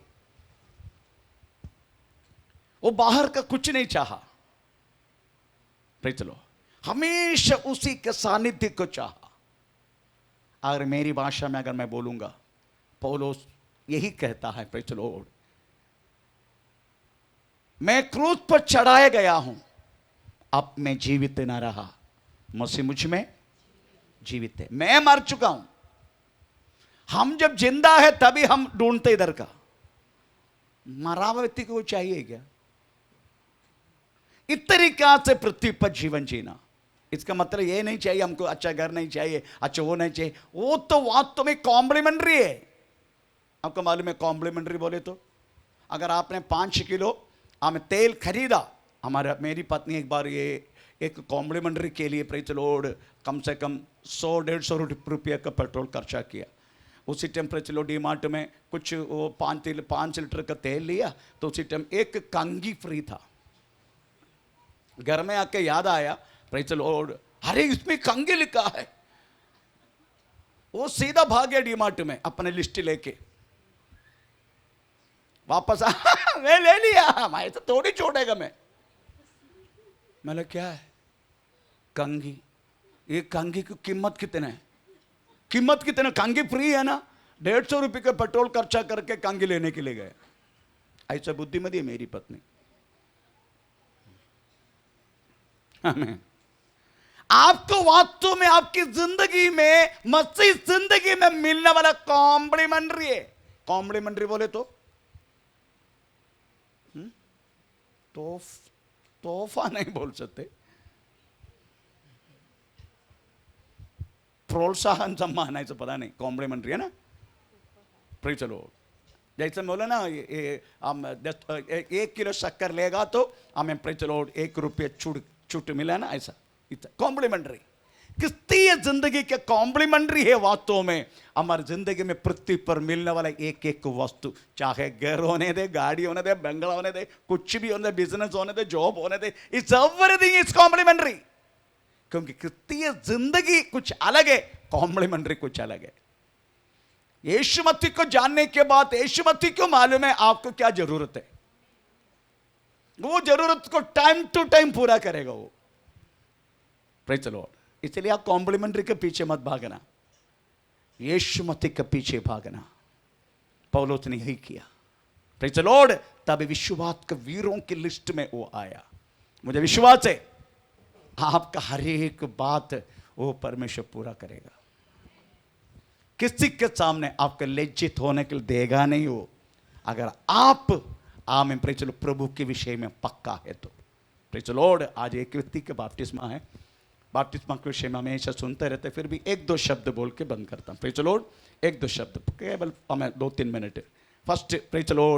वो बाहर का कुछ नहीं चाहा, चलो हमेशा उसी के सानिध्य को चाहा। अगर मेरी भाषा में अगर मैं बोलूंगा, पौलुस यही कहता है, प्रेज़ द लॉर्ड, मैं क्रूस पर चढ़ाया गया हूं, अब मैं जीवित न रहा, मसीह मुझ में जीवित है। मैं मर चुका हूं। हम जब जिंदा है तभी हम ढूंढते इधर का। मरा हुआ व्यक्ति को चाहिए क्या? इस तरीका से पृथ्वी पर जीवन जीना, इसका मतलब ये नहीं चाहिए हमको अच्छा घर नहीं चाहिए, अच्छा वो नहीं चाहिए, वो तो वास्तव में कॉम्प्लीमेंट्री है। आपको मालूम है कॉम्प्लीमेंट्री बोले तो, अगर आपने 5 किलो हमें तेल खरीदा, मेरी पत्नी एक बार ये एक कॉम्प्लीमेंट्री के लिए, प्रेज़ द लॉर्ड, कम से कम 100-150 रुपये का पेट्रोल खर्चा किया। उसी time praise the Lord D-Mart में कुछ वो 5 लीटर का तेल लिया, तो उसी टाइम एक कंघी फ्री था। घर में आके याद आया, प्रेज़ द लॉर्ड, अरे इसमें कंघी लिखा है। वो सीधा भाग गया डी-मार्ट में अपने लिस्ट लेके, वापस मैं ले लिया, मैं तो थोड़ी छोड़ेगा मैंने क्या है? कंघी। ये कंघी की कीमत कितने है? कीमत कितने? कंघी फ्री है ना, 150 रुपये का पेट्रोल खर्चा करके कंघी लेने के लिए गए। ऐसा बुद्धिमती है मेरी पत्नी। आपको वास्तव में आपकी जिंदगी में, मसीह जिंदगी में मिलने वाला कॉम्प्लीमेंट्री है। कॉम्प्लीमेंट्री बोले तो तोहफा नहीं बोल सकते, प्रोत्साहन सम्मान ऐसा पता नहीं, कॉम्प्लीमेंट्री है ना। प्रेज़ द लॉर्ड, जैसे बोला ना, हम 1 किलो शक्कर लेगा तो हमें, प्रेज़ द लॉर्ड, 1 रुपये छूट मिला ना, ऐसा कॉम्प्लीमेंट्री। क्रिस्तीय जिंदगी के कॉम्प्लीमेंट्री है वास्तव में हमारी जिंदगी में पृथ्वी पर मिलने वाला एक वस्तु, चाहे घर होने दे, गाड़ी होने दे, बंगला होने दे, कुछ भी होने दे, बिजनेस होने दे, जॉब होने दे, इट्स एवरीथिंग इज कॉम्प्लीमेंट्री। क्योंकि क्रिस्तीय जिंदगी कुछ अलग है, कॉम्प्लीमेंट्री कुछ अलग है। यीशु मसीह को जानने के बाद यीशु मसीह को मालूम है आपको क्या जरूरत है, वो जरूरत को टाइम टू टाइम पूरा करेगा वो। Praise the Lord. इसलिए आप कॉम्प्लीमेंट्री के पीछे मत भागना, यीशु मसीह के पीछे भागना। पौलुस ने यही किया, प्रेज़ द लॉर्ड। तब विश्वास के वीरों की लिस्ट में वो आया। मुझे विश्वास है आपका हर एक बात वो परमेश्वर पूरा करेगा। किसी के सामने आपके लज्जित होने के लिए देगा नहीं वो, अगर आप आमीन प्रेज द लॉर्ड प्रभु के विषय में पक्का है तो। Praise the Lord. आज एक व्यक्ति के बपतिस्मा है, बपतिस्मा के विषय में हमेशा सुनते रहते, फिर भी एक दो शब्द बोल के बंद करता हूँ। प्रेज द लॉर्ड, एक दो शब्द केवल हमें 2-3 minute. First praise the Lord.